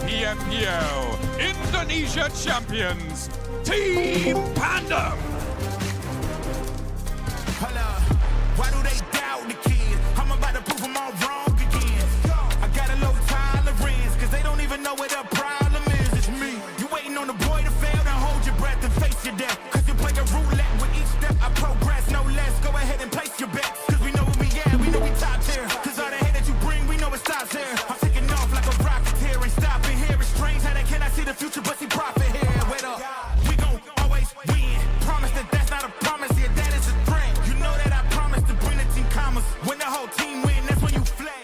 PMGO Indonesia champions, Team Panda. Why do they doubt the kid? I'm about to prove them all wrong again. I got a low tolerance, cause they don't even know what the problem is. It's me. You waiting on the boy to fail, then hold your breath and face your death. Cause you play a roulette with each step I progress, no less. Go ahead and place your bets, cause we know where we at, we know we top tier. Cause all the hate that you bring, we know it stops here. I'm taking off like a rocketeer and stopping here. It's strange how they cannot see the future, but see profit here. Wait up, we gon' always win. Promise that that's not a promise here, that is a threat. You know that I promise to bring the team commas. When the whole team win, that's when you flex.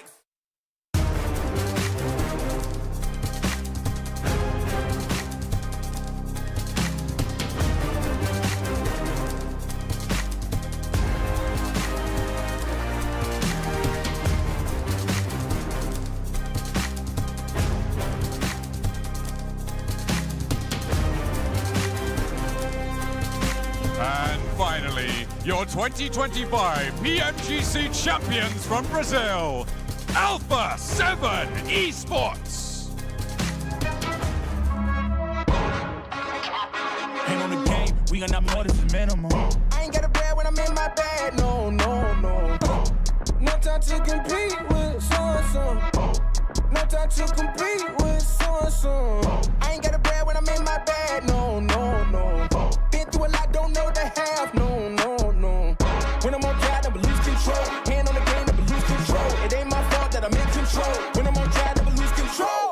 And finally, your 2025 PMGC champions from Brazil, Alpha 7 Esports. Ain't on the game, we got not more than the minimum. I ain't got a bad when I'm in my bag, no, no, no. No time to compete with so-and-so. No time to compete with so-and-so. I ain't got a bad when I'm in my bag, no, no, no. Been through a lot, don't know the half, no, no, no. When I'm on drive, never lose control. Hand on the game, never lose control. It ain't my fault that I'm in control. When I'm on drive, never lose control.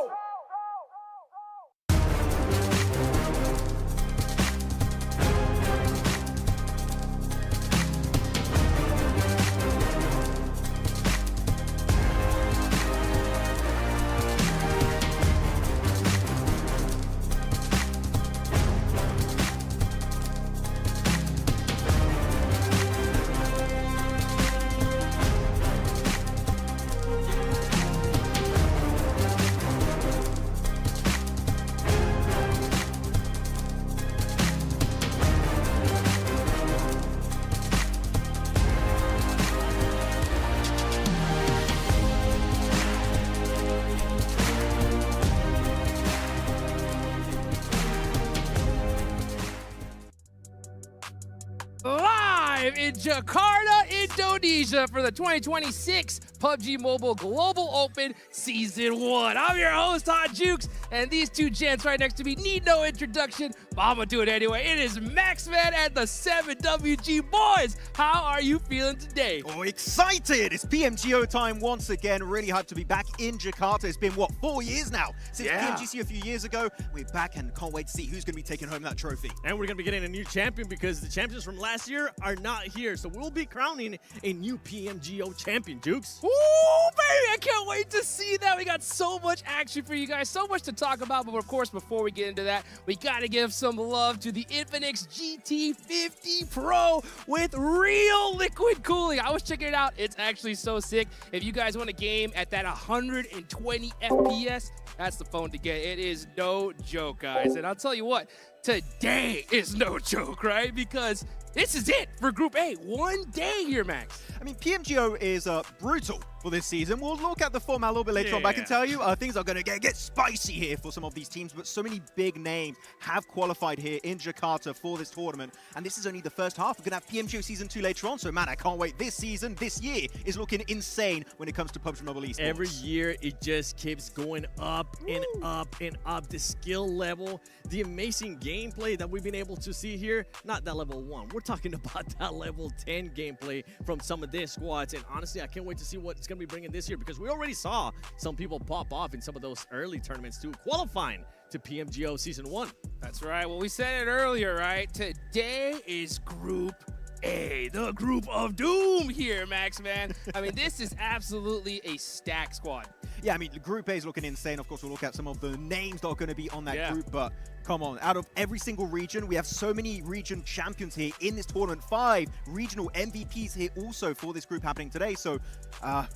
Live in Jakarta, Indonesia for the 2026 PUBG Mobile Global Open Season 1. I'm your host, Hot Jukes, and these two gents right next to me need no introduction, but I'm gonna do it anyway. It is Maxman and the 7WG boys. How are you feeling today? Oh, excited! It's PMGO time once again. Really hyped to be back in Jakarta. It's been, what, 4 years now since PMGC a few years ago. We're back and can't wait to see who's going to be taking home that trophy. And we're going to be getting a new champion because the champions from last year are not here. So we'll be crowning a new PMGO champion, Jukes. Ooh, baby, I can't wait to see that. We got so much action for you guys, so much to talk about. But of course, before we get into that, we got to give some love to the Infinix GT50 Pro with real liquid cooling. I was checking it out. It's actually so sick. If you guys want a game at that 120 FPS, that's the phone to get. It is no joke, guys. And I'll tell you what, today is no joke, right? Because this is it for Group A. 1 day here, Max. I mean, PMGO is brutal for this season. We'll look at the format a little bit later on, but I can tell you things are going to get spicy here for some of these teams, but so many big names have qualified here in Jakarta for this tournament, and this is only the first half. We're going to have PMGO Season 2 later on, so man, I can't wait. This season, this year, is looking insane when it comes to PUBG Mobile Esports. Every year, it just keeps going up and up and up. The skill level, the amazing gameplay that we've been able to see here, not that level 1. We're talking about that level 10 gameplay from some of their squads, and honestly, I can't wait to see what it's going to be bringing this year because we already saw some people pop off in some of those early tournaments too, qualifying to PMGO Season 1. That's right. Well, we said it earlier, right? Today is Group A, the group of doom here, Max, man. I mean, this is absolutely a stacked squad. Yeah, I mean, Group A is looking insane. Of course, we'll look at some of the names that are going to be on that group, but come on, out of every single region, we have so many region champions here in this tournament. 5 regional MVPs here also for this group happening today. So,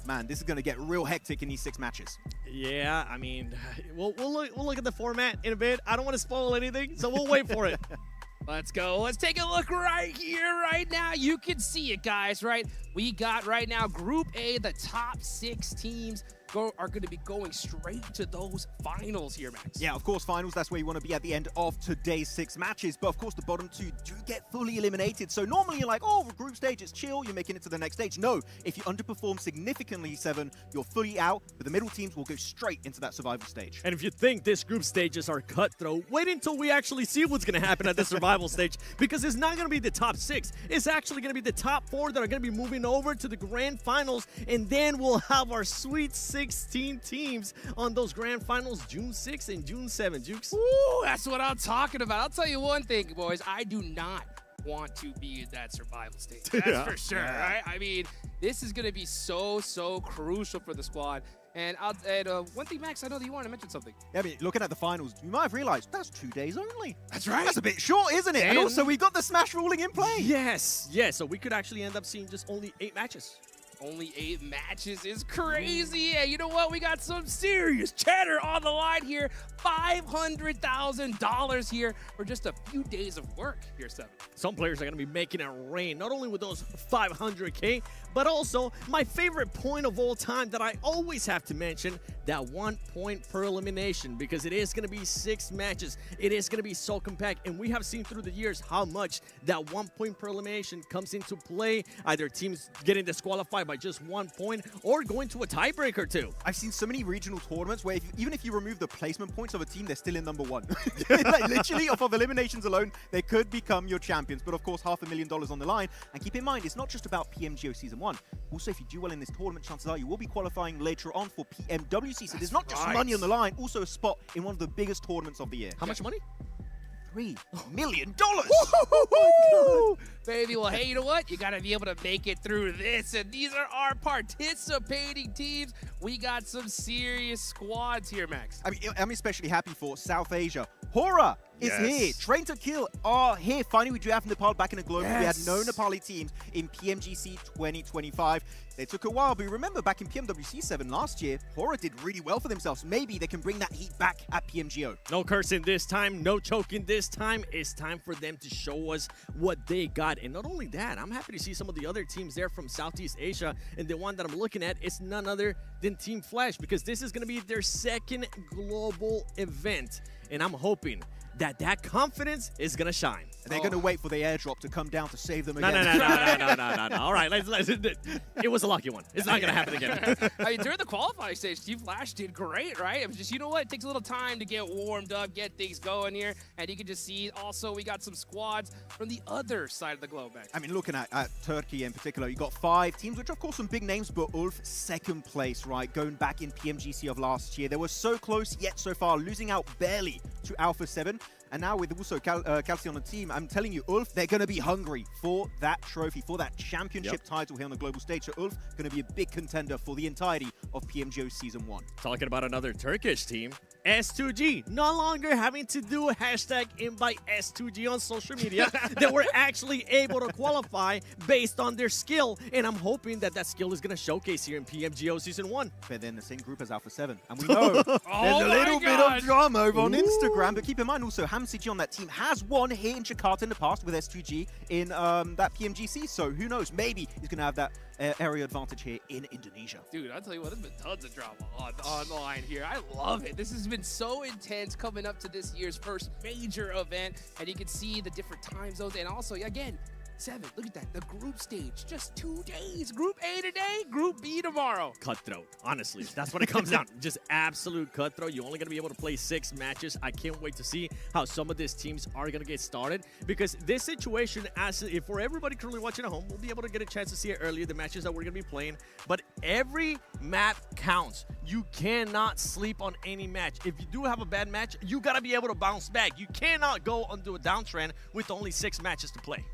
man, this is going to get real hectic in these 6 matches. Yeah, I mean, we'll look at the format in a bit. I don't want to spoil anything, so we'll wait for it. Let's go. Let's take a look right here, right now. You can see it, guys, right? We got right now Group A, the top 6 teams are going to be going straight to those finals here, Max. Yeah, of course, finals, that's where you want to be at the end of today's 6 matches. But of course, the bottom 2 do get fully eliminated. So normally you're like, oh, group stage, it's chill, you're making it to the next stage. No, if you underperform significantly, 7, you're fully out, but the middle teams will go straight into that survival stage. And if you think this group stages are cutthroat, wait until we actually see what's going to happen at the survival stage, because it's not going to be the top 6. It's actually going to be the top 4 that are going to be moving over to the grand finals, and then we'll have our sweet 16 teams on those grand finals June 6th and June 7th, Jukes. Ooh, that's what I'm talking about. I'll tell you one thing, boys. I do not want to be in that survival stage. That's for sure, right? I mean, this is going to be so crucial for the squad. And one thing, Max, I know that you want to mention something. Yeah, I mean, looking at the finals, you might have realized that's 2 days only. That's right. That's a bit short, isn't it? And also, we've got the Smash ruling in play. Yes, so we could actually end up seeing just only 8 matches. Only 8 matches is crazy. And you know what? We got some serious cheddar on the line here. $500,000 here for just a few days of work here, 7. Some players are going to be making it rain, not only with those 500K, but also my favorite point of all time that I always have to mention, that 1 point per elimination, because it is going to be 6 matches. It is going to be so compact, and we have seen through the years how much that 1 point per elimination comes into play, either teams getting disqualified by just 1 point or going to a tiebreaker too. I've seen so many regional tournaments where even if you remove the placement points of a team, they're still in number 1. Like literally, off of eliminations alone, they could become your champions. But of course, $500,000 on the line. And keep in mind, it's not just about PMGO Season 1. Also, if you do well in this tournament, chances are you will be qualifying later on for PMWC. So there's not just money on the line, also a spot in one of the biggest tournaments of the year. How much money? $3 million. Baby, well, hey, you know what? You got to be able to make it through this. And these are our participating teams. We got some serious squads here, Max. I mean, I'm especially happy for South Asia. Hora is here. Train to Kill are here. Finally, we do have Nepal back in the global. We had no Nepali teams in PMGC 2025. They took a while, but you remember back in PMWC 7 last year, Hora did really well for themselves. Maybe they can bring that heat back at PMGO. No cursing this time, no choking this time. It's time for them to show us what they got. And not only that, I'm happy to see some of the other teams there from Southeast Asia. And the one that I'm looking at is none other than Team Flash, because this is going to be their 2nd global event. And I'm hoping that confidence is going to shine. And they're going to wait for the airdrop to come down to save them again. No. All right, let's it was a lucky one. It's not going to happen again. I mean, during the qualifying stage, Team Flash did great, right? It was just, you know what? It takes a little time to get warmed up, get things going here. And you can just see also we got some squads from the other side of the globe, Max. I mean, looking at Turkey in particular, you got 5 teams, which of course some big names, but Ulf 2nd place, right? Going back in PMGC of last year. They were so close, yet so far, losing out barely to Alpha 7. And now with also Calci on the team, I'm telling you, Ulf, they're going to be hungry for that trophy, for that championship title here on the global stage. So Ulf going to be a big contender for the entirety of PMGO Season 1. Talking about another Turkish team, S2G, no longer having to do a hashtag invite S2G on social media. They were actually able to qualify based on their skill, and I'm hoping that skill is going to showcase here in PMGO Season 1. But they're in the same group as Alpha 7, and we know there's a little bit of drama over on Instagram, but keep in mind also, HamCG on that team has won here in Jakarta in the past with S2G in that PMGC, so who knows, maybe he's going to have that area advantage here in Indonesia. Dude, I'll tell you what, there's been tons of drama online here. I love it. This has been so intense coming up to this year's first major event, and you can see the different time zones, and also, again, 7, look at that, the group stage, just 2 days. Group A today, Group B tomorrow. Cutthroat, honestly. That's what it comes down to. Just absolute cutthroat. You're only going to be able to play 6 matches. I can't wait to see how some of these teams are going to get started, because this situation, if for everybody currently watching at home, we'll be able to get a chance to see it earlier, the matches that we're going to be playing, but every map counts. You cannot sleep on any match. If you do have a bad match, you got to be able to bounce back. You cannot go onto a downtrend with only 6 matches to play.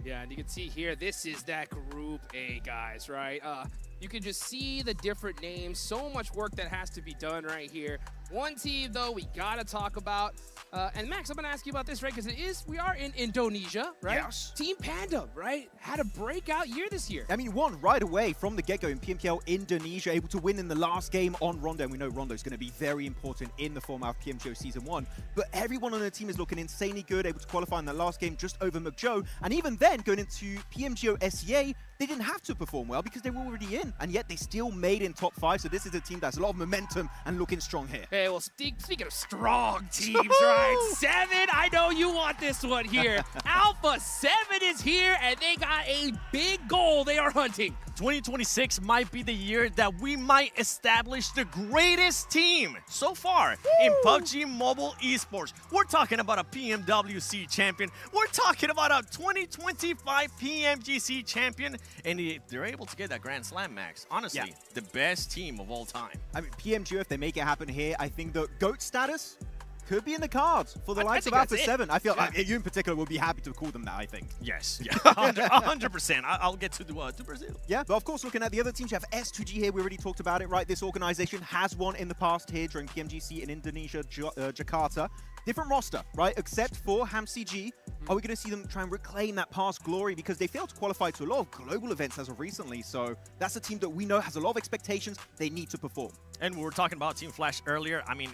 Yeah, and you can see here, this is that Group A, guys, right? You can just see the different names. So much work that has to be done right here. One team, though, we got to talk about. And Max, I'm going to ask you about this, right? Because we are in Indonesia, right? Yes. Team Panda, right? Had a breakout year this year. I mean, won right away from the get-go in PMKL Indonesia, able to win in the last game on Rondo. And we know Rondo is going to be very important in the format of PMGO Season 1. But everyone on the team is looking insanely good, able to qualify in the last game just over McJoe. And even then, then going into PMGO SEA, they didn't have to perform well because they were already in, and yet they still made in top 5. So this is a team that's a lot of momentum and looking strong here. Hey, well, speaking of strong teams, right? 7, I know you want this one here. Alpha 7 is here, and they got a big goal they are hunting. 2026 might be the year that we might establish the greatest team so far in PUBG Mobile Esports. We're talking about a PMWC champion. We're talking about a 2025 PMGC champion. And if they're able to get that Grand Slam, Max, honestly, the best team of all time. I mean, PMGO, if they make it happen here, I think the GOAT status could be in the cards for the likes of Alpha 7. I feel like you in particular would be happy to call them that, I think. Yes, 100%. I'll get to Brazil. Yeah, but of course, looking at the other teams, you have S2G here. We already talked about it, right? This organization has won in the past here during PMGC in Indonesia, Jakarta. Different roster, right? Except for HamCG. Are we going to see them try and reclaim that past glory? Because they failed to qualify to a lot of global events as of recently. So that's a team that we know has a lot of expectations. They need to perform. And we were talking about Team Flash earlier. I mean,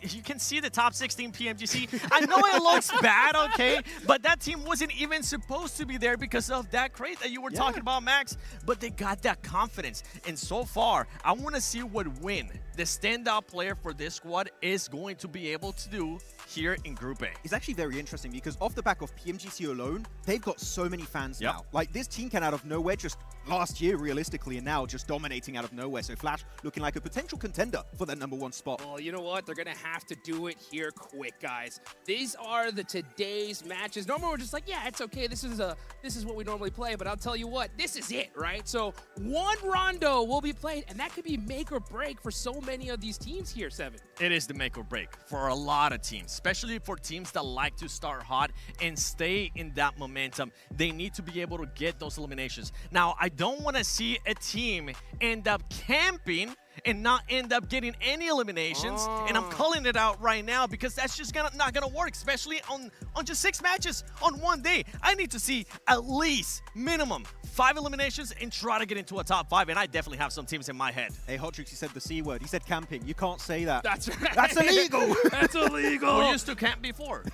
you can see the top 16 PMGC. I know it looks bad, okay? But that team wasn't even supposed to be there because of that crate that you were talking about, Max. But they got that confidence. And so far, I want to see what Win, the standout player for this squad, is going to be able to do here in Group A. It's actually very interesting because off the back of PMGC alone, they've got so many fans now. Like, this team came out of nowhere just last year, realistically, and now just dominating out of nowhere. So Flash looking like a potential contender for that #1 spot. Well, you know what? They're going to have to do it here quick, guys. These are the today's matches. Normally, we're just like, yeah, it's okay. This is what we normally play. But I'll tell you what, this is it, right? So one rondo will be played, and that could be make or break for so many of these teams here, 7. It is the make or break for a lot of teams, especially for teams that like to start hot and stay in that momentum. They need to be able to get those eliminations. Now, I don't want to see a team end up camping and not end up getting any eliminations. And I'm calling it out right now because that's just not gonna work, especially on just 6 matches on one day. I need to see at least minimum 5 eliminations and try to get into a top 5. And I definitely have some teams in my head. Hey, Hotrix, he said the C word. He said camping. You can't say that. That's right. That's illegal. That's illegal. We used to camp before.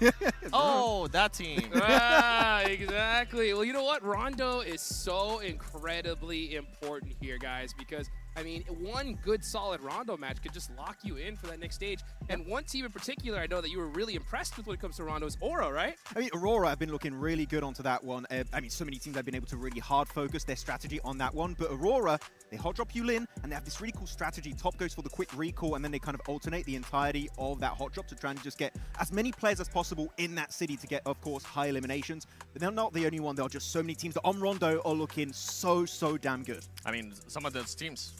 Oh, that team. Exactly. Well, you know what? Rondo is so incredibly important here, guys, because I mean, one good solid Rondo match could just lock you in for that next stage. And one team in particular I know that you were really impressed with when it comes to Rondo is Aura, right? I mean, Aurora have been looking really good onto that one. I mean, so many teams have been able to really hard focus their strategy on that one. But Aurora, they hot drop you in, and they have this really cool strategy. Top goes for the quick recall, and then they kind of alternate the entirety of that hot drop to try and just get as many players as possible in that city to get, of course, high eliminations. But they're not the only one. There are just so many teams that on Rondo are looking so damn good. I mean, some of those teams,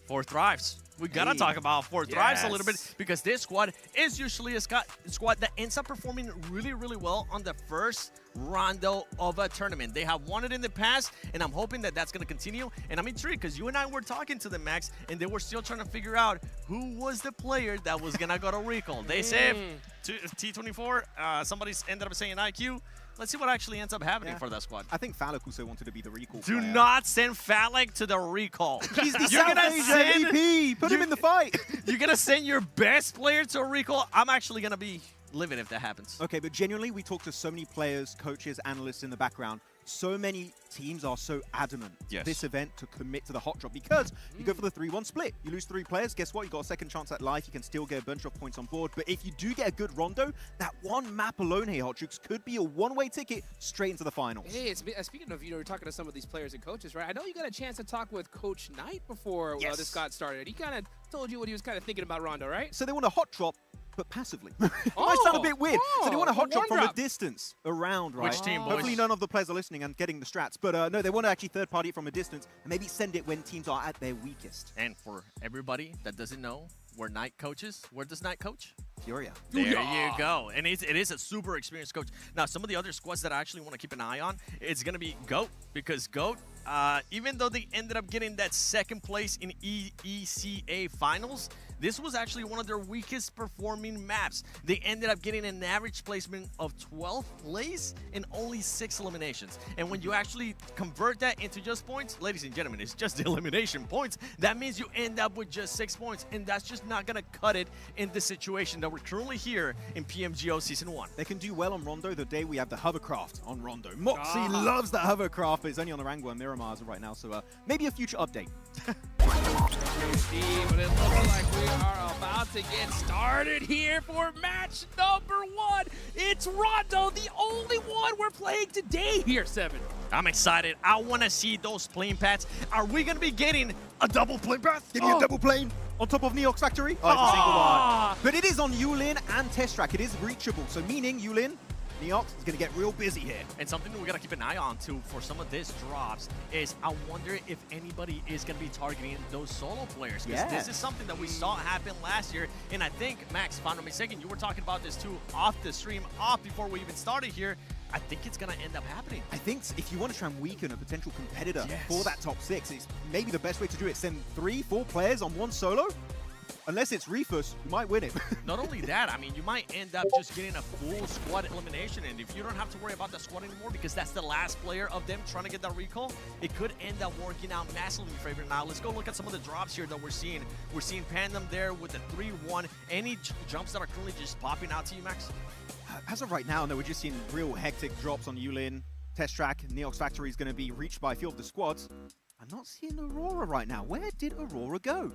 4 Thrives. We gotta talk about 4 Thrives a little bit because this squad is usually a squad that ends up performing really well on the first rondo of a tournament. They have won it in the past, and I'm hoping that that's gonna continue. And I'm intrigued because you and I were talking to them, Max, and they were still trying to figure out who was the player that was gonna go to recall. They said T24. Somebody ended up saying IQ. Let's see what actually ends up happening for that squad. I think Falak also wanted to be the recall Do player. not send Falak to the recall. He's the South Asia MVP. Put him in the fight. You're going to send your best player to a recall? I'm actually going to be livid if that happens. Okay, but genuinely, we talk to so many players, coaches, analysts in the background. So many teams are so adamant this event to commit to the hot drop because you go for the 3-1 split. You lose 3 players, guess what? You got a second chance at life. You can still get a bunch of points on board. But if you do get a good rondo, that one map alone here, Hotrix, could be a one-way ticket straight into the finals. Hey, speaking of, you're talking to some of these players and coaches, right? I know you got a chance to talk with Coach Knight before this got started. He kind of told you what he was kind of thinking about Rondo, right? So they want a hot drop, but passively. It might sound a bit weird. So they want a hot drop from a distance around, right? Which team, boys? Hopefully none of the players are listening and getting the strats. But no, they want to actually third-party it from a distance and maybe send it when teams are at their weakest. And for everybody that doesn't know where Knight coaches, where does Knight coach? Furia. There you go. And it is a super experienced coach. Now, some of the other squads that I actually want to keep an eye on, it's going to be GOAT, because GOAT even though they ended up getting that second place in ECA finals, this was actually one of their weakest performing maps. They ended up getting an average placement of 12th place in only 6 eliminations. And when you actually convert that into just points, ladies and gentlemen, it's just the elimination points. That means you end up with just 6 points, and that's just not gonna cut it in the situation that we're currently here in PMGO Season 1. They can do well on Rondo the day we have the hovercraft on Rondo. Moxie loves that hovercraft, but it's only on the Rango and Miramar right now, so maybe a future update. Indeed, but it looks like we are about to get started here for match number 1. It's Rondo, the only one we're playing today here, Seven. I'm excited. I want to see those plane paths. Are we going to be getting a double plane path? Give me a double plane on top of Neox Factory. Oh, it's a single one. But it is on Yulin and Test Track. It is reachable, so meaning Yulin, Neox is going to get real busy here. And something we got to keep an eye on, too, for some of these drops is I wonder if anybody is going to be targeting those solo players. Because this is something that we saw happen last year. And I think, Max, if I'm not mistaken, you were talking about this, too, off the stream, off before we even started here. I think it's going to end up happening. I think if you want to try and weaken a potential competitor for that top 6, it's maybe the best way to do it. Send 3, 4 players on one solo. Unless it's Refus, you might win it. Not only that, I mean, you might end up just getting a full squad elimination, and if you don't have to worry about that squad anymore because that's the last player of them trying to get that recall, it could end up working out massively in favor. Now, let's go look at some of the drops here that we're seeing. We're seeing Pandem there with the 3-1. Any jumps that are currently just popping out to you, Max? As of right now, no, we're just seeing real hectic drops on Yulin. Test Track, Neox Factory is going to be reached by a few of the squads. I'm not seeing Aurora right now. Where did Aurora go?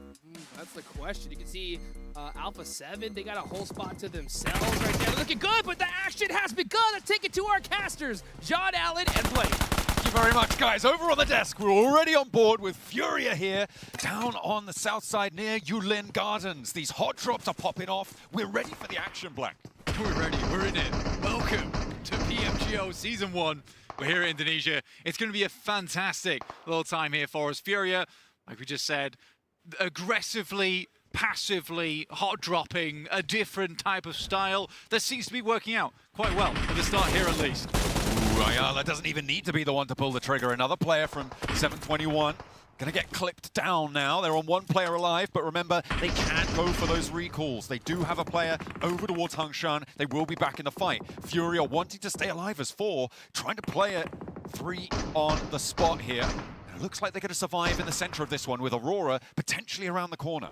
That's the question. You can see Alpha 7, they got a whole spot to themselves right there. They're looking good, but the action has begun. Let's take it to our casters, John Allen and Blake. Thank you very much, guys. Over on the desk, we're already on board with Furia here, down on the south side near Yulin Gardens. These hot drops are popping off. We're ready for the action, Black. We're ready. We're in it. Welcome to PMGO Season 1. We're here in Indonesia. It's going to be a fantastic little time here for us. Furia, like we just said, aggressively, passively, hot dropping, a different type of style that seems to be working out quite well at the start here at least. Ooh, Ayala doesn't even need to be the one to pull the trigger. Another player from 721. Gonna get clipped down now. They're on 1 player alive, but remember, they can't go for those recalls. They do have a player over towards Hangshan. They will be back in the fight. Furia wanting to stay alive as 4, trying to play it 3 on the spot here. And it looks like they're gonna survive in the center of this one with Aurora potentially around the corner.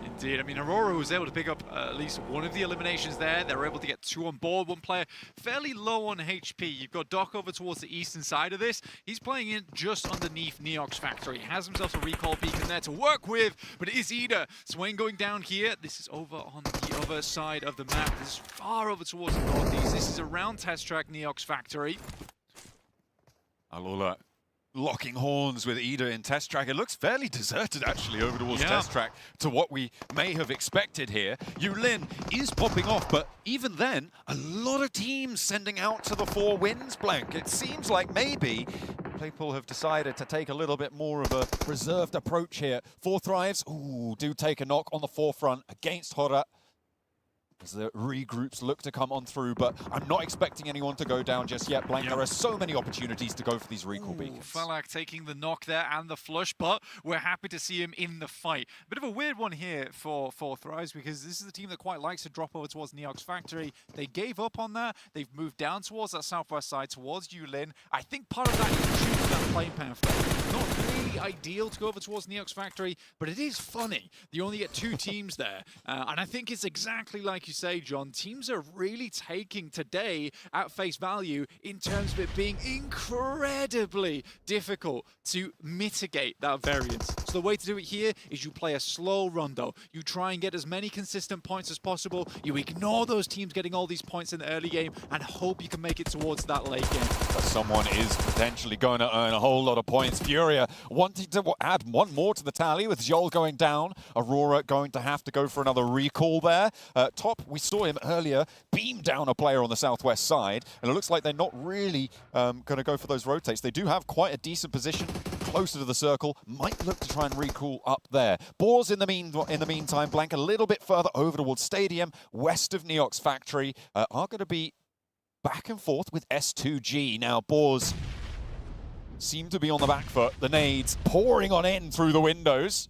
Indeed. I mean, Aurora was able to pick up at least one of the eliminations there. They were able to get 2 on board. 1 player fairly low on HP. You've got Doc over towards the eastern side of this. He's playing in just underneath Neox Factory. He has himself a recall beacon there to work with, but it is Ida. Swain going down here. This is over on the other side of the map. This is far over towards the northeast. This is around Test Track Neox Factory. Alula locking horns with Ida in Test Track. It looks fairly deserted, actually, over towards Test Track to what we may have expected here. Yulin is popping off, but even then, a lot of teams sending out to the 4 wins blank. It seems like maybe people have decided to take a little bit more of a reserved approach here. 4 Thrives, ooh, do take a knock on the forefront against Hora as the regroups look to come on through, but I'm not expecting anyone to go down just yet, Blank. There are so many opportunities to go for these recall beacons. Falak taking the knock there and the flush, but we're happy to see him in the fight. A bit of a weird one here for Thrives, because this is a team that quite likes to drop over towards Neox Factory. They gave up on that. They've moved down towards that southwest side, towards Yulin. I think part of that is choosing that plane path. Not really ideal to go over towards Neox Factory, but it is funny. You only get 2 teams there, and I think it's exactly like you say, John. Teams are really taking today at face value in terms of it being incredibly difficult to mitigate that variance. So the way to do it here is you play a slow Rondo. You try and get as many consistent points as possible. You ignore those teams getting all these points in the early game and hope you can make it towards that late game. But someone is potentially going to earn a whole lot of points. Furia wanting to add 1 more to the tally with Joel going down. Aurora going to have to go for another recall there. Top, we saw him earlier beam down a player on the southwest side, and it looks like they're not really going to go for those rotates. They do have quite a decent position closer to the circle. Might look to try and recall up there. Boars in the meantime, Blank a little bit further over towards Stadium, west of Neox Factory, are going to be back and forth with S2G. Now, Boars seem to be on the back foot. The nades pouring on in through the windows.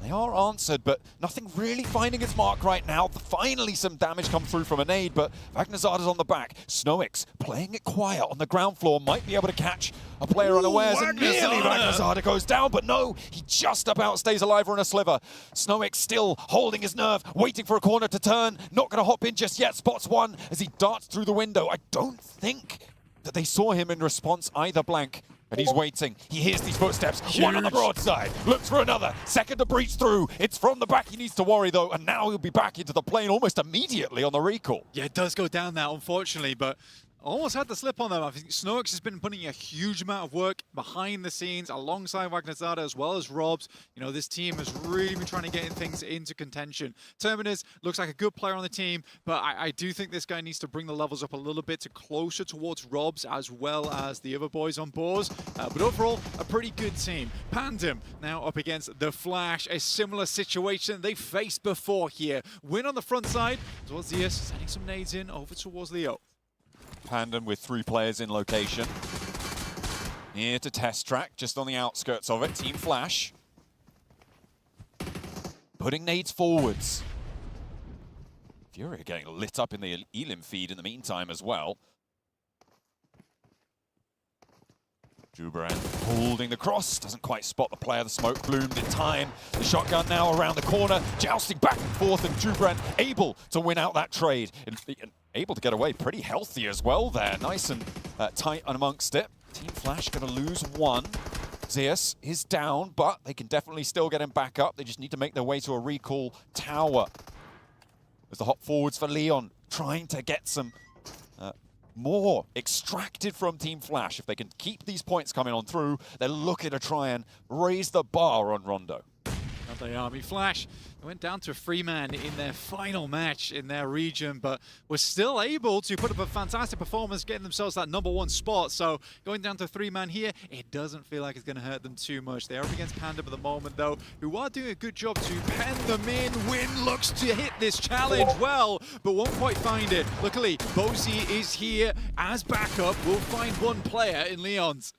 They are answered, but nothing really finding its mark right now. Finally, some damage come through from a nade, but Vagnazada's on the back. Snowix playing it quiet on the ground floor, might be able to catch a player unawares, and nearly Vagnazada goes down, but no, he just about stays alive on a sliver. Snowix still holding his nerve, waiting for a corner to turn, not going to hop in just yet. Spots one as he darts through the window. I don't think that they saw him in response either, Blank. And he's waiting. He hears these footsteps. Huge. One on the broadside. Looks for another. Second to breach through. It's from the back. He needs to worry, though. And now he'll be back into the plane almost immediately on the recall. Yeah, it does go down now, unfortunately, but almost had the slip on them. I think Snowix has been putting a huge amount of work behind the scenes alongside Vagnazada as well as Robs. You know, this team has really been trying to get things into contention. Terminus looks like a good player on the team, but I do think this guy needs to bring the levels up a little bit to closer towards Robs as well as the other boys on boards. But overall, a pretty good team. Pandem now up against the Flash, a similar situation they faced before here. Win on the front side, as well as Zeus sending some nades in over towards Leo. Pandem with 3 players in location. Here to test track, just on the outskirts of it. Team Flash. Putting nades forwards. Fury getting lit up in the Elim feed in the meantime as well. Jubran holding the cross, doesn't quite spot the player. The smoke bloomed in time. The shotgun now around the corner, jousting back and forth, and Jubran able to win out that trade. And able to get away pretty healthy as well there. Nice and tight amongst it. Team Flash going to lose one. Zeus is down, but they can definitely still get him back up. They just need to make their way to a recall tower. There's the hop forwards for Leon, trying to get some more extracted from Team Flash. If they can keep these points coming on through, they're looking to try and raise the bar on Rondo. Not the Army Flash. They went down to a 3-man in their final match in their region, but were still able to put up a fantastic performance, getting themselves that #1 spot. So going down to 3-man here, it doesn't feel like it's going to hurt them too much. They are up against Pandem at the moment, though, who are doing a good job to pen them in. Win looks to hit this challenge well, but won't quite find it. Luckily, Bozy is here as backup. We'll find one player in Leon's.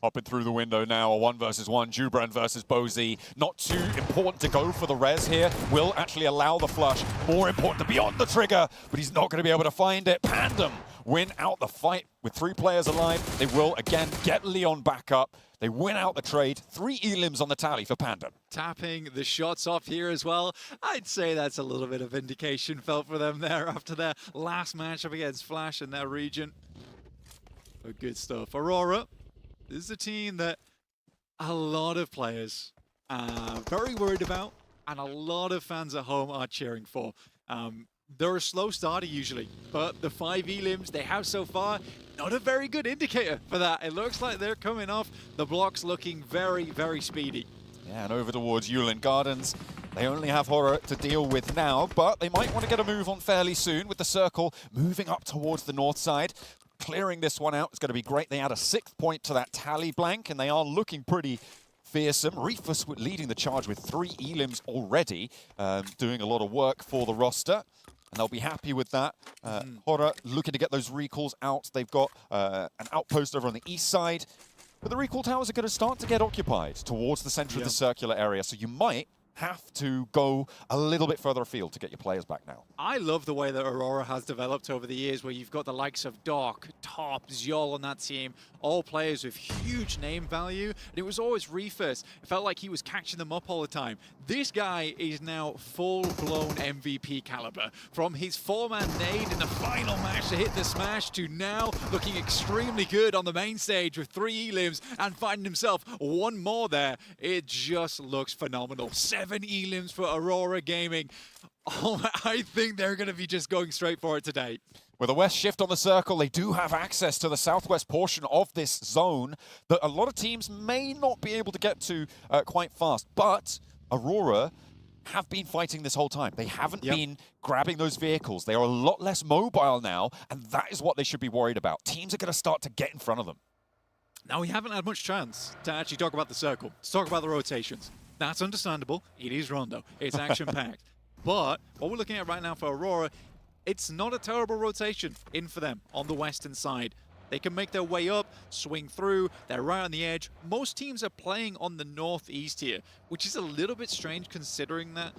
Hopping through the window now, a 1 versus 1, Jubran versus Bozy. Not too important to go for the res here. Will actually allow the flush. More important to be on the trigger, but he's not going to be able to find it. Pandem win out the fight with 3 players alive. They will, again, get Leon back up. They win out the trade. 3 elims on the tally for Pandem. Tapping the shots off here as well. I'd say that's a little bit of vindication felt for them there after their last matchup against Flash in their region. But good stuff. Aurora. This is a team that a lot of players are very worried about, and a lot of fans at home are cheering for. They're a slow starter usually, but the 5 elims they have so far, not a very good indicator for that. It looks like they're coming off the blocks looking very, very speedy. Yeah, and over towards Yulin Gardens. They only have Horror to deal with now, but they might want to get a move on fairly soon with the circle moving up towards the north side. Clearing this one out is going to be great. They add a 6th point to that tally, Blank, and they are looking pretty fearsome. Reefus leading the charge with 3 elims already, doing a lot of work for the roster, and they'll be happy with that. Horror looking to get those recalls out. They've got an outpost over on the east side, but the recall towers are going to start to get occupied towards the center of the circular area, so you might have to go a little bit further afield to get your players back now. I love the way that Aurora has developed over the years, where you've got the likes of Doc, Top, Zyol on that team, all players with huge name value, and it was always Reefus. It felt like he was catching them up all the time. This guy is now full-blown MVP caliber. From his 4-man nade in the final match to hit the smash, to now looking extremely good on the main stage with 3 elims and finding himself 1 more there. It just looks phenomenal. 7 elims for Aurora Gaming. Oh, I think they're going to be just going straight for it today. With a west shift on the circle, they do have access to the southwest portion of this zone that a lot of teams may not be able to get to quite fast. But Aurora have been fighting this whole time. They haven't been grabbing those vehicles. They are a lot less mobile now, and that is what they should be worried about. Teams are going to start to get in front of them. Now, we haven't had much chance to actually talk about the circle, to talk about the rotations. That's understandable. It is Rondo. It's action-packed. But what we're looking at right now for Aurora, it's not a terrible rotation in for them on the western side. They can make their way up, swing through, they're right on the edge. Most teams are playing on the northeast here, which is a little bit strange considering that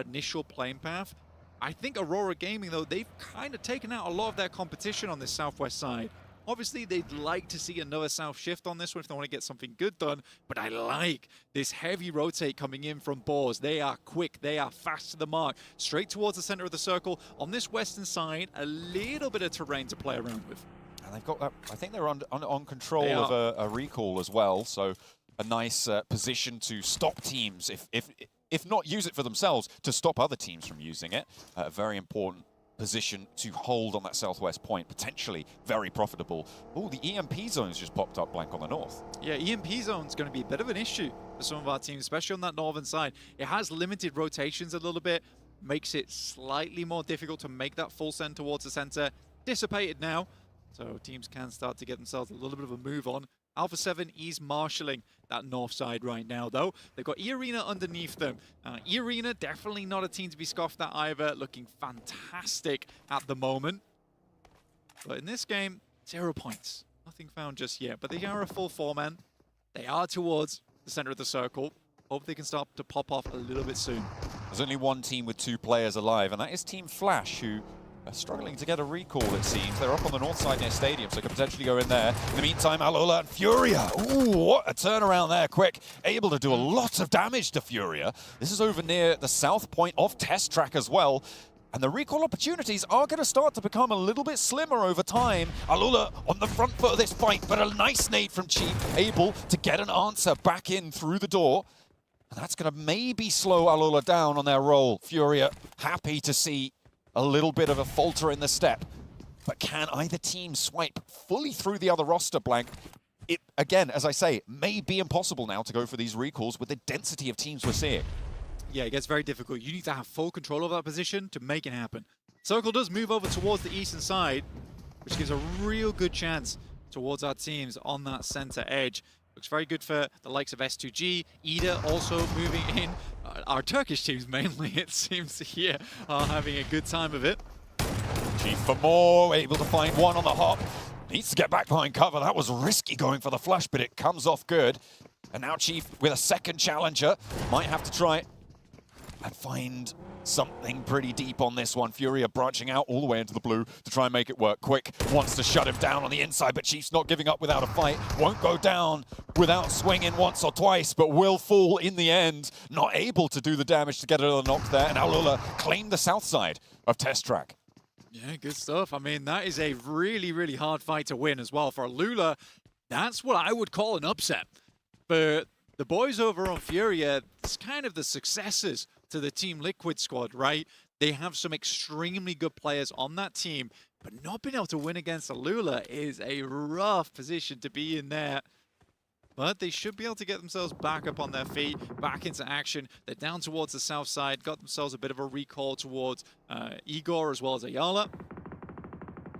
initial playing path. I think Aurora Gaming, though, they've kind of taken out a lot of their competition on this southwest side. Obviously, they'd like to see another south shift on this one if they want to get something good done, but I like this heavy rotate coming in from Boars. They are quick, they are fast to the mark, straight towards the center of the circle. On this western side, a little bit of terrain to play around with. And they've got that, I think they're on control of a recall as well, so a nice position to stop teams, if not use it for themselves, to stop other teams from using it. A very important position to hold on that southwest point, potentially very profitable. Oh, the EMP zone's just popped up blank on the north. Yeah, EMP zone's going to be a bit of an issue for some of our teams, especially on that northern side. It has limited rotations a little bit, makes it slightly more difficult to make that full send towards the center. Dissipated now, so teams can start to get themselves a little bit of a move on. Alpha 7 is marshalling that north side right now, though. They've got E-Arena underneath them. E-Arena, definitely not a team to be scoffed at either, looking fantastic at the moment. But in this game, 0 points. Nothing found just yet, but they are a full 4-man. They are towards the center of the circle. Hope they can start to pop off a little bit soon. There's only one team with 2 players alive, and that is Team Flash, who are struggling to get a recall, it seems. They're up on the north side near Stadium, so they could potentially go in there. In the meantime, Alola and Furia. Ooh, what a turnaround there, quick. Able to do a lot of damage to Furia. This is over near the south point of Test Track as well. And the recall opportunities are going to start to become a little bit slimmer over time. Alola on the front foot of this fight, but a nice nade from Chief, able to get an answer back in through the door. And that's going to maybe slow Alola down on their roll. Furia happy to see a little bit of a falter in the step. But can either team swipe fully through the other roster blank? It, again, as I say, may be impossible now to go for these recalls with the density of teams we're seeing. Yeah, it gets very difficult. You need to have full control of that position to make it happen. Circle does move over towards the eastern side, which gives a real good chance towards our teams on that center edge. Looks very good for the likes of S2G. Ida also moving in. Our Turkish teams mainly, it seems here, are having a good time of it. Chief for more, able to find one on the hop. Needs to get back behind cover. That was risky going for the flush, but it comes off good. And now Chief with a second challenger. Might have to try and find something pretty deep on this one. Furia branching out all the way into the blue to try and make it work. Quick wants to shut him down on the inside, but Chief's not giving up without a fight. Won't go down without swinging once or twice, but will fall in the end. Not able to do the damage to get another knock there, and Alola claimed the south side of Test Track. Yeah, good stuff. I mean, that is a really, really hard fight to win as well. For Alula, that's what I would call an upset. But the boys over on Furia, it's kind of the successors to the Team Liquid squad, right? They have some extremely good players on that team, but not being able to win against Alula is a rough position to be in there. But they should be able to get themselves back up on their feet, back into action. They're down towards the south side, got themselves a bit of a recall towards Igor as well as Ayala.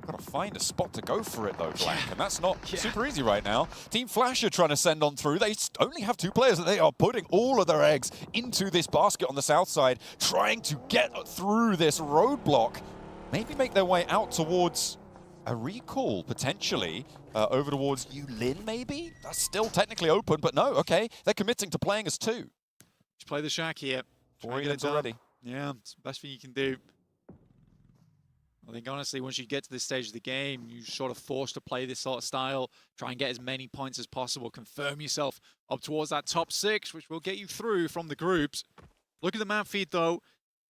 Got to find a spot to go for it though, Blank, and that's not super easy right now. Team Flash are trying to send on through. They only have 2 players, and they are putting all of their eggs into this basket on the south side, trying to get through this roadblock. Maybe make their way out towards a recall, potentially, over towards Yulin, maybe? That's still technically open, but no, okay. They're committing to playing as 2. Just play the shack here. 4 units already. Yeah, it's the best thing you can do. I think, honestly, once you get to this stage of the game, you're sort of forced to play this sort of style, try and get as many points as possible, confirm yourself up towards that top 6, which will get you through from the groups. Look at the map feed, though.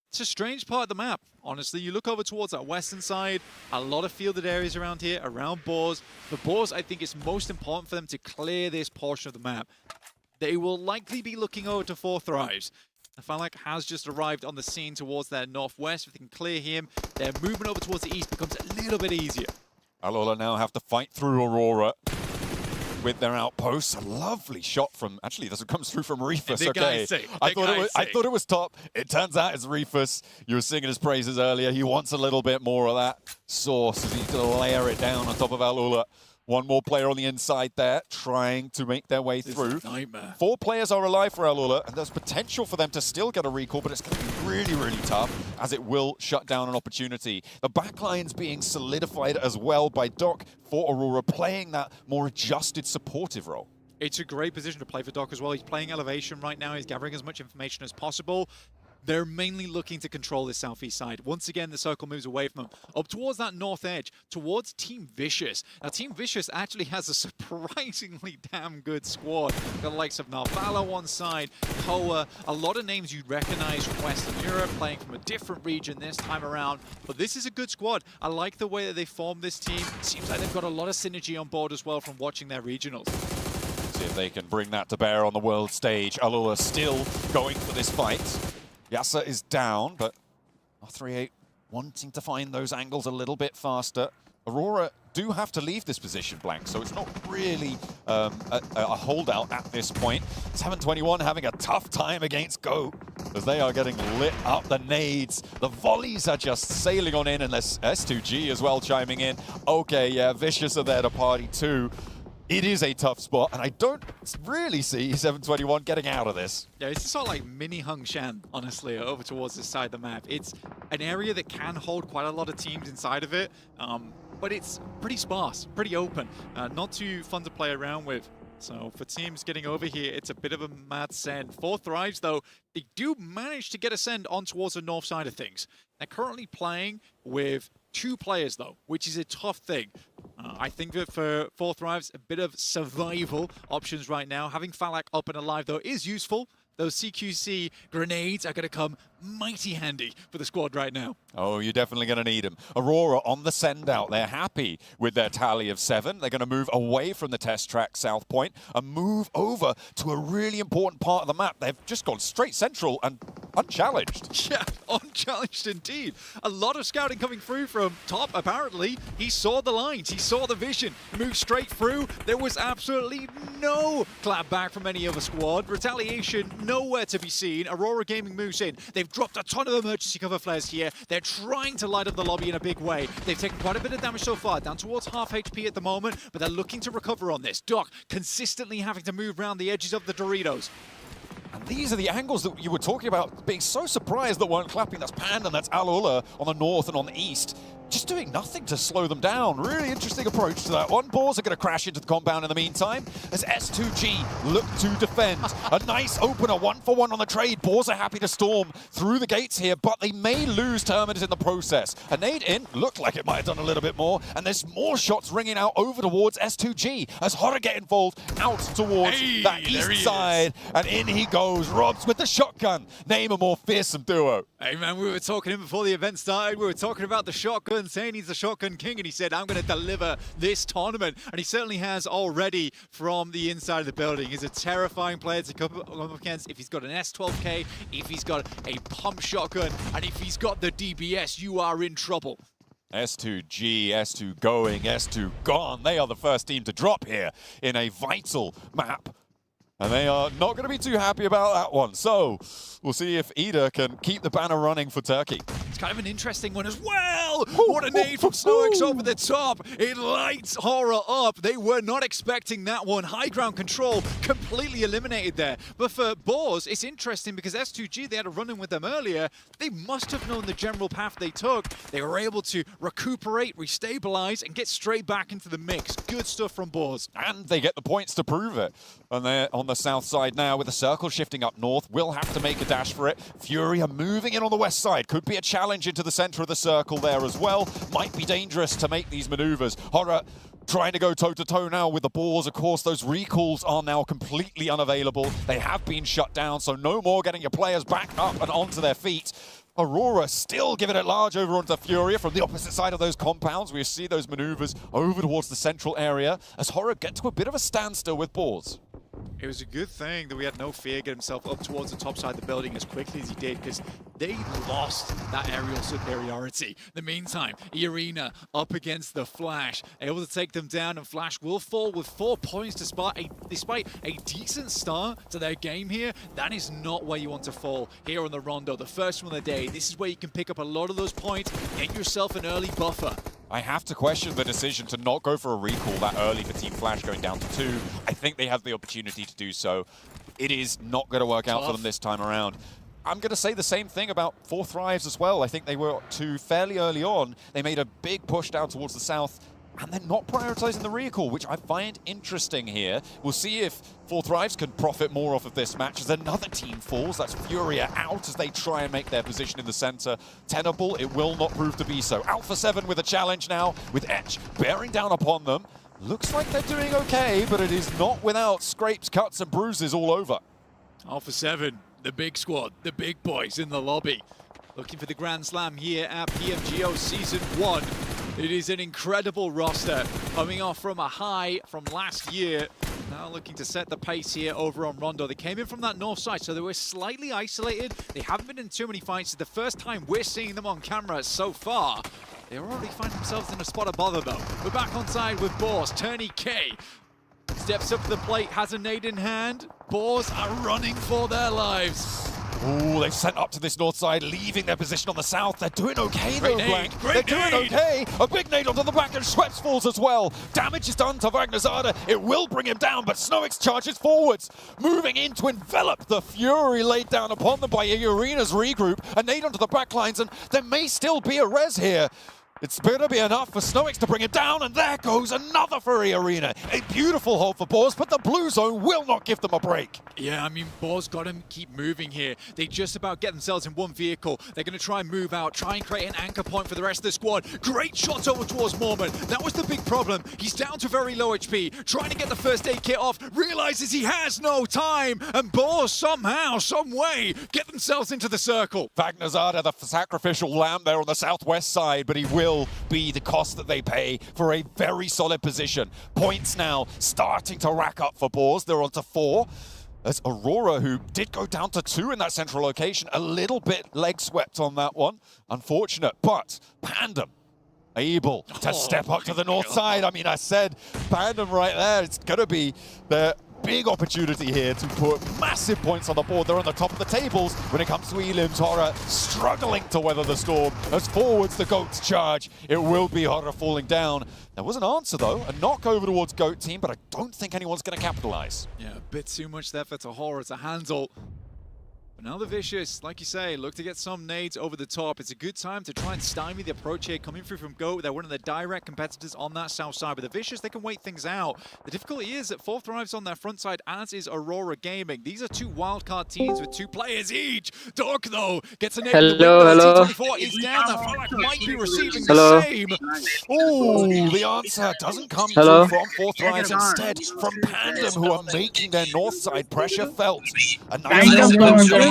It's a strange part of the map, honestly. You look over towards that western side, a lot of fielded areas around here, around Boars. For Boars, I think it's most important for them to clear this portion of the map. They will likely be looking over to 4 Thrives. Falak has just arrived on the scene towards their northwest. If they can clear him, their movement over towards the east becomes a little bit easier. Alola now have to fight through Aurora with their outposts. A lovely shot from, actually, this comes through from Reefus. Okay, I thought it was top. It turns out it's Reefus. You were singing his praises earlier. He wants a little bit more of that sauce as he's going to layer it down on top of Alola. One more player on the inside there, trying to make their way through. Nightmare. 4 players are alive for Alula, and there's potential for them to still get a recall, but it's going to be really, really tough, as it will shut down an opportunity. The backline's being solidified as well by Doc for Aurora, playing that more adjusted, supportive role. It's a great position to play for Doc as well. He's playing elevation right now. He's gathering as much information as possible. They're mainly looking to control this southeast side. Once again, the circle moves away from them, up towards that north edge, towards Team Vicious. Now, Team Vicious actually has a surprisingly damn good squad. The likes of Narvala on side, Koa, a lot of names you'd recognize from Western Europe, playing from a different region this time around. But this is a good squad. I like the way that they formed this team. It seems like they've got a lot of synergy on board as well from watching their regionals. See if they can bring that to bear on the world stage. Alula still going for this fight. Yasa is down, but 3-8 wanting to find those angles a little bit faster. Aurora do have to leave this position blank, so it's not really a holdout at this point. 721 having a tough time against Go, as they are getting lit up. The nades, the volleys are just sailing on in, and there's S2G as well chiming in. Okay, yeah, Vicious are there to party too. It is a tough spot, and I don't really see 721 getting out of this. Yeah, it's sort of like mini Hungshan, honestly, over towards this side of the map. It's an area that can hold quite a lot of teams inside of it, but it's pretty sparse, pretty open, not too fun to play around with. So for teams getting over here, it's a bit of a mad send. 4 Thrives, though, they do manage to get a send on towards the north side of things. They're currently playing with 2 players, though, which is a tough thing. I think that for 4 Thrives, a bit of survival options right now. Having Falak up and alive, though, is useful. Those CQC grenades are going to come mighty handy for the squad right now. Oh, you're definitely going to need them. Aurora on the send out. They're happy with their tally of 7. They're going to move away from the test track South Point and move over to a really important part of the map. They've just gone straight central and unchallenged. Yeah, unchallenged indeed. A lot of scouting coming through from top, apparently. He saw the lines. He saw the vision. Moved straight through. There was absolutely no clap back from any other squad. Retaliation nowhere to be seen. Aurora Gaming moves in. They've dropped a ton of emergency cover flares here. They're trying to light up the lobby in a big way. They've taken quite a bit of damage so far, down towards half HP at the moment, but they're looking to recover on this. Doc consistently having to move around the edges of the Doritos. And these are the angles that you were talking about, being so surprised that weren't clapping. That's Panda and that's Alula on the north and on the east. Just doing nothing to slow them down. Really interesting approach to that one. Boars are going to crash into the compound in the meantime as S2G look to defend. A nice opener, 1-for-1 on the trade. Boars are happy to storm through the gates here, but they may lose Terminus in the process. A nade in, looked like it might have done a little bit more, and there's more shots ringing out over towards S2G as Horror get involved out towards that east side, and in he goes. Robs with the shotgun. Name a more fearsome duo. Hey man, we were talking before the event started. We were talking about the shotgun, saying he's the shotgun king, and he said, I'm going to deliver this tournament. And he certainly has already from the inside of the building. He's a terrifying player to come up against. If he's got an S12K, if he's got a pump shotgun, and if he's got the DBS, you are in trouble. S2G, S2 going, S2 gone. They are the first team to drop here in a vital map. And they are not going to be too happy about that one. So we'll see if Ida can keep the banner running for Turkey. It's kind of an interesting one as well. What a nade from Snox over the top. It lights Horror up. They were not expecting that one. High ground control completely eliminated there. But for Boars, it's interesting because S2G, they had a run-in with them earlier. They must have known the general path they took. They were able to recuperate, restabilize, and get straight back into the mix. Good stuff from Boars. And they get the points to prove it. And they're on the south side now with the circle shifting up north. Will have to make a dash for it. Fury are moving in on the west side. Could be a challenge into the center of the circle there as well. Might be dangerous to make these maneuvers. Horror trying to go toe-to-toe now with the Boars. Of course, those recalls are now completely unavailable. They have been shut down, so no more getting your players back up and onto their feet. Aurora still giving it large over onto Furia from the opposite side of those compounds. We see those maneuvers over towards the central area as Horror get to a bit of a standstill with Boars. It was a good thing that we had no fear get himself up towards the top side of the building as quickly as he did, because they lost that aerial superiority. In the meantime, Irina up against the Flash, able to take them down, and Flash will fall with 4 points despite a decent start to their game here. That is not where you want to fall here on the Rondo. The first one of the day, this is where you can pick up a lot of those points, get yourself an early buffer. I have to question the decision to not go for a recall that early for Team Flash going down to 2. I think they have the opportunity to do so. It is not going to work out for them this time around. I'm going to say the same thing about 4 Thrives as well. I think they were 2 fairly early on. They made a big push down towards the south, and they're not prioritizing the recall, which I find interesting here. We'll see if 4 Thrives can profit more off of this match as another team falls. That's Furia out as they try and make their position in the center tenable. It will not prove to be so. Alpha 7 with a challenge now, with Etch bearing down upon them. Looks like they're doing okay, but it is not without scrapes, cuts, and bruises all over. Alpha 7, the big squad, the big boys in the lobby. Looking for the Grand Slam here at PMGO Season 1. It is an incredible roster, coming off from a high from last year. Now looking to set the pace here over on Rondo. They came in from that north side, so they were slightly isolated. They haven't been in too many fights. It's the first time we're seeing them on camera so far. They already find themselves in a spot of bother, though. We're back on side with Boars. Turney K steps up to the plate, has a nade in hand. Boars are running for their lives. Ooh, they've sent up to this north side, leaving their position on the south. They're doing okay though, Blank. They're doing okay. A big nade onto the back and Schweppes falls as well. Damage is done to Vagnazada. It will bring him down, but Snowix charges forwards, moving in to envelop the Fury laid down upon them by Arena's regroup. A nade onto the back lines, and there may still be a res here. It's going to be enough for Snowix to bring it down, and there goes another for Arena. A beautiful hold for Boars, but the blue zone will not give them a break. Yeah, I mean, Boars got to keep moving here. They just about get themselves in one vehicle. They're going to try and move out, try and create an anchor point for the rest of the squad. Great shots over towards Mormon. That was the big problem. He's down to very low HP, trying to get the first aid kit off, realizes he has no time, and Boars somehow, some way, get themselves into the circle. Vagnazada, the sacrificial lamb there on the southwest side, but he will be the cost that they pay for a very solid position. Points now starting to rack up for Boars. They're on to 4. As Aurora, who did go down to 2 in that central location, a little bit leg swept on that one. Unfortunate, but Pandem able to step up to the north side. I mean, I said Pandem right there. It's going to be the big opportunity here to put massive points on the board. They're on the top of the tables when it comes to Elim's. Horror struggling to weather the storm. As forwards the Goats charge, it will be Horror falling down. There was an answer though, a knock over towards Goat team, but I don't think anyone's going to capitalize. Yeah, a bit too much there for Horror to handle. But now the Vicious, like you say, look to get some nades over the top. It's a good time to try and stymie the approach here coming through from Goat. They're one of the direct competitors on that south side. But the Vicious, they can wait things out. The difficulty is that 4 Thrives on their front side, as is Aurora Gaming. These are 2 wildcard teams with 2 players each. Doc, though, gets a nade. Hello. T24 is down. I feel like might be receiving the same. Oh, the answer doesn't come through from 4 Thrives. Instead, from Pandem, who are making their north side pressure felt. A nice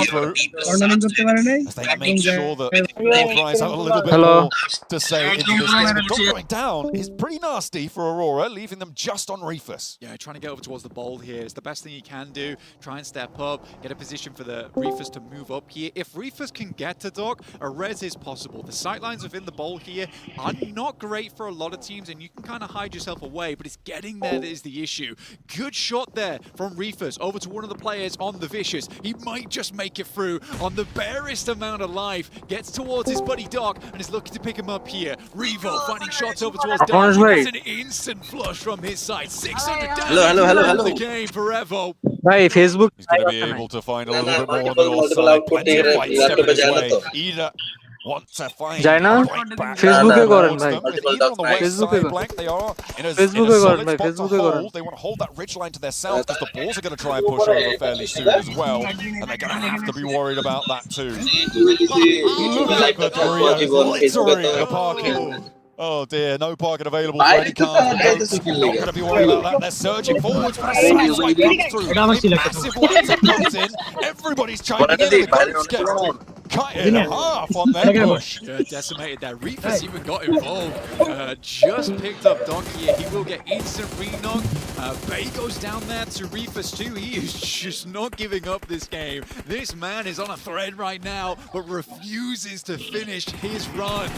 through as they make sure that 4 Thrives have a little bit more to say into this game. But going down is pretty nasty for Aurora, leaving them just on Reefus. Yeah, trying to get over towards the bowl here is the best thing you can do. Try and step up, get a position for the Reefus to move up here. If Reefus can get to Doc, a res is possible. The sightlines within the bowl here are not great for a lot of teams, and you can kind of hide yourself away, but it's getting there that is the issue. Good shot there from Reefus over to one of the players on the Vicious. He might just make it through on the barest amount of life, gets towards his buddy Doc and is looking to pick him up here. Revo finding shots over towards Doc. That's an instant flush from his side. 600 hello. The game for Evo. Facebook. He's going to be able to find a little bit more on the north side. Plenty of fights stepping his way. Ida wants to find Jaina? Facebook Facebook on the west side blank. They are in a solid spot to hold. They want to hold that ridge line to their south because the Bulls are going to try and push over fairly soon as well, and they're going to have to be worried about that too. Look at the Doritos littering the parking. Oh dear, no parking available for any cars. Not going to be worried about that. They're surging forwards for a sideswipe comes through. Massive one comes in. Everybody's chiming in. The Goats get cut in half on their push. Yeah, decimated there. Reefus even got involved. Just picked up Doc here. He will get instant re-knock. Bay goes down there to Reefus too. He is just not giving up this game. This man is on a thread right now, but refuses to finish his run.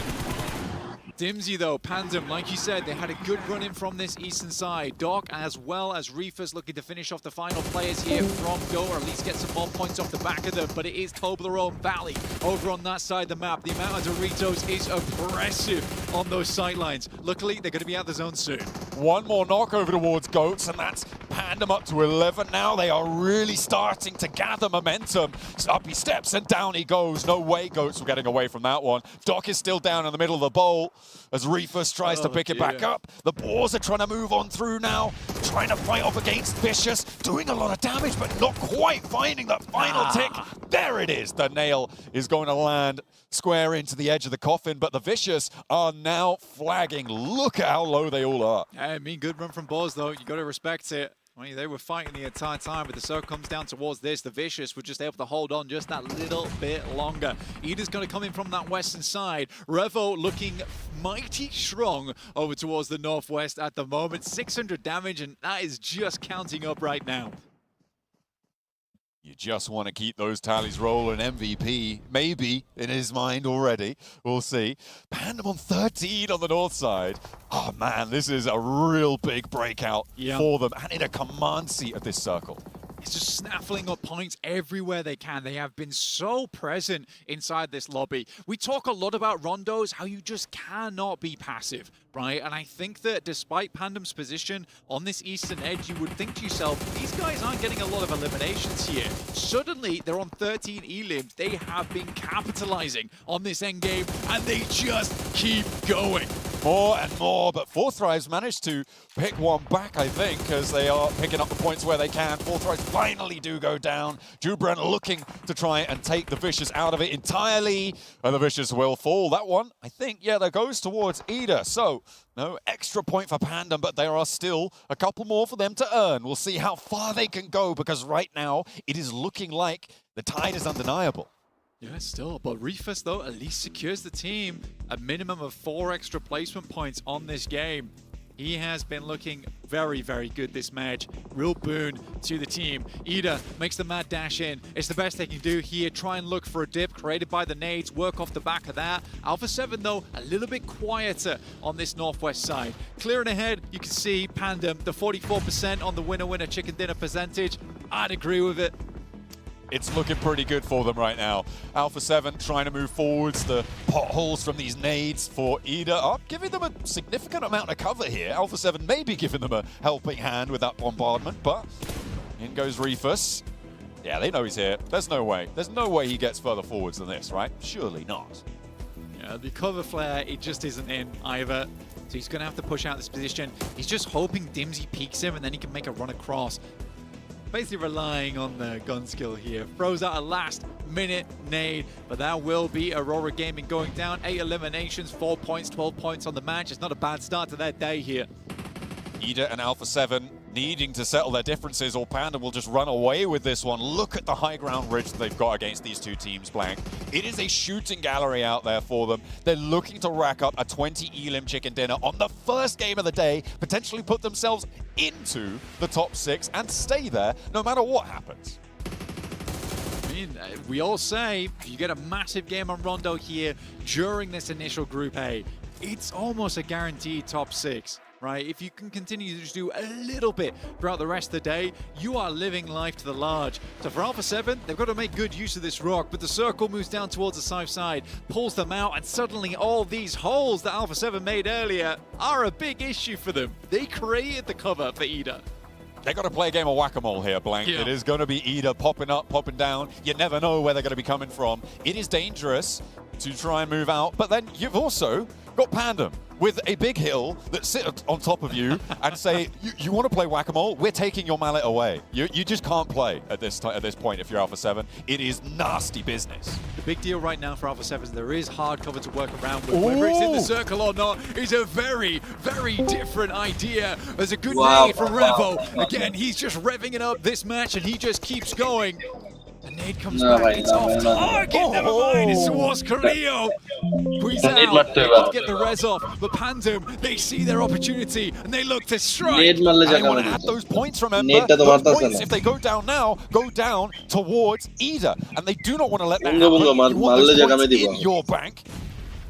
Dimsy though, Pandem, like you said, they had a good run in from this eastern side. Doc as well as Reefers looking to finish off the final players here from Go, or at least get some more points off the back of them. But it is Toblerone Valley over on that side of the map. The amount of Doritos is oppressive on those sightlines. Luckily, they're going to be out the zone soon. One more knock over towards Goats, and that's Pandem up to 11 now. They are really starting to gather momentum. Up he steps and down he goes. No way Goats were getting away from that one. Doc is still down in the middle of the bowl as Reefus tries to pick it back up. The Boars are trying to move on through now, trying to fight off against Vicious, doing a lot of damage, but not quite finding that final tick. There it is. The nail is going to land square into the edge of the coffin, but the Vicious are now flagging. Look at how low they all are. I mean, good run from Boars, though. You got to respect it. I mean, they were fighting the entire time, but the circle comes down towards this. The Vicious were just able to hold on just that little bit longer. Ida's going to come in from that western side. Revo looking mighty strong over towards the northwest at the moment. 600 damage, and that is just counting up right now. You just want to keep those tallies rolling. MVP, maybe, in his mind already. We'll see. Pandem on 13 on the north side. Oh, man, this is a real big breakout for them. And in a command seat of this circle. It's just snaffling up points everywhere they can. They have been so present inside this lobby. We talk a lot about rondos, how you just cannot be passive, right? And I think that despite Pandem's position on this eastern edge, you would think to yourself, these guys aren't getting a lot of eliminations here. Suddenly, they're on 13 elims. They have been capitalizing on this endgame, and they just keep going. More and more, but Forthrives managed to pick one back, I think, because they are picking up the points where they can. Forthrives finally do go down. Jubran looking to try and take the Vicious out of it entirely, and the Vicious will fall. That one, I think, yeah, that goes towards Ida. So, no extra point for Pandem, but there are still a couple more for them to earn. We'll see how far they can go, because right now, it is looking like the tide is undeniable. Yeah, still, but Reefus, though, at least secures the team a minimum of 4 extra placement points on this game. He has been looking very, very good this match. Real boon to the team. Ida makes the mad dash in. It's the best they can do here. Try and look for a dip created by the nades. Work off the back of that. Alpha 7, though, a little bit quieter on this northwest side. Clearing ahead, you can see Pandem, the 44% on the winner-winner chicken dinner percentage. I'd agree with it. It's looking pretty good for them right now. Alpha 7 trying to move forwards. The potholes from these nades for Ida are giving them a significant amount of cover here. Alpha 7 may be giving them a helping hand with that bombardment, but in goes Reefus. Yeah, they know he's here. There's no way. There's no way he gets further forwards than this, right? Surely not. Yeah, the cover flare, it just isn't in either. So he's going to have to push out this position. He's just hoping Dimsy peeks him and then he can make a run across. Basically relying on the gun skill here. Throws out a last-minute nade, but that will be Aurora Gaming going down. 8 eliminations, 4 points, 12 points on the match. It's not a bad start to their day here. Ida and Alpha 7 needing to settle their differences, or Panda will just run away with this one. Look at the high ground ridge that they've got against these two teams, Blank. It is a shooting gallery out there for them. They're looking to rack up a 20 elim chicken dinner on the first game of the day, potentially put themselves into the top 6 and stay there no matter what happens. I mean, we all say if you get a massive game on Rondo here during this initial Group A, it's almost a guaranteed top 6. Right? If you can continue to just do a little bit throughout the rest of the day, you are living life to the large. So for Alpha 7, they've got to make good use of this rock, but the circle moves down towards the south side, pulls them out, and suddenly all these holes that Alpha 7 made earlier are a big issue for them. They created the cover for Ida. They got to play a game of whack-a-mole here, Blank. Yeah. It is going to be Ida popping up, popping down. You never know where they're going to be coming from. It is dangerous to try and move out, but then you've also got Pandem with a big hill that sit on top of you and say, you want to play whack-a-mole? We're taking your mallet away. You just can't play at this point if you're Alpha 7. It is nasty business. The big deal right now for Alpha 7 is there is hard cover to work around with. Whether it's in the circle or not is a very, very different idea. There's a good nade from Revo. Again, he's just revving it up this match and he just keeps going. The nade comes back, it's off target, never mind, it's towards Carrillo. Squeeze out, able to get the res off, but Pandem, they see their opportunity and they look to strike. And they want to add those points, remember? Those points, if they go down now, go down towards Ida. And they do not want to let that happen. You want those points in your bank.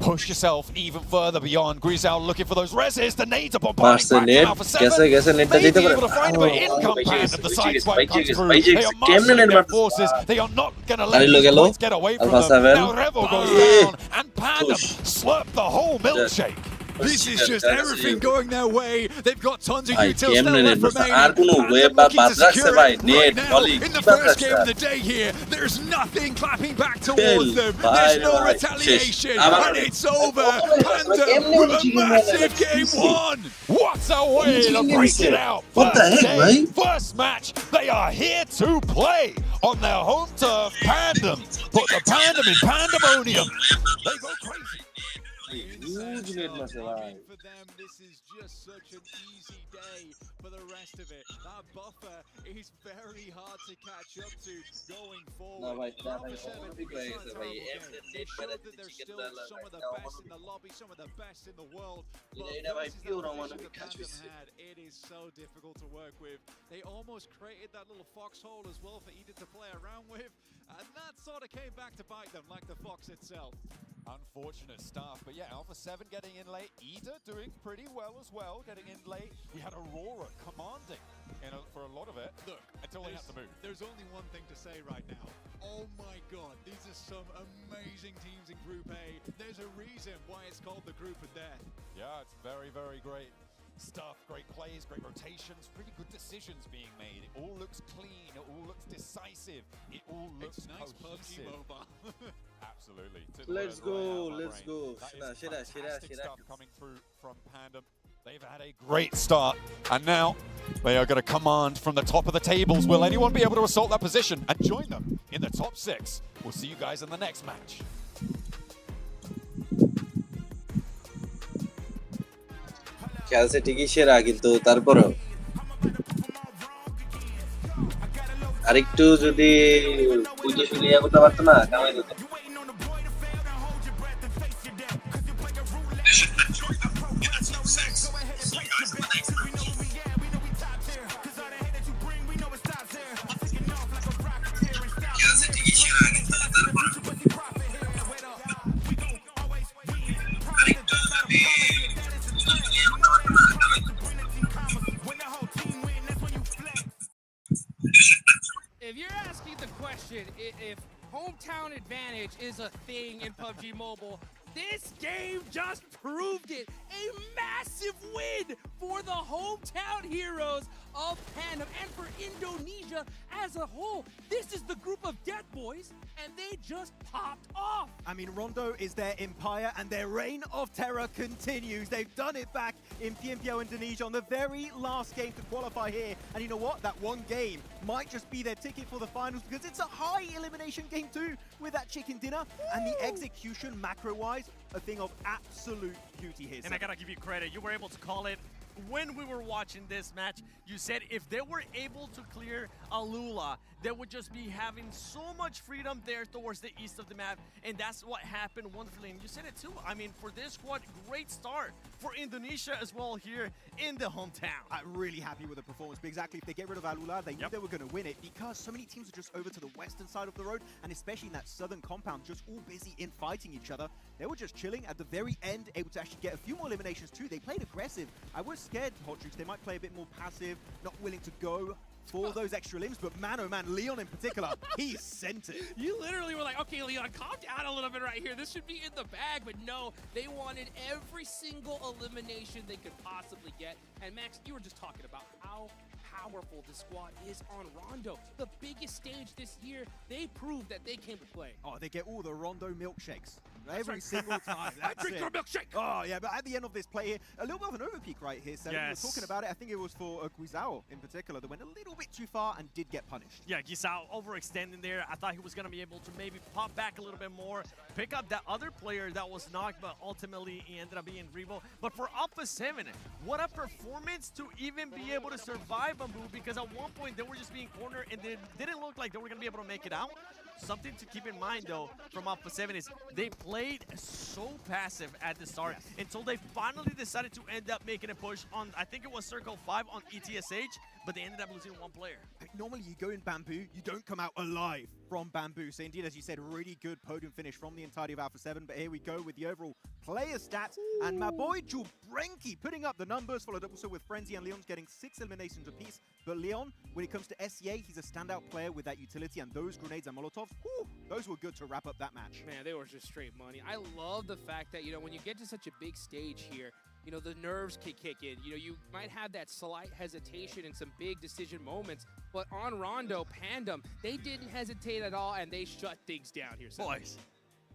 push yourself even further beyond. Grisel looking for those reses. The nades are Mars bombarding se back net, to Alpha 7. कैसे net May dita be kare. able to find it, but in come Pandem. The sideswipe comes through. They are marshalling their forces. They are not going to let these points get away from Alpha them. 7. Now Revel goes down, and Pandem slurp the whole milkshake. This is just everything going their way. They've got tons of Bhai, utils game still ne left net basta. remaining. Ar kuno Pandem web looking ba to bad secure rakse it bhai. right Net, now. volley, In the ki bad first game of rakse. the day here, there's nothing clapping back Chill, towards them. bhai, There's no bhai, retaliation, shish. and it's over. Pandem with a massive game one. What a way to break it out. What the First heck, game, bhai? first match. They are here to play on their home turf, Pandem. Put the Pandem in pandemonium. They go crazy. Huge net mas bhai. For them, this is just such an easy day for the rest of it. That buffer is very hard to catch up to going forward. Na bhai, na bhai, Alpha 7, और भी it's कहेगा not a भाई terrible F game. They net showed वाला that they're चीज still कितना some of the लगा best in the lobby, some of the best in the world. But ये ना भाई versus the क्यों रोमानो position भी that catch Pandem इससे. had, it is so difficult to work with. They almost created that little foxhole as well for Eden to play around with, and that sort of came back to bite them like the fox itself. Unfortunate stuff, but yeah, Alpha 7 getting in late. Ida doing pretty well as well, getting in late. We had Aurora commanding for a lot of it. Look, until they had to move. There's only one thing to say right now. Oh my god, these are some amazing teams in Group A. There's a reason why it's called the Group of Death. Yeah, it's very, very great stuff. Great plays, great rotations, really good decisions being made. It all looks clean, it all looks decisive, it all looks It's nice cohesive. PUBG Mobile. Absolutely. Let's go, let's go. That is Shira, fantastic stuff coming through from Pandem. They've had a great start, and now they are going to command from the top of the tables. Will anyone be able to assault that position and join them in the top 6? We'll see you guys in the next match. খেলছে ঠিকই সেরা কিন্তু তারপরও আরেকটু যদি দুইটা শুনে ইয়া করতে পারতো না কামাই দিত If you're asking the question if hometown advantage is a thing in PUBG Mobile, this game just proved it. A massive win for the hometown heroes of Pandem and for Indonesia as a whole. This is the group of death boys, and they just popped off. I mean, Rondo is their empire, and their reign of terror continues. They've done it back in PMGO Indonesia on the very last game to qualify here. And you know what? That one game might just be their ticket for the finals because it's a high elimination game too with that chicken dinner. And the execution macro-wise, a thing of absolute beauty here. And I gotta give you credit. You were able to call it when we were watching this match. You said if they were able to clear Alula, they would just be having so much freedom there towards the east of the map, and that's what happened wonderfully. And you said it too. I mean, for this squad, great start for Indonesia as well here in the hometown. I'm really happy with the performance, but exactly, if they get rid of Alula, they knew they were going to win it because so many teams are just over to the western side of the road, and especially in that southern compound, just all busy in fighting each other. They were just chilling at the very end, able to actually get a few more eliminations too. They played aggressive. I was scared, Hot Troops, they might play a bit more passive, not willing to go for those extra limbs, but man, oh man, Leon in particular, he sent it. You literally were like, okay, Leon, calm down a little bit right here. This should be in the bag, but no, they wanted every single elimination they could possibly get. And Max, you were just talking about how powerful this squad is on Rondo. The biggest stage this year, they proved that they came to play. Oh, they get all the Rondo milkshakes every single time. That's I drink it. your milkshake. Oh, yeah, but at the end of this play here, a little bit of an overpeak right here, Seven. We were talking about it. I think it was for Guizao in particular that went a little bit too far and did get punished. Yeah, Gisao overextending there. I thought he was going to be able to maybe pop back a little bit more, pick up that other player that was knocked, but ultimately he ended up being Revo. But for Alpha 7, what a performance to even be able to survive Bamboo, because at one point they were just being cornered and they didn't look like they were going to be able to make it out. Something to keep in mind, though, from Alpha 7 is they played so passive at the start until they finally decided to end up making a push on, I think it was Circle 5 on ETSH. but they ended up losing one player. Normally you go in Bamboo, you don't come out alive from Bamboo. So indeed, as you said, really good podium finish from the entirety of Alpha 7. But here we go with the overall player stats. And my boy Julbrenki putting up the numbers, followed up also with Frenzy and Leon's getting 6 eliminations apiece. But Leon, when it comes to SEA, he's a standout player with that utility, and those grenades and Molotovs, whew, those were good to wrap up that match. Man, they were just straight money. I love the fact that, when you get to such a big stage here, the nerves can kick in. You might have that slight hesitation in some big decision moments, but on Rondo, Pandem, they didn't hesitate at all, and they shut things down here. Boys,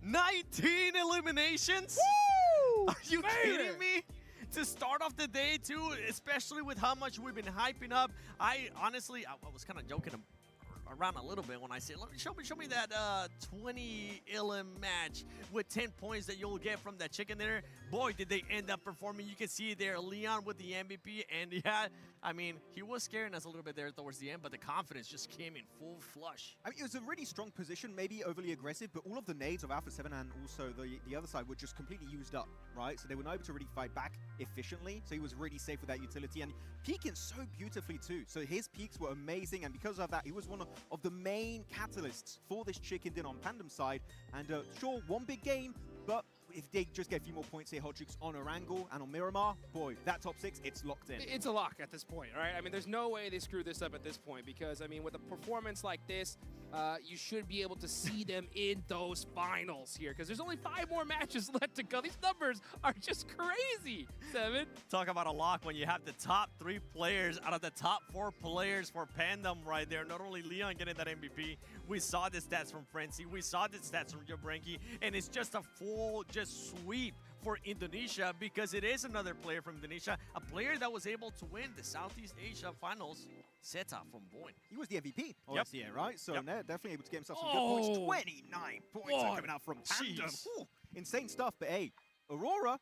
19 eliminations? Woo! Are you kidding me? To start off the day, too, especially with how much we've been hyping up. I honestly was kind of joking around a little bit when I said, show me that 20 elim match with 10 points that you'll get from that chicken dinner. Boy, did they end up performing. You can see there Leon with the MVP, and yeah, I mean, he was scaring us a little bit there towards the end, but the confidence just came in full flush. I mean, it was a really strong position, maybe overly aggressive, but all of the nades of Alpha 7 and also the other side were just completely used up, right? So they were not able to really fight back efficiently, so he was really safe with that utility, and peeking so beautifully too. So his peaks were amazing, and because of that, he was one of the main catalysts for this chicken din on Pandem's side. And sure, one big game, but if they just get a few more points here, Hot Jukes on Erangel and on Miramar, boy, that top 6, it's locked in. It's a lock at this point, all right? I mean, there's no way they screw this up at this point because, I mean, with a performance like this, you should be able to see them in those finals here because there's only 5 more matches left to go. These numbers are just crazy, 7. Talk about a lock when you have the top 3 players out of the top 4 players for Pandem right there. Not only Leon getting that MVP, we saw the stats from Frenzy, we saw the stats from Julbrenki, and it's just a full sweep for Indonesia because it is another player from Indonesia, a player that was able to win the Southeast Asia Finals, Seta from Boyne. He was the MVP of Yep. SEA, right? So Yep. they're definitely able to get himself some good points. 29 points are coming out from Pandem. Jeez. Ooh, insane stuff, but hey, Aurora,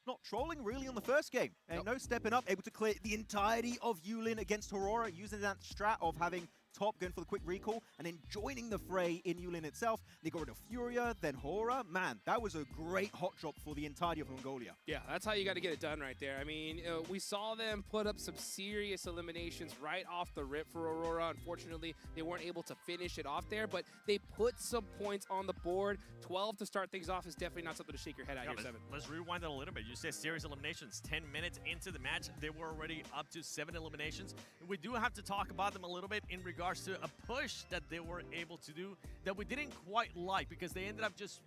not trolling really on the first game. And no stepping up, able to clear the entirety of Yulin against Aurora, using that strat of having top going for the quick recall and then joining the fray in Yulin itself. They got rid of Furia, then Hora. Man, that was a great hot drop for the entirety of Mongolia. Yeah, that's how you got to get it done right there. I mean, we saw them put up some serious eliminations right off the rip for Aurora. Unfortunately, they weren't able to finish it off there, but they put some points on the board. 12 to start things off is definitely not something to shake your head at here, 7. Let's rewind that a little bit. You said series eliminations. 10 minutes into the match, they were already up to 7 eliminations. We do have to talk about them a little bit in regards to a push that they were able to do that we didn't quite like because they ended up just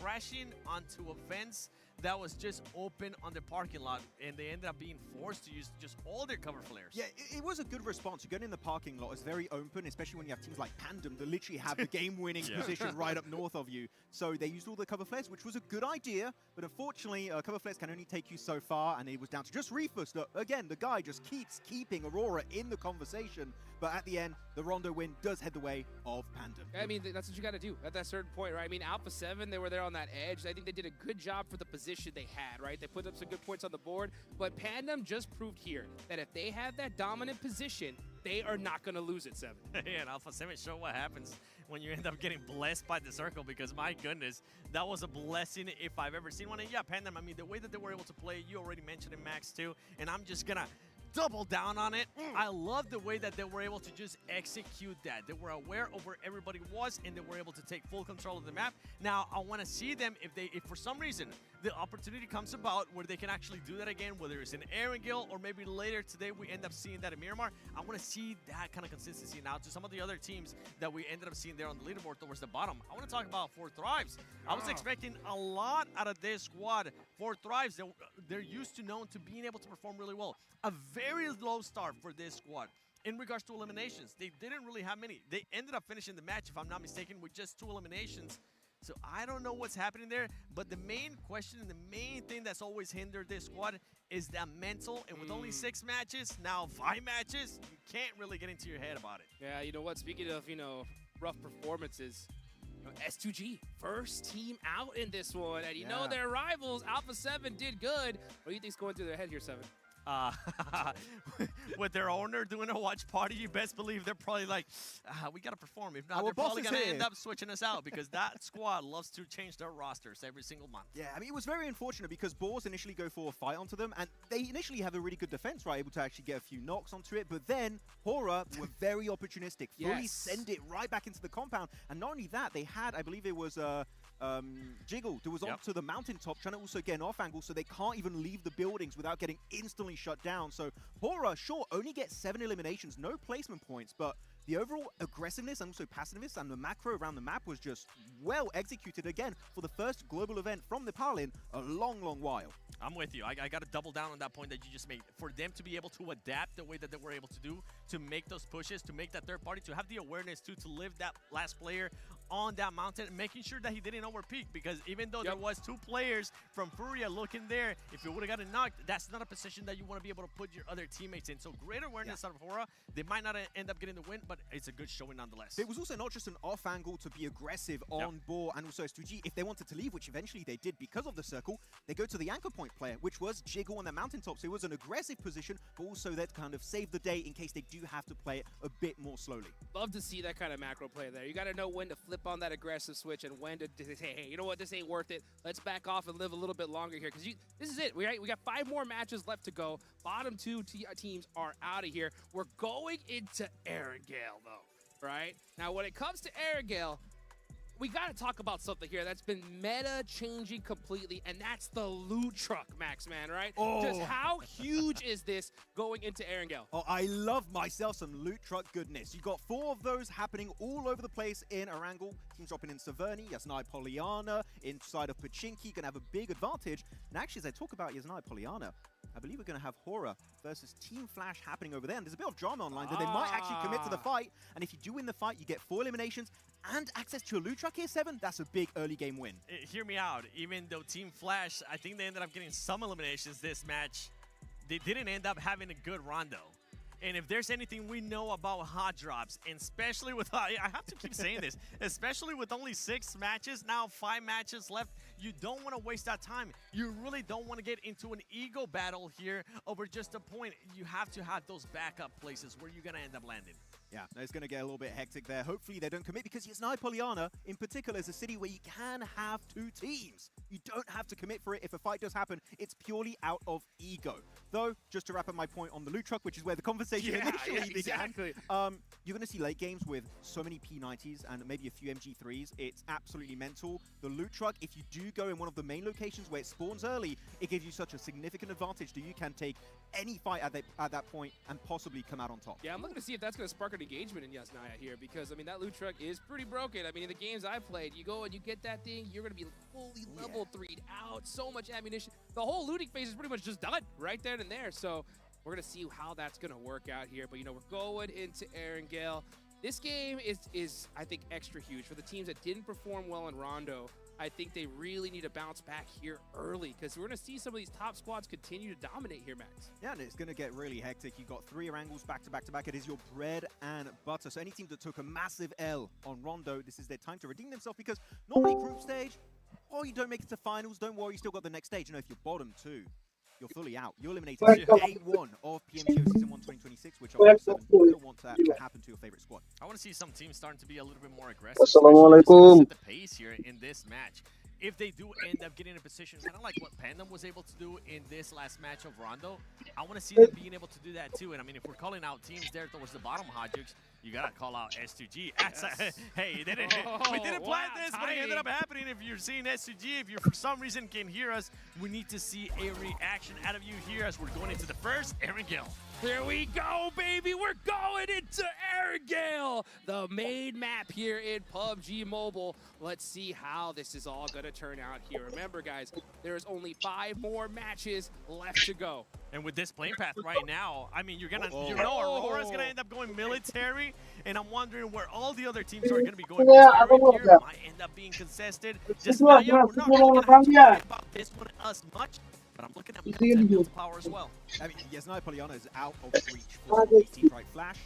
crashing onto a fence that was just open on the parking lot, and they ended up being forced to use just all their cover flares. Yeah, it was a good response. You get in the parking lot, it's very open, especially when you have teams like Pandem that literally have the game-winning position right up north of you. So they used all the cover flares, which was a good idea, but unfortunately, cover flares can only take you so far, and it was down to just Reefus that, again, the guy just keeps keeping Aurora in the conversation, but at the end, the Rondo win does head the way of Pandem. I mean, that's what you got to do at that certain point, right? I mean, Alpha 7, they were there on that edge. I think they did a good job for the position they had, right? They put up some good points on the board, but Pandem just proved here that if they have that dominant position, they are not going to lose it, 7. And Alpha 7 show what happens when you end up getting blessed by the circle because, my goodness, that was a blessing if I've ever seen one. And yeah, Pandem, I mean, the way that they were able to play, you already mentioned it, Max, too, and I'm just going to double down on it. I love the way that they were able to just execute that. They were aware of where everybody was, and they were able to take full control of the map. Now, I want to see them if for some reason the opportunity comes about where they can actually do that again, whether it's in Erangel or maybe later today we end up seeing that in Miramar. I want to see that kind of consistency now to some of the other teams that we ended up seeing there on the leaderboard towards the bottom. I want to talk about 4 Thrives. I was expecting a lot out of this squad. 4 Thrives, they're used to known to being able to perform really well. A very low start for this squad. In regards to eliminations, they didn't really have many. They ended up finishing the match, if I'm not mistaken, with just 2 eliminations. So I don't know what's happening there, but the main question and the main thing that's always hindered this squad is that mental. And with only 6 matches, now 5 matches, you can't really get into your head about it. Yeah, you know what? Speaking of, rough performances, S2G, first team out in this one. And you know their rivals, Alpha 7, did good. What do you think's going through their head here, 7? with their owner doing a watch party, you best believe they're probably like, we got to perform. If not, Our they're boss probably is going to here. end up switching us out because that squad loves to change their rosters every single month. Yeah, I mean, it was very unfortunate because Boars initially go for a fight onto them, and they initially have a really good defense, right? Able to actually get a few knocks onto it, but then Horror were very opportunistic, fully Yes. send it right back into the compound. And not only that, they had, I believe it was Jiggle, who was onto the mountaintop, trying to also get an off angle, so they can't even leave the buildings without getting instantly shut down. So Horror, sure, only gets 7 eliminations, no placement points, but the overall aggressiveness and also passiveness and the macro around the map was just well executed again for the first global event from Nepal in a long, long while. I'm with you. I got to double down on that point that you just made. For them to be able to adapt the way that they were able to do, to make those pushes, to make that third party, to have the awareness to live that last player on that mountain, making sure that he didn't overpeak, because even though there was 2 players from Furia looking there, if it would have gotten knocked, that's not a position that you want to be able to put your other teammates in. So great awareness out of Hora. They might not end up getting the win, but it's a good showing nonetheless. It was also not just an off angle to be aggressive on Boar and also S2G. If they wanted to leave, which eventually they did because of the circle, they go to the anchor point player, which was Jiggle on the mountaintop. So it was an aggressive position, but also that kind of saved the day in case they do have to play it a bit more slowly. Love to see that kind of macro play there. You got to know when to flip on that aggressive switch and when to say, hey, you know what, this ain't worth it. Let's back off and live a little bit longer here, because this is it. We got 5 more matches left to go. Bottom 2 teams are out of here. We're going into Arengale, though, right? Now, when it comes to Arengale, we got to talk about something here that's been meta changing completely, and that's the loot truck, Max, man, right? Just how huge is this going into Arengale? Oh, I love myself some loot truck goodness. You got 4 of those happening all over the place in Arangel. Teams dropping in Saverni, Yasnai Poliana, inside of Pachinki, gonna have a big advantage. And actually, as I talk about Yasnai Poliana, I believe we're going to have Horror versus Team Flash happening over there. And there's a bit of drama online that they might actually commit to the fight. And if you do win the fight, you get 4 eliminations and access to a loot truck here, 7. That's a big early game win. Hear me out. Even though Team Flash, I think they ended up getting some eliminations this match, they didn't end up having a good rondo. And if there's anything we know about hot drops, and especially with, I have to keep saying this, especially with only 6 matches, now 5 matches left, you don't want to waste that time. You really don't want to get into an ego battle here over just a point. You have to have those backup places where you're going to end up landing. Yeah, it's going to get a little bit hectic there. Hopefully they don't commit, because Yasnai Poliana, in particular, is a city where you can have 2 teams. You don't have to commit for it. If a fight does happen, it's purely out of ego. Though, just to wrap up my point on the loot truck, which is where the conversation initially began, you're going to see late games with so many P90s and maybe a few MG3s. It's absolutely mental. The loot truck, if you do go in one of the main locations where it spawns early, it gives you such a significant advantage that you can take any fight at that point and possibly come out on top. Yeah, I'm looking to see if that's going to spark an engagement in Yasnaya here, because, I mean, that loot truck is pretty broken. I mean, in the games I've played, you go and you get that thing, you're going to be fully level 3'd out, so much ammunition. The whole looting phase is pretty much just done right then and there, so we're going to see how that's going to work out here. But, you know, we're going into Arengale. This game is, I think, extra huge for the teams that didn't perform well in Rondo. I think they really need to bounce back here early, because we're going to see some of these top squads continue to dominate here, Max. Yeah, and it's going to get really hectic. You've got 3 Arangles back to back to back. It is your bread and butter. So any team that took a massive L on Rondo, this is their time to redeem themselves, because normally group stage, you don't make it to finals, don't worry, you still got the next stage. You know, if you're bottom 2, you're fully out. You're eliminated day 1 of PMGO Season 1 2026, which I don't want to actually happen to your favorite squad. I want to see some teams starting to be a little bit more aggressive. Set the pace here in this match. If they do end up getting in a position, kind of like what Pandem was able to do in this last match of Rondo, I want to see them being able to do that too. And I mean, if we're calling out teams there towards the bottom, Hodgix, you got to call out S2G. Hey, we didn't plan this, but it ended up happening. If you're seeing S2G, if you for some reason can hear us, we need to see a reaction out of you here as we're going into the first Arengale. Here we go, baby. We're going into Arengale, the main map here in PUBG Mobile. Let's see how this is all going to turn out here. Remember, guys, there's only 5 more matches left to go. And with this playing path right now, I mean, you know Aurora's going to end up going military, and I'm wondering where all the other teams are going to be going. Here might end up being contested. Just now, we're not really going to have to worry about this one as much. But I'm looking at build power as well. I mean, Yasnai Poliana is out of reach for these teams, right? Flash,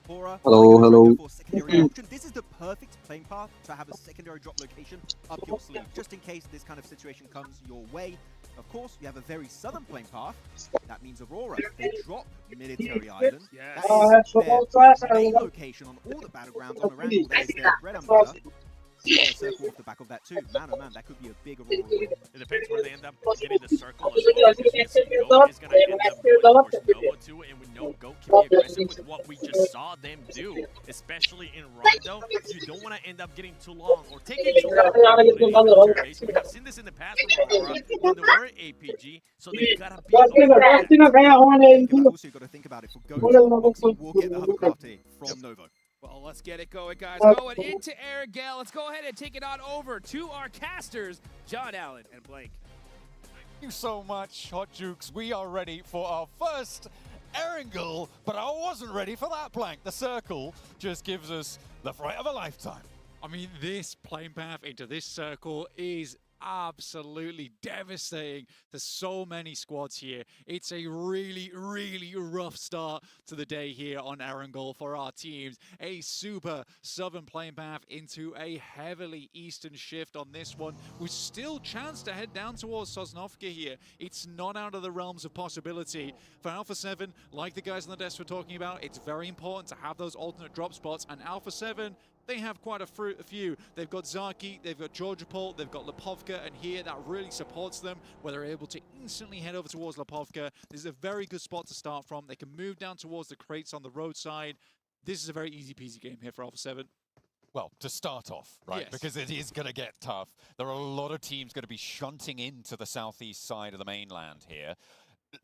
Hora, hello. for secondary option. This is the perfect playing path to have a secondary drop location up your sleeve, just in case this kind of situation comes your way. Of course, you have a very southern plane path. That means Aurora. They drop Military Island. Yes. That is their main location on all the battlegrounds on Erangel. That is their bread and butter. Yeah, circle off the back of that too. Man, oh man, that could be a big Aurora win. It depends where they end up getting the circle as well. Because you can see Goat is going to end up going towards Nova too, and we know Goat can be aggressive with what we just saw them do, especially in Rondo. You don't want to end up getting too long or taking too long. We have seen this in the past from Aurora when they were APG, so they got to be Also, you've got to think about it for Goat. Moxie will get the hovercraft from Nova. Well, let's get it going, guys. Going into Aragel. Let's go ahead and take it on over to our casters, John Allen and Blake. Thank you so much, Hot Jukes. We are ready for our first Erangel, but I wasn't ready for that blank. The circle just gives us the fright of a lifetime. I mean, this plane path into this circle is absolutely devastating to so many squads here. It's a really, really rough start to the day here on Erangel for our teams. A super southern plane path into a heavily eastern shift on this one, with still chance to head down towards Sosnovka here. It's not out of the realms of possibility. For Alpha 7, like the guys on the desk were talking about, it's very important to have those alternate drop spots, and Alpha 7, they have quite a few. They've got Zaki, they've got Georgopol, they've got Lipovka, and here that really supports them, where they're able to instantly head over towards Lipovka. This is a very good spot to start from. They can move down towards the crates on the roadside. This is a very easy peasy game here for Alpha 7. Well, to start off, right? Yes. Because it is going to get tough. There are a lot of teams going to be shunting into the southeast side of the mainland here.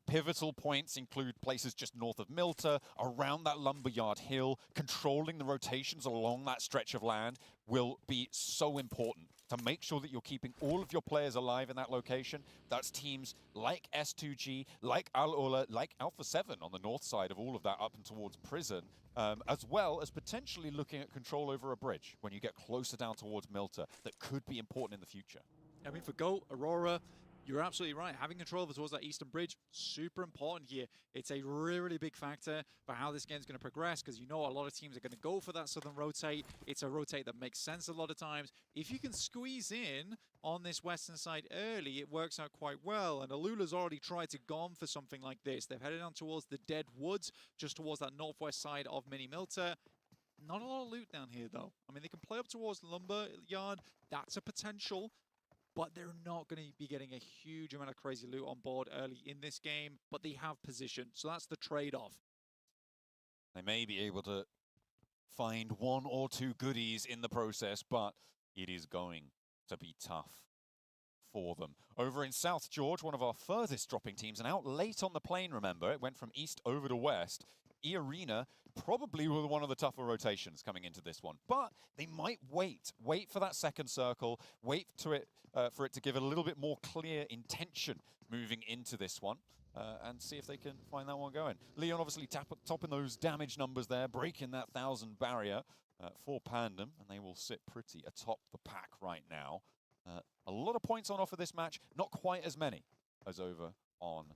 Pivotal points include places just north of Milta, around that Lumberyard Hill. Controlling the rotations along that stretch of land will be so important to make sure that you're keeping all of your players alive in that location. That's teams like S2G, like Al-Ula, like Alpha 7 on the north side of all of that up and towards prison, as well as potentially looking at control over a bridge when you get closer down towards Milta. That could be important in the future. I mean, for Goat, Aurora, you're absolutely right. Having control over towards that eastern bridge, super important here. It's a really, really big factor for how this game's going to progress, because you know a lot of teams are going to go for that southern rotate. It's a rotate that makes sense a lot of times. If you can squeeze in on this western side early, it works out quite well. And Alula's already tried to go for something like this. They've headed on towards the Dead Woods, just towards that northwest side of Mini Milta. Not a lot of loot down here, though. I mean, they can play up towards Lumberyard. That's a potential. But they're not going to be getting a huge amount of crazy loot on board early in this game, but they have position, so that's the trade-off. They may be able to find one or two goodies in the process, but it is going to be tough for them. Over in South George, one of our furthest dropping teams, and out late on the plane, remember, it went from east over to west. E-Arena probably were one of the tougher rotations coming into this one, but they might wait for that second circle, wait to it for it to give a little bit more clear intention moving into this one, and see if they can find that one going. Leon obviously topping those damage numbers there, breaking that 1,000 barrier for Pandem, and they will sit pretty atop the pack right now. A lot of points on offer this match, not quite as many as over on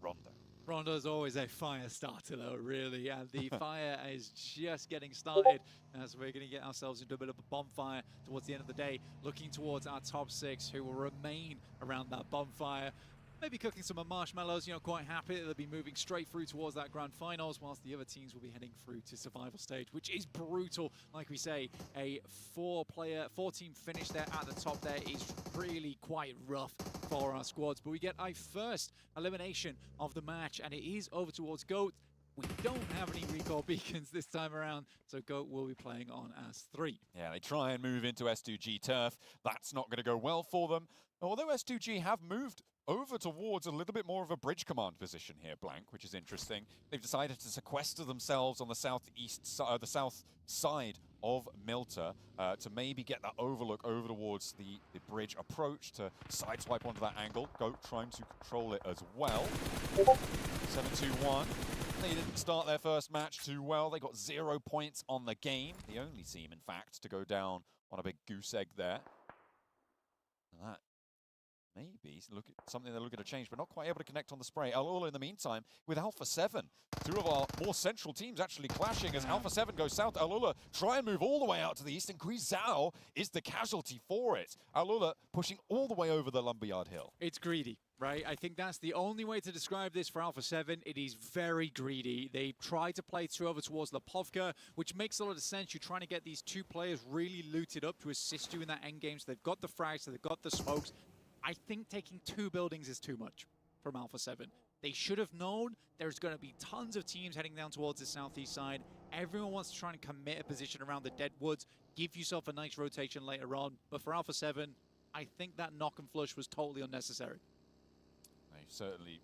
Rondo. Rondo's always a fire starter, though, really, and the fire is just getting started as we're going to get ourselves into a bit of a bonfire towards the end of the day, looking towards our top 6 who will remain around that bonfire. Maybe cooking some marshmallows, you know, quite happy that they'll be moving straight through towards that grand finals, whilst the other teams will be heading through to survival stage, which is brutal. Like we say, a 4-team finish there at the top there is really quite rough for our squads. But we get a first elimination of the match, and it is over towards Goat. We don't have any recall beacons this time around, so Goat will be playing on as 3. Yeah, they try and move into S2G turf. That's not going to go well for them. Although S2G have moved over towards a little bit more of a bridge command position here, Blank, which is interesting. They've decided to sequester themselves on the the south side of Milta to maybe get that overlook over towards the bridge approach to sideswipe onto that angle. Goat trying to control it as well. 7-2-1. They didn't start their first match too well. They got 0 points on the game. The only team, in fact, to go down on a big goose egg there. And that maybe something they're looking to change, but not quite able to connect on the spray. Alula, in the meantime, with Alpha 7. Two of our more central teams actually clashing as Alpha 7 goes south. Alula try and move all the way out to the east, and Guizhou is the casualty for it. Alula pushing all the way over the Lumberyard Hill. It's greedy, right? I think that's the only way to describe this for Alpha 7. It is very greedy. They try to play through over towards Lipovka, which makes a lot of sense. You're trying to get these two players really looted up to assist you in that endgame. So they've got the frags, so they've got the smokes. I think taking 2 buildings is too much from Alpha 7. They should have known there's going to be tons of teams heading down towards the southeast side. Everyone wants to try and commit a position around the dead woods, give yourself a nice rotation later on. But for Alpha 7, I think that knock and flush was totally unnecessary. They certainly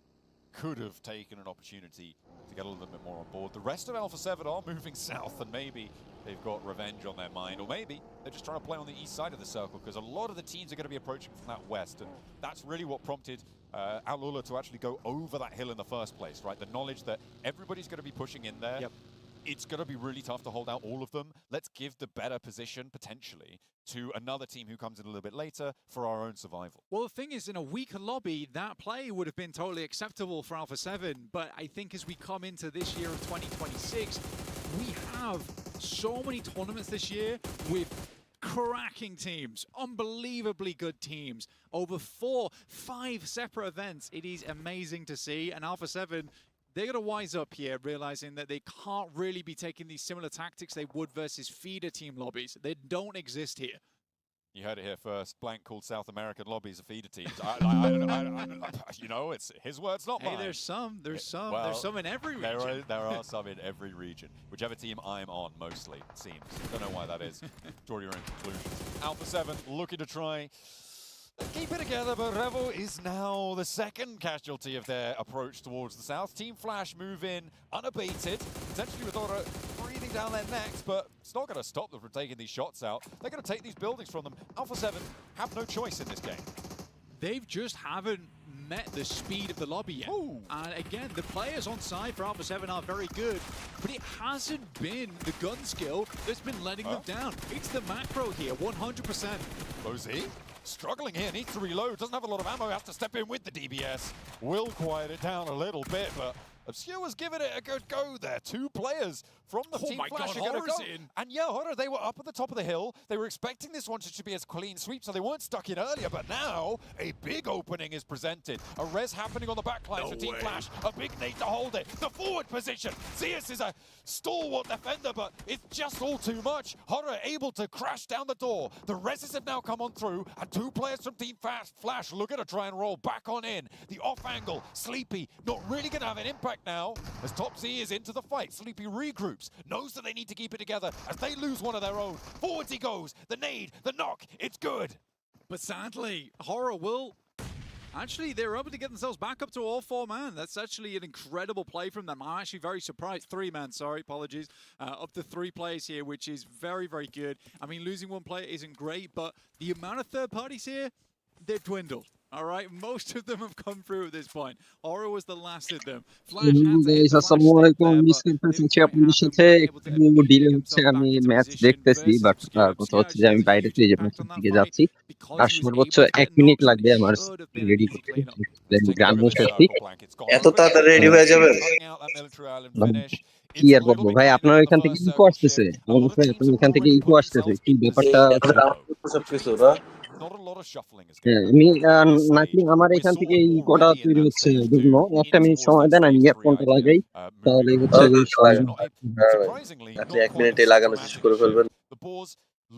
could have taken an opportunity to get a little bit more on board. The rest of Alpha 7 are moving south, and maybe they've got revenge on their mind, or maybe they're just trying to play on the east side of the circle, because a lot of the teams are going to be approaching from that west, and that's really what prompted Alula to actually go over that hill in the first place, right? The knowledge that everybody's going to be pushing in there. Yep. It's going to be really tough to hold out all of them. Let's give the better position, potentially, to another team who comes in a little bit later for our own survival. Well, the thing is, in a weaker lobby, that play would have been totally acceptable for Alpha 7. But I think as we come into this year of 2026, we have so many tournaments this year with cracking teams, unbelievably good teams, over 4, 5 separate events. It is amazing to see. And Alpha 7, they're going to wise up here, realizing that they can't really be taking these similar tactics they would versus feeder team lobbies. They don't exist here. You heard it here first. Blank called South American lobbies a feeder teams. You know, it's his words, not mine. Hey, there's some Well, there's some in every region. There are some in every region. Whichever team I'm on, mostly, it seems. Don't know why that is. Draw your own conclusions. Alpha 7 looking to try keep it together, but Revo is now the second casualty of their approach towards the south. Team Flash move in unabated, potentially with Aura breathing down their necks, but it's not going to stop them from taking these shots out. They're going to take these buildings from them. Alpha 7 have no choice in this game. They've just haven't met the speed of the lobby yet. Ooh. And again, the players on side for Alpha 7 are very good, but it hasn't been the gun skill that's been letting them down. It's the macro here, 100%. Rosie struggling here, needs to reload, doesn't have a lot of ammo, has to step in with the DBS. Will quiet it down a little bit, but Obscure's giving it a good go there. 2 players from the Team Flash are going to go. in. And yeah, Horror, they were up at the top of the hill. They were expecting this one to be a clean sweep, so they weren't stuck in earlier, but now a big opening is presented. A res happening on the backline for Team Flash. A big nade to hold it. The forward position. Zeus is a stalwart defender, but it's just all too much. Horror able to crash down the door. The reses have now come on through, and 2 players from Team Flash looking to try and roll back on in. The off angle, Sleepy, not really going to have an impact now as Top Z is into the fight. Sleepy regroups, knows that they need to keep it together as they lose one of their own. Forwards he goes, the nade, the knock, it's good. But sadly, Horror will... Actually, they're able to get themselves back up to all 4-man. That's actually an incredible play from them. I'm actually very surprised. 3-man, sorry, apologies. Up to 3 players here, which is very, very good. I mean, losing 1 player isn't great, but the amount of third parties here, they've dwindled. All right, most of them have come through at this point. Aura was the last of them. আসসালামু আলাইকুম মিসকিন পাচ্ছি আপনাদের সাথে একটু delay হচ্ছে আমি match দেখতেছি বাট কথা হচ্ছে যে আমি বাইরে থেকে ম্যাচের দিকে যাচ্ছি আর সর্বোচ্চ 1 মিনিট লাগবে আমার রেডি করতে গ্রান্ড মোড করতে এত তাড়াতাড়ি রেডি হয়ে যাবে কি আর বলবো ভাই আপনার ওইখান থেকে ইকো আসতেছে আপনার ওইখান থেকে ইকো আসতেছে কি ব্যাপারটা সবকিছু না আমি নাকি আমার এখান থেকে ইকোটা তৈরি হচ্ছে দেখুন 1 মিনিট সময় দেন আমি ইয়ারফোনটা লাগাই তাহলে হচ্ছে আপনি 1 মিনিটে লাগানো শেষ করে ফেলবেন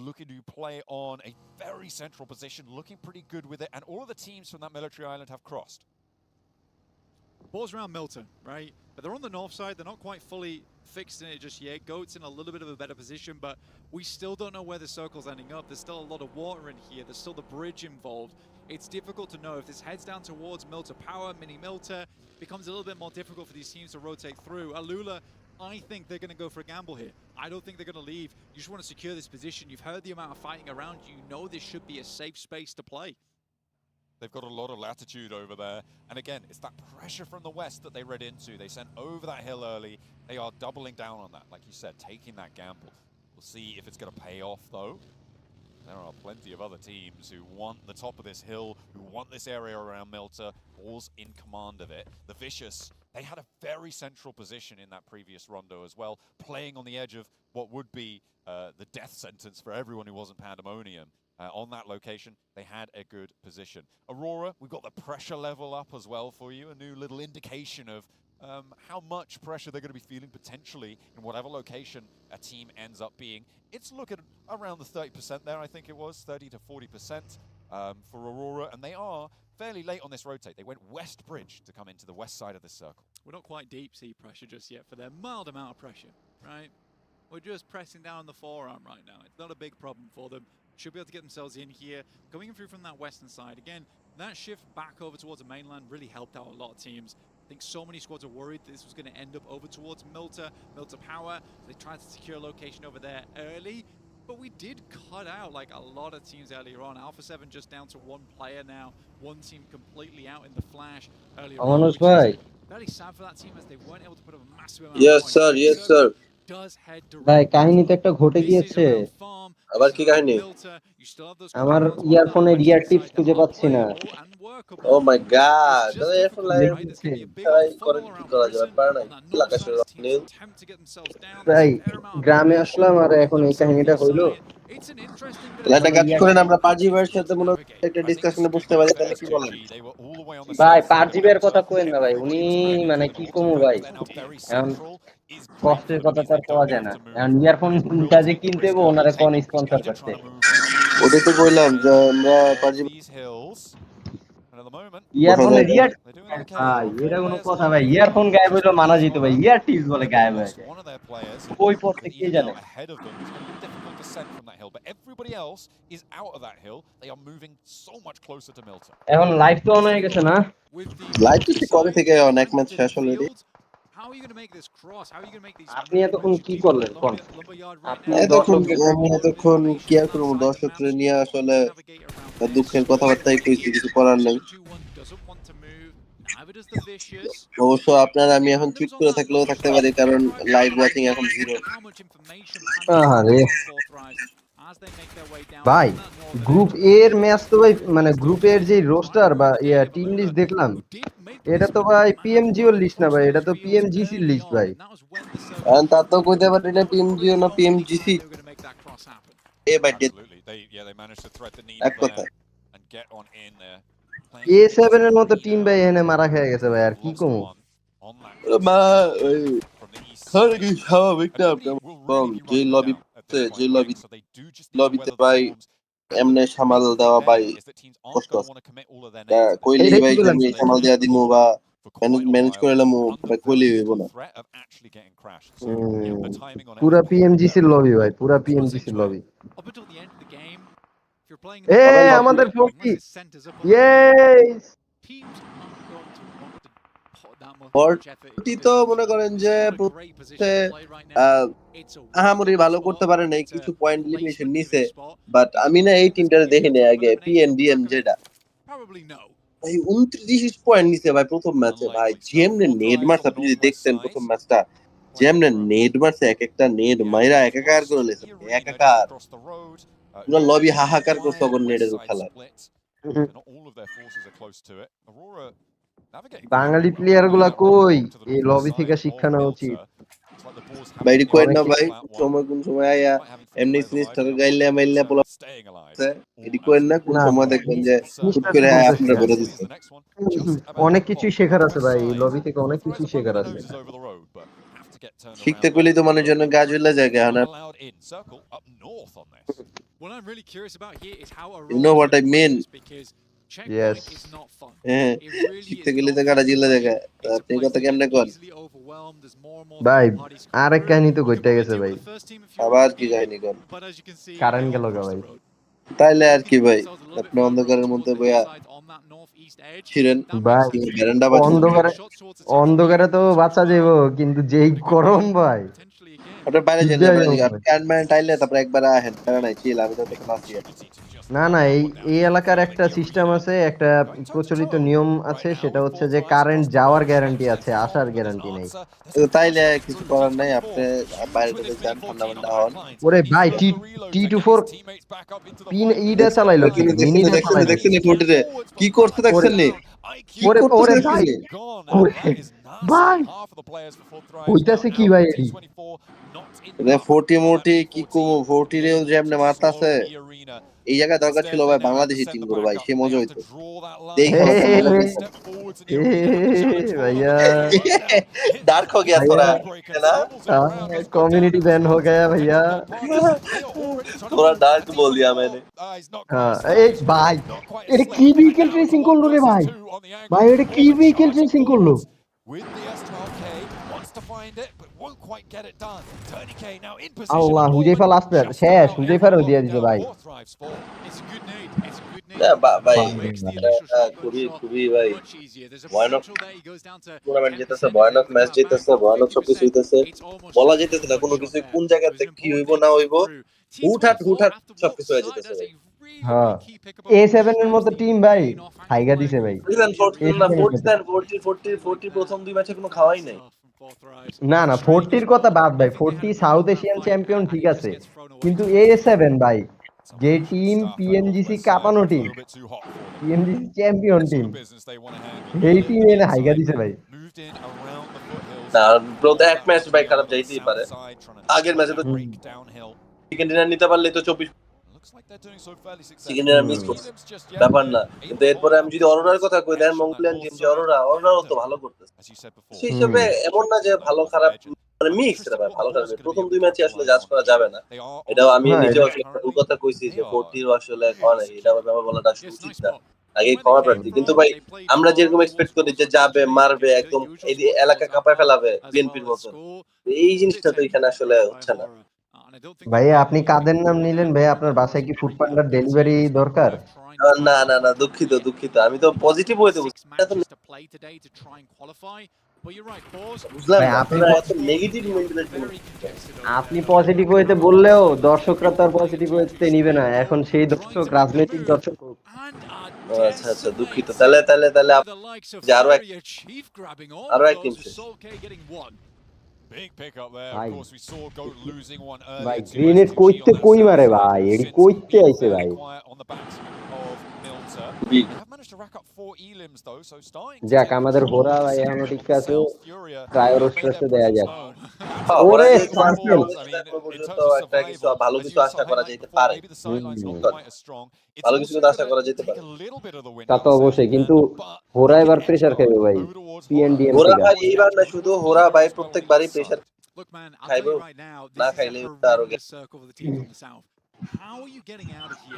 looking to play on a very central position, looking pretty good with it, and all of the teams from that military island have crossed. Ball's around Milton, right? But they're on the north side. They're not quite fully fixed in it just yet. Goat's in a little bit of a better position, but we still don't know where the circle's ending up. There's still a lot of water in here. There's still the bridge involved. It's difficult to know. If this heads down towards Milter Power, Mini Milter, becomes a little bit more difficult for these teams to rotate through. Alula, I think they're going to go for a gamble here. I don't think they're going to leave. You just want to secure this position. You've heard the amount of fighting around you. You know this should be a safe space to play. They've got a lot of latitude over there. And again, it's that pressure from the west that they read into. They sent over that hill early. They are doubling down on that, like you said, taking that gamble. We'll see if it's going to pay off, though. There are players plenty of other teams who want the top of this hill, who want this area around Milta. Ball's in command of it. The Vicious, they had a very central position in that previous rondo as well, playing on the edge of what would be the death sentence for everyone who wasn't Pandemonium. On that location, they had a good position. Aurora, we've got the pressure level up as well for you, a new little indication of how much pressure they're going to be feeling potentially in whatever location a team ends up being. It's looking around the 30% there, I think it was, 30 to 40% for Aurora, and they are fairly late on this rotate. They went west bridge to come into the west side of this circle. We're not quite deep sea pressure just yet for their mild amount of pressure, right? We're just pressing down the forearm right now. It's not a big problem for them. Should be able to get themselves in here. Going through from that western side. Again, that shift back over towards the mainland really helped out a lot of teams. I think so many squads are worried this was going to end up over towards Milta Power. They tried to secure a location over there early, but we did cut out like a lot of teams earlier on. Alpha 7 just down to one player now. One team completely out in the flash earlier on, which is very sad for that team as they weren't able to put up a massive amount of points. Yes sir. ভাই কাহিনী তো একটা ঘটে গিয়েছে আবার কি কাহিনী? আমার ইয়ারফোনের ইয়ার টিপস খুঁজে পাচ্ছি না ও মাই গড, তাহলে এরফোন লাইভ ছাড়াই করে কি করা যাবে? পারে না কি লাগাইছো আপনি? ভাই গ্রামে আসলাম আর এখন এই কাহিনীটা হইলো। তাহলে একটা কাজ করেন, আমরা পাজিবার সাথে মনে একটা ডিসকাশনে বসতে পারি, তাহলে কি বলেন? ভাই পারজিবের কথা কইেন না ভাই, উনি মানে কি কমু ভাই, এখন কষ্টের কথা তো আর পাওয়া যায় না। এখন ইয়ারফোনটা যে কিনতে হবে ওনারে কোন স্পন্সর করতে, ওটাই তো কইলাম যে আমরা পাজি ইয়ারফোনের ইয়ার ভাই এটা কোনো কথা ভাই, ইয়ারফোন গায়েব হইলো মানা যেত ভাই, ইয়ার টিপস বলে গায়েব হয়ে যায় ওই পথে কে জানে। এখন লাইভ তো অন হয়ে গেছে না? লাইভ তো কবে থেকে অনেক ম্যাচ শেষ অলরেডি। আপনি এতক্ষণ কি করলেন কোন? আপনি এতক্ষণ কি আর করব, দর্শকদের নিয়ে আসলে দুঃখের কথাবার্তাই কইছি, কিছু করার নাই। অবশ্য আপনারা আমি এখন চুপ করে থাকলেও থাকতে পারি, কারণ লাইভ ওয়াচিং এখন 0। আরে ভাই গ্রুপ এ এর ম্যাচ তো ভাই, মানে গ্রুপ এর যে রোস্টার বা টিম লিস্ট দেখলাম, এটা তো ভাই পিএমজিও লিস্ট না ভাই, এটা তো পিএমজিসি লিস্ট ভাই। আর তা তো কইতে পারি না পিএমজিও না পিএমজিসি, এ বাই ডেট এক কথা। A7 এর মতো টিম ভাই এখানে মারা খেয়ে গেছে ভাই, আর কি কমু মা ওই খারে কি স্বাভাবিক না আপনার যে লবিতে ভাই এমনি সামাল দেওয়া ভাই কষ্ট আছে। কইলি ভাই আমি সামাল দেয়া দিমু বা ম্যানেজ করে লামু ভাই, কইলি হইব না। পুরা পিএমজিসির লবি ভাই, পুরা পিএমজিসির লবি। এ আমাদের ফোকি ইয়েস পরটি তো মনে করেন যে আহামরি ভালো করতে পারে নাই, কিছু পয়েন্ট লিমিটেশন নিছে, বাট আমি না এই টিমটারে দেখি নাই আগে, পিএনডিএম যেটা ভাই 29 পয়েন্ট নিছে ভাই প্রথম ম্যাচে। ভাই যেমনে নেট মারছে, আপনি যদি দেখছেন প্রথম ম্যাচটা যেমনে নেট মারছে, এক একটা নেট মাইরা একাকার করে লেছে, একাকার পুরো লবি হাহাকার করছে ওর নেটের খেলায়। বাঙালি প্লেয়ার গুলা কই, এই লবি থেকে শিক্ষা নেওয়া উচিত। বাইরে কই না ভাই, সময় কোন সময় আয়া এমনি সিনিস্টার গাইলে মাইলে পোলা এডি কই না, কোন সময় দেখবেন যে খুব করে আপনারা বলে দিচ্ছে। অনেক কিছু শেখার আছে ভাই, লবি থেকে অনেক কিছু শেখার আছে। শিখতে পেলে তো মানুষের জন্য গাছ হইলা যায় না। You know what I mean? Yes. শিখতে গেলে তো গাড়া জিলা জায়গা, আপনি কথা কেমনে কর ভাই? আরেক কাহিনী তো ঘটে গেছে ভাই, আবার কি কাহিনী কর? কারেন্ট গেল গা ভাই। তাইলে আর কি ভাই, আপনি অন্ধকারের মধ্যে বইয়া ছিলেন ভাই, অন্ধকারে তো বাঁচা যাবো, কিন্তু যেই গরম ভাই আপনার বাইরে যান সিদ্ধাই বাইরে যাবো যান ভাই। ক্যান্টম্যান টাইলে তারপরে একবার আহেন প্যারা নাই চিল আমি তো এখানে আছি না না এই এলাকার একটা সিস্টেম আছে, একটা প্রচলিত নিয়ম আছে, সেটা হচ্ছে যে কারেন্ট যাওয়ার গ্যারান্টি আছে, আসার গ্যারান্টি নেই। তো তাইলে কিছু করার নাই আপনি বাইরে থেকে যান ঠান্ডা মান্ডা হন ওরে ভাই T24 পিন ইডা চালাইলো কি মিনিটা চালাইলো দেখছেন এই ফোর্টিতে কি করতে দেখছেন নি কি ওরে করতে ওরে দেখছেন ভাই নি ওরে ভাই হইতাছে কি ভাই এডি রে 40 মোটি কি কমো 40 রেও যে এমনি মারতাছে এই জায়গায় দরকার ছিল ভাই বাংলাদেশি টিম গুলো ভাই সে মজা হইতো দেখ भैया डार्क हो गया थोड़ा है ना कम्युनिटी बैन हो गया भैया थोड़ा डार्क बोल दिया मैंने हाँ एक भाई এটা কি ভেহিকল ট্রেসিং করলো রে ভাই ভাই এটা কি ভেহিকল ট্রেসিং করলো আল্লাহ হুজাইফা লাস্ট শেষ হুজাইফারও দিয়ে দিছে ভাই ভাই খুবই খুবই ভাই ভয়ানক টুর্নামেন্ট জিতেছে ভয়ানক ম্যাচ জিতেছে ভয়ানক সবকিছু হইতেছে বলা যেতেছে না কোনো কিছু কোন জায়গাতে কি হইব না হইব হুটহাট সবকিছু হয়ে যেতেছে হ্যাঁ A7 এর মতো টিম ভাই হাইগা দিছে ভাই 40 প্রথম দুই ম্যাচে কোনো খাওয়াই নাই না না 40 কথা বাদ ভাই 40 সাউথ এশিয়ান চ্যাম্পিয়ন ঠিক আছে কিন্তু A7 ভাই যে টিম পিএমজিসি কাপানো টিম পিএমজিসি চ্যাম্পিয়ন টিম এই টিম এনে হাইগা দিছে ভাই না প্রথম এক ম্যাচ ভাই খারাপ যাইতেই পারে আগের ম্যাচে তো চিকেন ডিনার নিতে পারলে তো 24 চিকেন ডিনার মিস করছে ব্যাপার না কিন্তু এরপরে আমি যদি অরোরার কথা কই দেন মঙ্গলিয়ান টিম যে অরোরাও তো ভালো করতেছে সেই হিসেবে এমন না যে ভালো খারাপ মানে মিক্স রে ভাই ভালো খারাপ প্রথম দুই ম্যাচে আসলে জাজ করা যাবে না এটাও আমি নিজেও আসলে ভুল কথা কইছি যে 40 আসলে করে এটা ব্যাপার বলাটা উচিত না আগে ক্ষমা প্রার্থী কিন্তু ভাই আমরা যেরকম এক্সপেক্ট করি যে যাবে মারবে একদম এই এলাকা কাঁপায় ফেলাবে বিএনপির মতো এই জিনিসটা তো এখানে আসলে হচ্ছে না ভাইয়া আপনি কাদের নাম নিলেন ভাই আপনার বাসায় কি ফুড পান্ডার ডেলিভারি দরকার না না না দুঃখিত আমি তো পজিটিভ হইতে আপনি পজিটিভ হইতে বললেও দর্শকরা তো আর পজিটিভ হইতে নিবে না এখন সেই দর্শক রাজনৈতিক দর্শক আচ্ছা আচ্ছা দুঃখিত তাহলে আরো এক টিম ভাই গ্রেনেড কইতে কই মারে ভাই এডি কইতে আইছে ভাই যাক আমাদের ঘোড়া ভাই এখনো ঠিক আছে ট্রায়ার স্ট্রেসে দেয়া যাক ওরে সার্কেল তো একটা কিছু ভালো কিছু আশা করা যেতে পারে ভালো কিছু আশা করা যেতে পারে তা তো অবশ্যই কিন্তু ঘোড়া এবার প্রেসার খাবে ভাই পিএনডিএম ঘোড়া ভাই এইবার না শুধু ঘোড়া ভাই প্রত্যেকবারই প্রেসার খাইবো না খাইলে আরো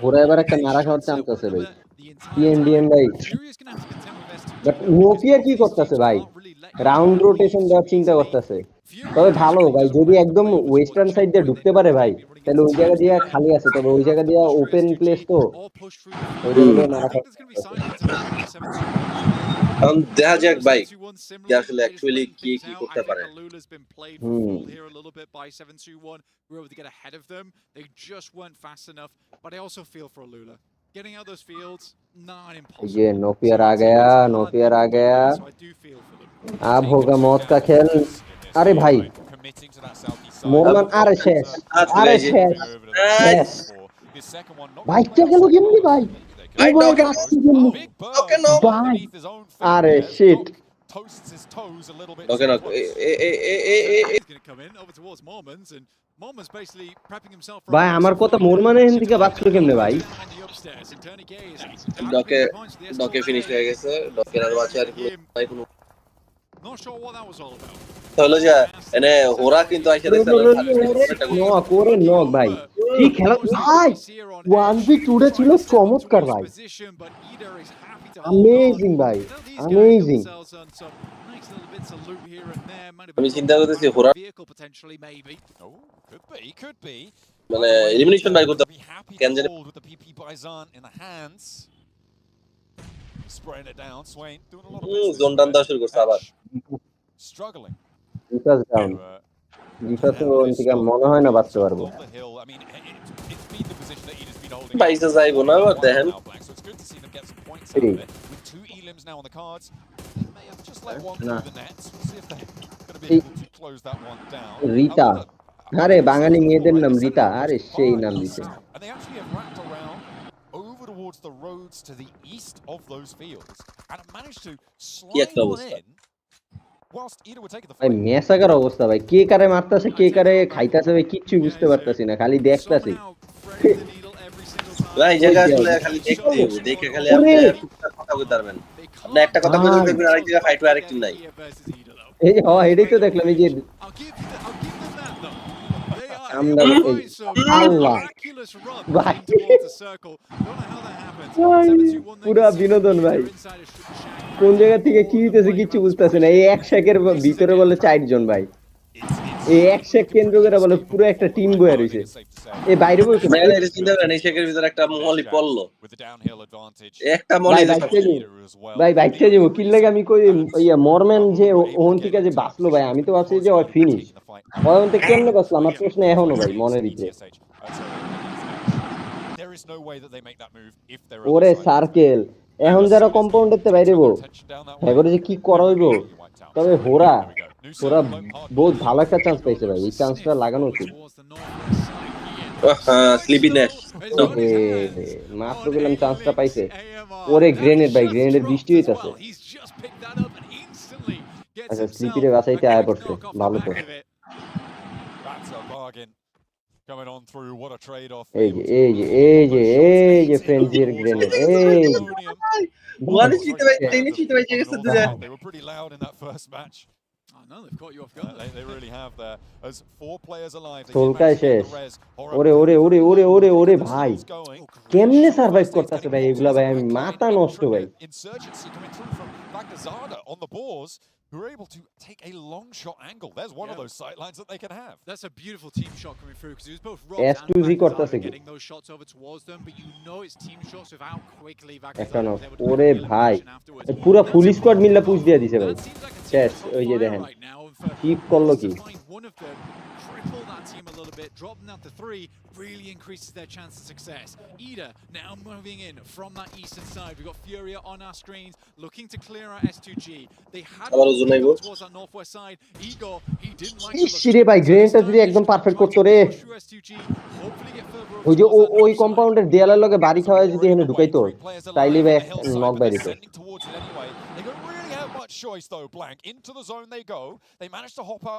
ঘোড়া এবার একটা নাড়া খাওয়ার চান্স আছে ভাই পিএনডিএম ভাই বাট নোকিয়া কি করতেছে ভাই রাউন্ড রোটেশন দেওয়ার চিন্তা করতেছে তবে ভালো ভাই যদি একদম ওয়েস্টার্ন সাইড দিয়ে ঢুকতে পারে ভাই তাহলে ওই জায়গা দিয়ে খালি আছে তবে ওই জায়গা দিয়ে ওপেন প্লেস তো ওই জায়গা নাড়া এখন দেখা যাক ভাই যে আসলে অ্যাকচুয়ালি কি করতে পারে Getting out those fields, not impossible. ये नोपियर आ गया अब होगा मौत का खेल अरे भाई मोरमान अरे शेष भाई क्या गेलो गेमनी भाई भाई अरे shit Okay, no. He's going to come in over towards Mormons, and Mormons basically prepping himself for ভাই আমার কথা মোরমানে এখান থেকে বাঁচলো কেমনে ভাই ডকে ফিনিশ হয়ে গেছে ডকের আর বাঁচে আর কোনো not sure what that was all about. তাহলে যা এনে ওরা কিন্তু আইসা দেখতে নক করে নক ভাই কি খেলা ভাই 1v2 টা ছিল চমৎকার ভাই অ্যামেজিং ভাই অ্যামেজিং আমি চিন্তা করতেছি ওরা মানে এলিমিনেশন বাই করতে কেন জানি জোন ডান দাও শুরু করছে আবার Lucas down. রিতা তো অন্তিকা মনে হয় না বাঁচতে পারবো। বাইসে যাইবো না আবার দেখেন এই, না এই রিতা, আরে বাঙালি মেয়েদের নাম রিতা, আরে সেই নাম দিছে। over towards the roads to the east of those fields and have managed to কি slide একটা on অবস্থা in whilst Ida were taking the ভাই fight. মেসাকার অবস্থা ভাই, কে কারে মারতাছে কে কারে খাইতাছে ভাই কিচ্ছু বুঝতে পারতাছি না, খালি দেখতাছি। ভাই জায়গা আসলে খালি দেখতে হবে, দেখে খালি আপনি টুকটাক কথা বলতে পারবেন। আপনি একটা কথা বলতে দেখবেন আরেক জায়গায় ফাইট হয় আরেকটি নাই। এই যে হ্যাঁ এটাই তো দেখলাম, এই যে আমরা এই আল্লাহ ভাই পুরা বিনোদন ভাই, কোন জায়গা থেকে কি হইতেছে কিচ্ছু বুঝতেছে না। এই এক শেকের ভিতরে বলে 4 জন ভাই, এই এক শেক কেন্দ্র করে বলে পুরো একটা টিম বয়ে রয়েছে। এই বাইরে বলছে ভাই এটা চিন্তা করেন এই শেকের ভিতরে একটা মলি পড়লো, একটা মলি ভাই বাইকটা যাবো কি লাগে আমি কই ইয়া মরম্যান যে ওহন থেকে যে বাঁচলো ভাই, আমি তো ভাবছি যে ওই ফিনিশ ওহন থেকে কেমনে বাঁচলো আমার প্রশ্ন এখনো ভাই মনের ভিতরে। ওরে সার্কেল এখন যারা কম্পাউন্ডের তে বাইরেবো এবারে যে কি করা হইব, তবে হোরা ওরা বহুত ভালো একটা চান্স পাইছে ভাই, এই চান্সটা লাগানো উচিত। স্লিপিনেস মাত্র গেলাম চান্সটা পাইছে। ওরে গ্রেনেড ভাই, গ্রেনেডের বৃষ্টি হইতাছে। আচ্ছা স্লিপিরে বাঁচাইতে আয় পড়ছে, ভালো তো। এই যে এই যে এই যে এই যে ফ্রেন্ডজির গ্রেনেড, এই ওয়ান জিতে ভাই তিন জিতে ভাই গেছে দুরা। They were pretty loud in that first match. I know they've caught you off guard. They really have there. As 4 players alive. সোলকায় শেষ। ওরে ওরে ওরে ওরে ওরে ওরে ভাই কেমনে সার্ভাইভ করতেছে ভাই এগুলা ভাই, আমি মাথা নষ্ট ভাই। Insurgency coming through from Bagdazada on the boars, who are able to take a long shot angle. There's one of those sight lines that they can have. That's a beautiful team shot coming through because it was both Rob and S2Z করতেছে কি getting those shots over towards them, but you know it's team shots with how quickly একটা Bagdazada না was able to ওরে ভাই পুরো ফুল squad মিলে push দিয়ে দিছে ভাই শেষ। ওই যে দেখেন ঠিক করলো কি, cripple that team a little bit, drop them down to 3, really increases their chance of success. Ida now moving in from that eastern side. We've got Furia on our screens, looking to clear out S2G. They had to go towards that northwest side. Igor, he didn't like to look. রে ভাই গ্রেনেডটা যদি একদম perfect করতো রে, ওই যে ওই কম্পাউন্ডের দেয়ালের লগে বাড়ি খাওয়ায় যদি এখানে ঢুকাইতো তাইলে ভাই নক বাই দিত।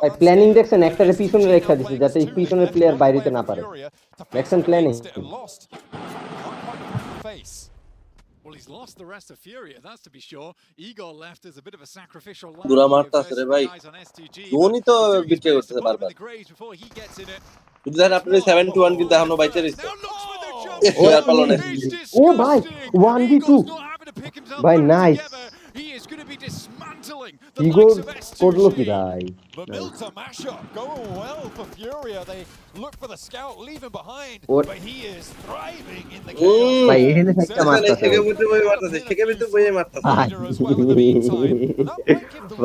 ভাই প্ল্যানিং দেখছেন, একটারে পিছনে রেখা দিছে যাতে পিছনের প্লেয়ার বাইরেতে না পারে। দেখছেন planning. Well, he's lost the rest of Furia, that's to be sure. Igor left as a bit of a sacrificial line. দুরা মারতাছে রে ভাই, ধোনি তো বিট্রে করতেছে বারবার। যদি দেখেন আপনি 7-1 কিন্তু এখনো বাইচে রইছে। ও ভাই 1v2 ভাই নাইস। ইগো করলো কি ভাই, ভাই এখানে একটা মারতাছে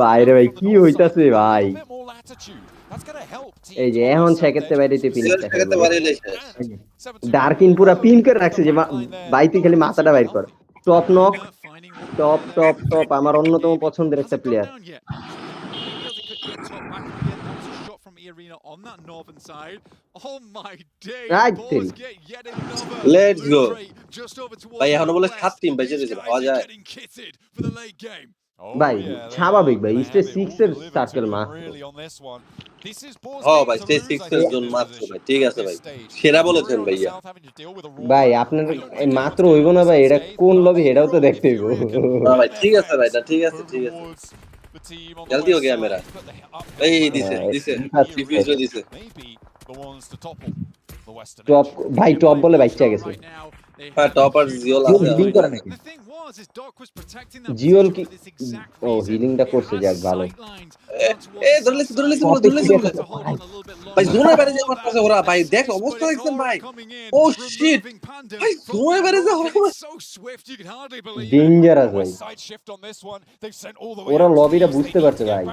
ভাই রে ভাই কি হইতাছে ভাই। এই যে এখন সেকেন্ডে বাইরেতে ফিনিশটা ডার্কিন পুরা পিন করে রাখছে যে বাইতে খালি মাথাটা বাইর কর। Top knock, top top top আমার অন্যতম পছন্দের একটা প্লেয়ার। লেটস গো ভাই, এখন বলে 7 টিম বাইচে রইছে, পাওয়া যায় ভাই স্বাভাবিক ভাই স্টেজ 6 এর সার্কেল মা। হ্যাঁ ভাই স্টেজ 6 এর জন্য মাত্র ভাই, ঠিক আছে ভাই সেরা বলেছেন ভাইয়া। ভাই আপনার এই মাত্র হইব না ভাই, এটা কোন লবি এটাও তো দেখতে হইব। না ভাই ঠিক আছে ভাই, না ঠিক আছে ঠিক আছে জলদি हो गया मेरा। এই দিছে দিছে ডিফিউজ দিছে টপ ভাই, টপ বলে বাইচা গেছে। হ্যাঁ টপ আর জিওল আছে বিল করে নাকি জিওল কি ও হিলিংটা করছে যাক ভালো ধরে লেছে বলে ভাই জোনে বাইরে যে মারতেছে ওরা ভাই দেখ অবস্থা দেখছেন ভাই ও শিট ভাই জোনে বাইরে যে ওরা ডেঞ্জারাস ভাই ওরা লবিটা বুঝতে পারছে ভাই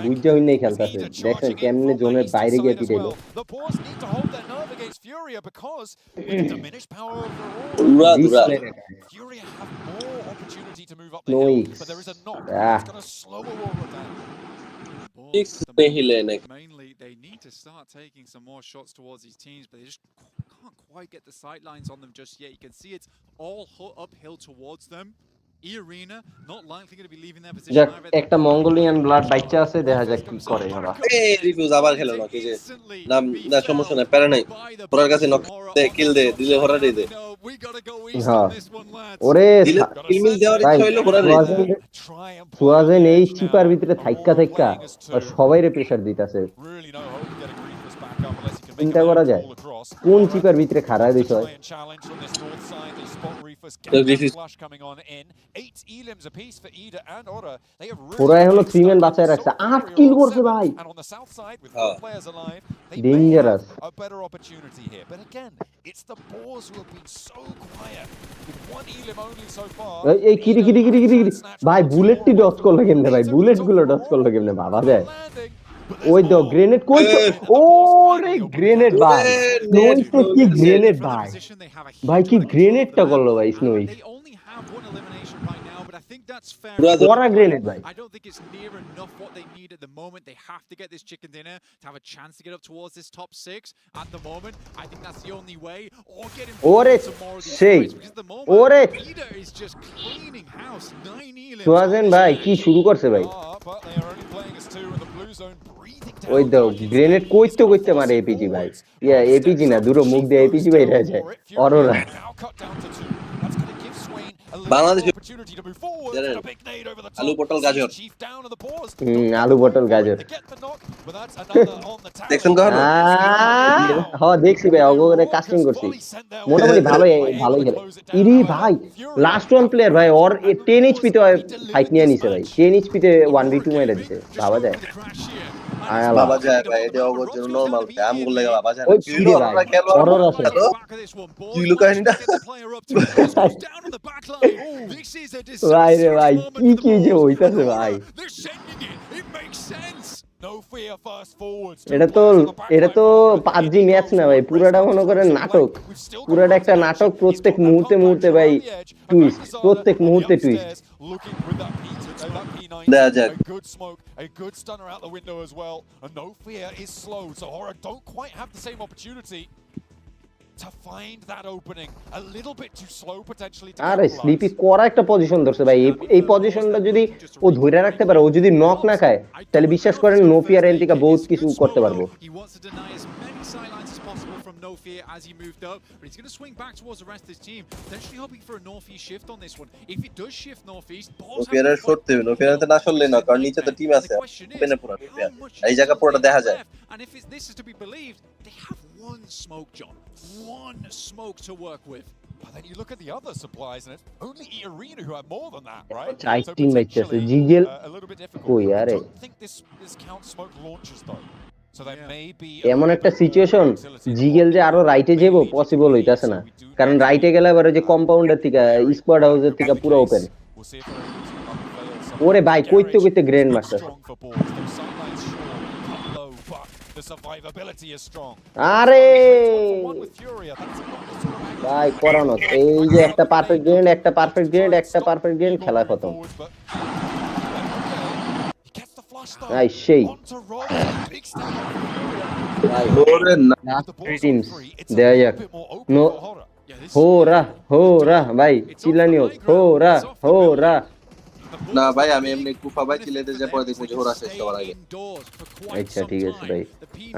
বুঝতে হইনি খেলতেছে দেখেন কেমনে জোনের বাইরে গিয়ে পিটাইলো Mainly, they need to start taking some more shots towards these teams, but they just can't quite get the sight lines on them just yet. You can see it's all uphill towards them. E-Arena not likely going to be leaving their position. যাক একটা Mongolian blood বাচ্চা আছে দেখা যাক কি করে ওরা এই রিফিউজ আবার খেলে না যে না সমস্যা নাই প্যারা নাই ওরার কাছে নক দে কিল দে দিলে হরা দে হ্যাঁ ওরে কিল মিল দেওয়ার ইচ্ছা হইলো হরা দে সুয়াজেন এই চিপার ভিতরে থাইক্কা আর সবাইরে প্রেসার দিতেছে চিন্তা করা যায় কোন চিপার ভিতরে খাড়ায় দিছ হয় ওরা এখনো 3 ম্যান বাঁচায় রাখছে 8 কিল করছে ভাই ডেঞ্জারাস এই কিরি ভাই বুলেটটি ডজ করলো কেমনে ভাই বুলেট গুলো ডজ করলো কেমনে বাবা যায় ওই তো গ্রেনেড কই ওরে গ্রেনেড ভাই স্নোইতে কি গ্রেনেড ভাই কি গ্রেনেডটা করলো ভাই স্নোই What a grenade, bhai. I don't think it's near enough what they need at the moment. They have to get this chicken dinner to have a chance to get up towards this top 6 at the moment. I think that's the only way. Or get involved some more of these fights, because at the moment, Leader is just cleaning house. 9 elims. সুয়াজেন ভাই কি শুরু করছে ভাই ওই তো grenade কইতে মারে APG ভাই ইয়া এপিজি না দূর মুখ দিয়ে এপিজি বাইরে যায় অরোরা বাংলাদেশ আলু পটল গাজর আলু পটল গাজর দেখছেন কখনো হ্যাঁ দেখছি ভাই অগরে কাস্টিং করছি মোটামুটি ভালোই খেলে ইরি ভাই লাস্ট ওয়ান প্লেয়ার ভাই ওর 10 এইচপি তে ফাইট নিয়ে নিছে ভাই 10 এইচপি তে 1v2 মেরে দিছে ভাবা যায় বাবা যায় ভাই এটা ওর জন্য নরমাল কাম গুলো বাবা যায় ওই কি রে ভাই অরর আছে কি লুকাইনিটা ভাই রে ভাই কি যে হইতাছে ভাই এটা তো PUBG ম্যাচ না ভাই পুরাটা মনে করেন নাটক পুরাটা একটা নাটক প্রত্যেক মুহূর্তে ভাই টুইস্ট প্রত্যেক মুহূর্তে twist A good smoke, a good stunner out the window as well, and No Fear is slow, so Horror don't quite have the same opportunity to find that opening. A little bit too slow potentially to আরে sleepy করা একটা position ধরছে ভাই এই পজিশনটা যদি ও ধরে রাখতে পারে ও যদি নক না খায় তাহলে বিশ্বাস করেন নো ফিয়ার এন্টিকা বহুত কিছু করতে পারবো No Fear as he moved up, but he's going to swing back towards the rest of his team, potentially hoping for a northeast shift on this one. If it does shift northeast, balls have to short দেবে No Fear না শুনলে না কারণ নিচে তো team আছে পেনে পুরো এই জায়গা পুরোটা দেখা যায় and if this is to be believed, they have one smoke, John, one smoke to work with. But then you look at the other supplies, and it's only E-Arena who have more than that, right? So potentially, Jigel a little bit difficult. I don't think this counts smoke launches though. So there may be এমন একটা situation জিগেল যে আরো রাইটে যাবো possible হইতাছে না কারণ রাইটে গেলে আবার যে কম্পাউন্ডার থেকে স্কোয়াড হাউসের থেকে পুরো ওপেন ওরে ভাই কইতে গ্রেন্ড মারছে আরে ভাই করানো এই যে একটা পারফেক্ট গ্রেন্ড খেলা খতম Ay, সেই দেয়া যাক হোরা ভাই চিল্লানি হোক হোরা না ভাই আমি এমনি কুফা ভাই চিলেতে যে পরে দেখবো যে ওরা শেষ সবার আগে আচ্ছা ঠিক আছে ভাই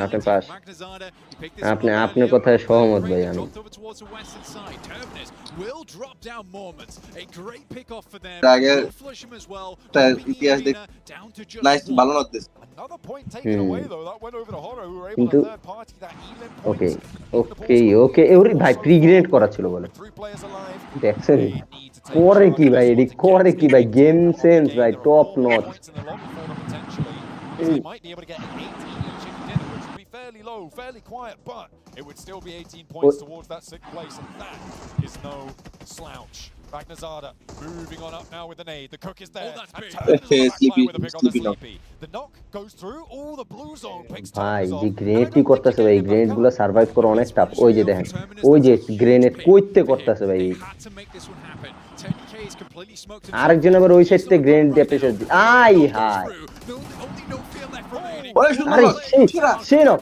আপনি পাস আপনার কথায় সহমত ভাই আমি আগে ইতিহাস দেখ নাইস ভালো লাগতেছে কিন্তু ওকে ওকে ওকে ওরে ভাই প্রিগ্রেড করা ছিল বলে দেখছেন করে কি ভাই এডি করে কি ভাই গেম সেন্স ভাই top notch fairly low, fairly quiet, but it would still be 18 points towards that 6th place, and that is no slouch. Magnazada moving on up now with the nade. The cook is there. Sleepy, with a pick on the sleepy. The knock goes through. All the blue zone picks ভাই যে গ্রেনেডটি করতেছে ভাই গ্রেনেডগুলো survive করা অনেক tough ওই যে দেখেন ওই যে গ্রেনেড কইতে করতেছে ভাই আরেকজন আবার ওই সাইড থেকে গ্রেনেড দিয়ে প্রেসার দি আই হাই আরে শোনো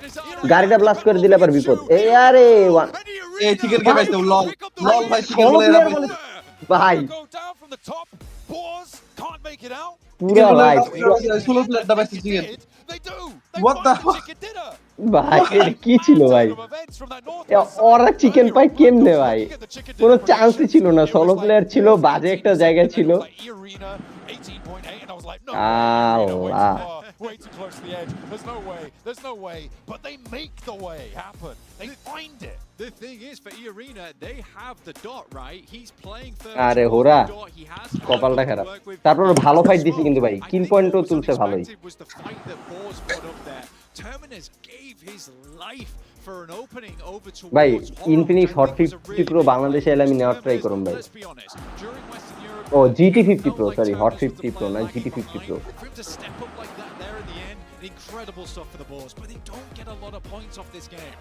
গাড়িটা ব্লাস্ট করে দিলে আবার বিপদ এই আরে এই চিকেন কে পাইছে লল লল ভাই চিকেন বলে ভাই পুরো ভাই সোলো প্লেটটা পাইছে চিকেন what the ভাই এটা কি ছিল ভাই ওরা চিকেন পাই কেমনে ভাই কোনো চান্সই ছিল না সোলো প্লেয়ার ছিল বাজে একটা জায়গা ছিল আল্লাহ way too close to the edge. There's no way, but they make the way happen. They find it. The thing is, for Irina, they have the dot, right? He's playing third. আরে হোরা কপালটা খারাপ তারপর ভালো fight দিছে কিন্তু ভাই কিল পয়েন্টও তুলছে ভালোই Terminus gave his life for an opening over to ভাই ইনফিনিক্স হট 50 প্রো বাংলাদেশে এলে আমি নেওয়ার ট্রাই করব ভাই ও GT 50 pro sorry hot 50 pro না GT 50 pro incredible stuff for the Boars, but they don't get a lot of points off this game.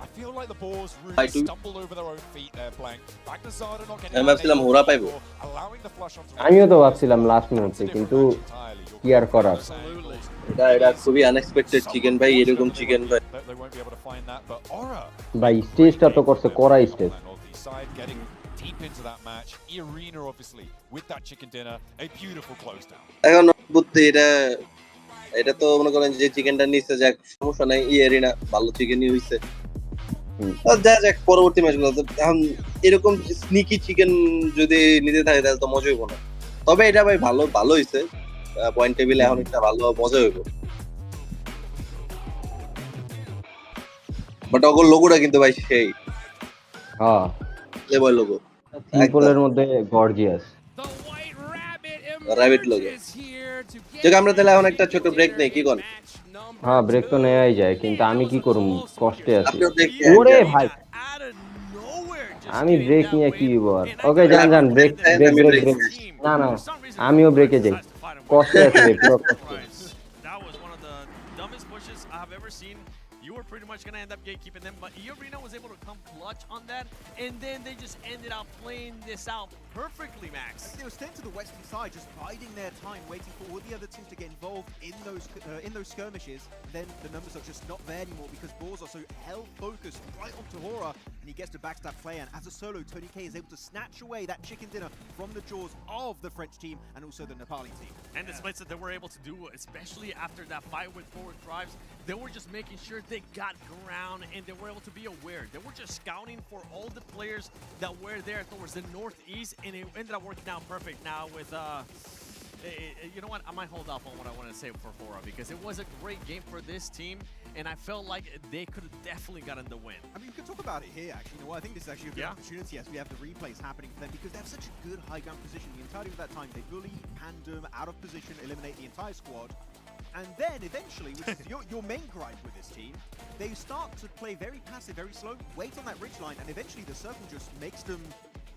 I feel like the Boars really stumbled over their own feet there, Blank. Magnazada not getting ভাবছিলাম হোরা পাইবো allowing the flush onto আমিও তো ভাবছিলাম last মুহূর্তে কিন্তু কি আর করার এটা খুবই আনএক্সপেক্টেড চিকেন ভাই এরকম চিকেন ভাই they won't be able to find that, but Aura ভাই স্টেজটা তো করছে করা stage getting deep into that match. Irina obviously with that chicken dinner, a beautiful close down. এখন বুঝতে এটা তো মনে করেন যে চিকেনটা নিচে যাক সমস্যা নাই এরিনা ভালো চিকেনই হইছে যা যাক পরবর্তী ম্যাচগুলো এখন এরকম স্নিকি চিকেন যদি নিতে থাকে তাহলে তো মজা হইব না তবে এটা ভাই ভালো হইছে পয়েন্ট টেবিলে এখন একটা ভালো মজা হইব বাট ওগো লোগোটা কিন্তু ভাই সেই হ্যাঁ লেভেল লোগো সিম্পলের মধ্যে গর্জিয়াস র‍্যাবিট লোগো ঠিক আমরা তাহলে এখন একটা ছোট ব্রেক নেই কি কোন হ্যাঁ ব্রেক তো নেয়াই যায় কিন্তু আমি কি করব কষ্টে আছি ওরে ভাই আমি ব্রেক নিয়ে কি বল ওকে যান ব্রেক না আমিও ব্রেকে যাই কষ্টে আছি পুরো কষ্টে You were pretty much going to end up gatekeeping them, but Irina was able to come clutch on that, and then they just ended up playing this out perfectly, Max. They were staying to the western side, just biding their time, waiting for all the other teams to get involved in those skirmishes. Then the numbers are just not there anymore because Boars are so hell-focused right onto Hora, and he gets to backstab play, and as a solo, Tony K is able to snatch away that chicken dinner from the jaws of the French team and also the Nepali team. And the splits that they were able to do, especially after that fight with forward tribes, they were just making sure they got ground and they were able to be aware. They were just scouting for all the players that were there towards the northeast, and it ended up working out perfect now with you know what, I might hold off on what I want to say for Hora because it was a great game for this team, and I felt like they could have definitely gotten the win. I mean, you could talk about it here, actually. You know what, I think this is actually a good opportunity as we have the replays happening for them because they have such a good high ground position. The entirety of that time, they bully, Pandem, out of position, eliminate the entire squad. And then eventually, which is your main gripe with this team, they start to play very passive, very slow, wait on that ridge line, and eventually the circle just makes them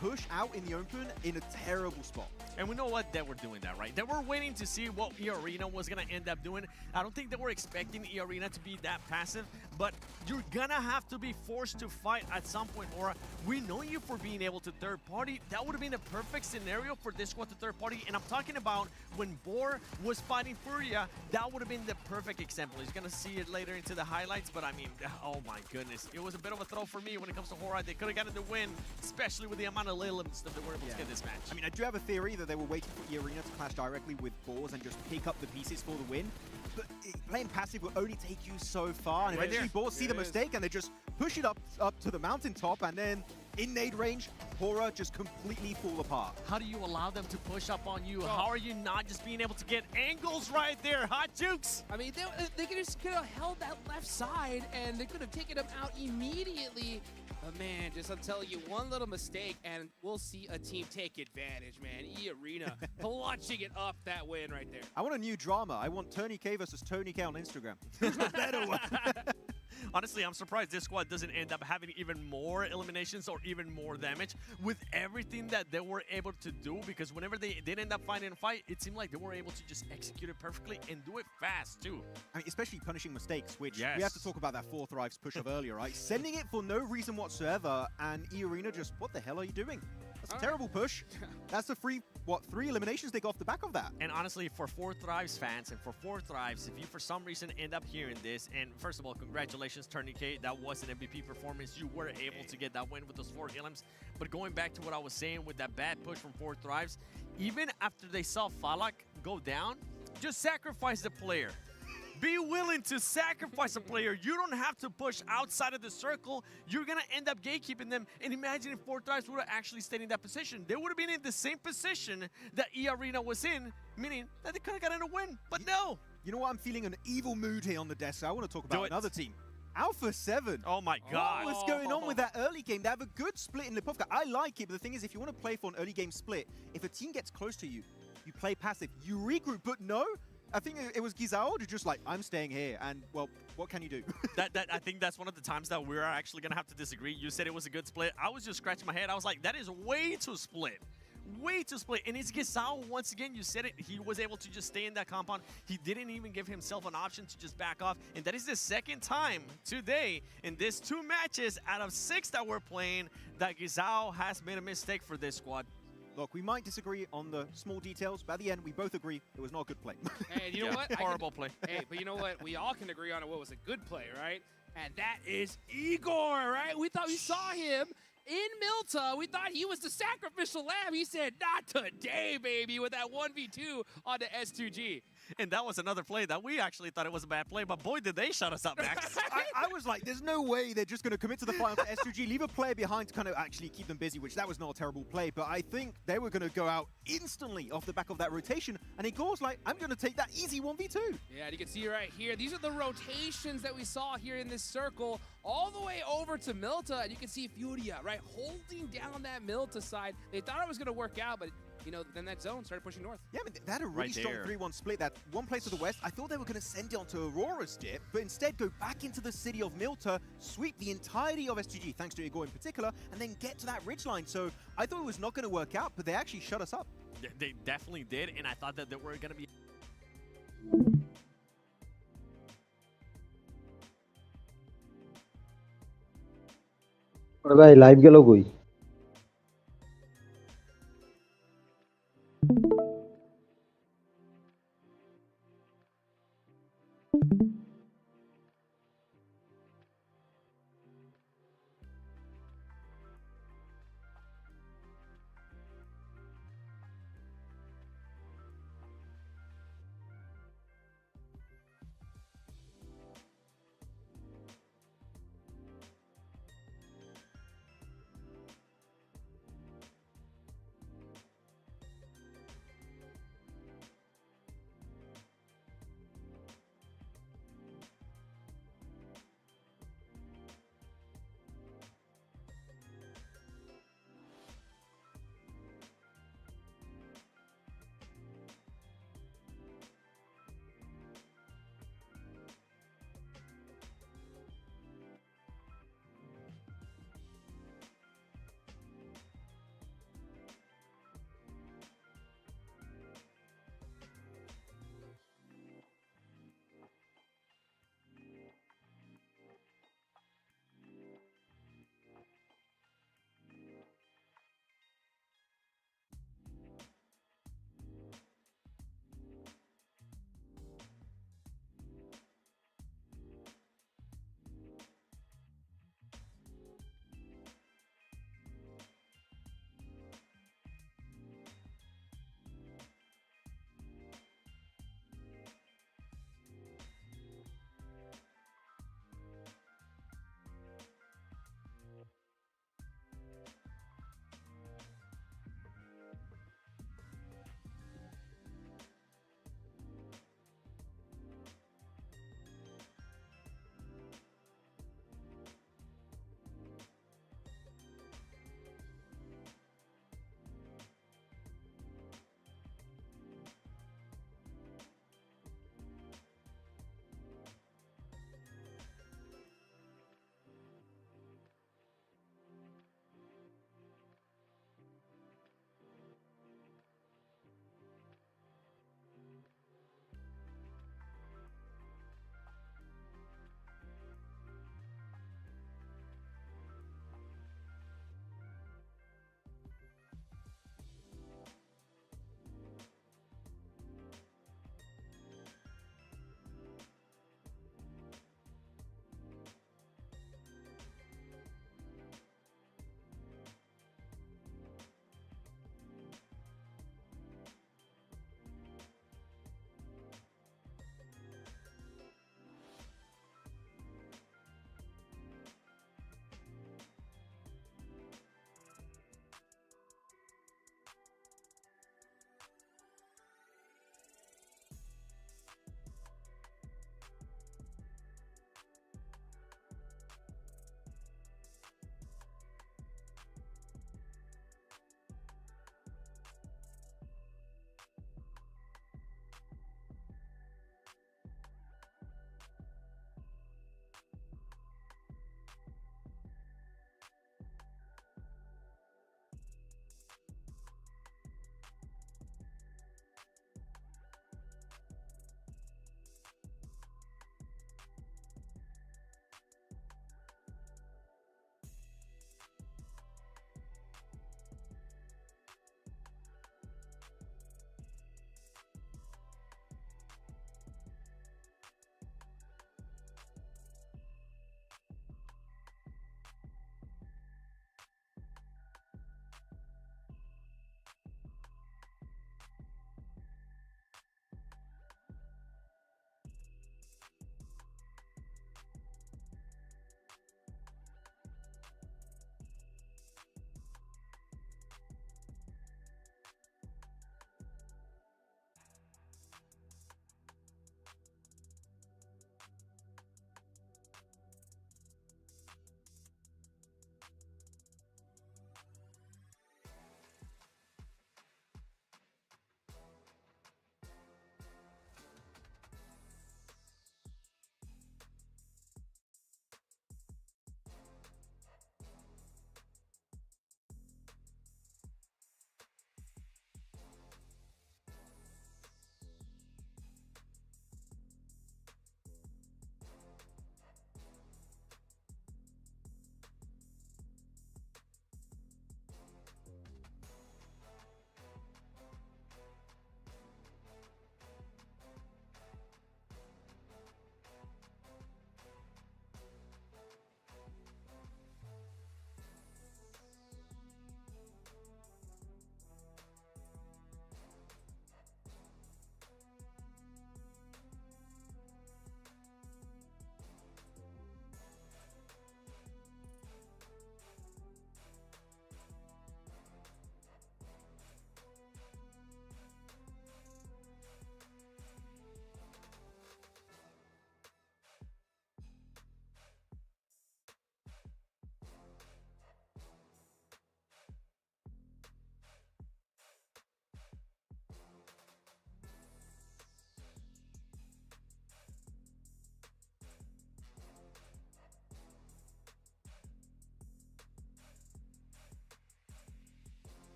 push out in the open in a terrible spot. And we know what they were doing that, right? They were waiting to see what Irina was going to end up doing. I don't think they were expecting Irina to be that passive, but you're going to have to be forced to fight at some point, Aura. We know you for being able to third party. That would have been a perfect scenario for this squad to third party. And I'm talking about when Boar was fighting Furia, that would have been the perfect example. He's going to see it later into the highlights, but I mean, oh my goodness. It was a bit of a throw for me when it comes to Hora. They could have gotten the win, especially with the amount of Leyland stuff that were able to get this match. I mean, I do have a theory that they were waiting for E-Arena to clash directly with Boars and just pick up the pieces for the win. But playing passive will only take you so far, and eventually Boars see the mistake and they just push it up to the mountaintop, and then in nade range, Horror just completely fall apart. How do you allow them to push up on you? How are you not just being able to get angles right there? Hot Jukes! I mean, they could have held that left side, and they could have taken him out immediately. But man, just I'm telling you, one little mistake, and we'll see a team take advantage, man. E-Arena clutching it up that win right there. I want a new drama. I want Tony K versus Tony K on Instagram. Who's the better one? Honestly, I'm surprised this squad doesn't end up having even more eliminations or even more damage with everything that they were able to do, because whenever they did end up finding a fight, it seemed like they were able to just execute it perfectly and do it fast too. I mean, especially punishing mistakes, which we have to talk about that 4th Thrives push of earlier, right? Sending it for no reason whatsoever, and E-Arena just, what the hell are you doing? That's a terrible push. That's the 3 eliminations they got off the back of that. And honestly, for 4 Thrives fans and for 4 Thrives, if you for some reason end up hearing this, and first of all, congratulations, Tony K. That was an MVP performance. You were able to get that win with those 4 elims. But going back to what I was saying with that bad push from 4 Thrives, even after they saw Falak go down, just sacrifice the player. Be willing to sacrifice a player. You don't have to push outside of the circle. You're going to end up gatekeeping them. And imagine if 4 Thrives would have actually stayed in that position. They would have been in the same position that E-Arena was in, meaning that they could have gotten a win. But no. You know what? I'm feeling an evil mood here on the desk. I want to talk about another team. Alpha 7. Oh my God. What's going on with that early game? They have a good split in Lipovka. I like it, but the thing is, if you want to play for an early game split, if a team gets close to you, you play passive, you regroup. But no, I think it was Gizao just like, I'm staying here, and well, what can you do? I think that's one of the times that we're actually gonna have to disagree. You said it was a good split. I was just scratching my head. I was like, that is way too split. Way too split. And it's Gizao, once again, you said it, he was able to just stay in that compound. He didn't even give himself an option to just back off. And that is the 2nd time today in this 2 matches out of 6 that we're playing that Gizao has made a mistake for this squad. Look, we might disagree on the small details, but at the end, we both agree it was not a good play. And you know what? Horrible play. Hey, but you know what? We all can agree on what was a good play, right? And that is Igor, right? We thought we saw him in Milta. We thought he was the sacrificial lamb. He said, not today, baby, with that 1v2 on the S2G. And that was another play that we actually thought it was a bad play, but boy, did they shut us up, Max. I was like, there's no way they're just going to commit to the final for S2G, leave a player behind to kind of actually keep them busy, which that was not a terrible play, but I think they were going to go out instantly off the back of that rotation, and Igor's like, I'm going to take that easy 1v2. Yeah, and you can see right here, these are the rotations that we saw here in this circle, all the way over to Milta, and you can see Furia, right, holding down that Milta side. They thought it was going to work out, but you know, then that zone started pushing north. Yeah, I mean, they had a really strong 3-1 split. That one place to the west, I thought they were going to send it onto Aurora's dip, but instead go back into the city of Milta, sweep the entirety of SGG, thanks to Igor in particular, and then get to that ridgeline. So I thought it was not going to work out, but they actually shut us up. They definitely did, and I thought that they were going to be... ভাই live গেল কই?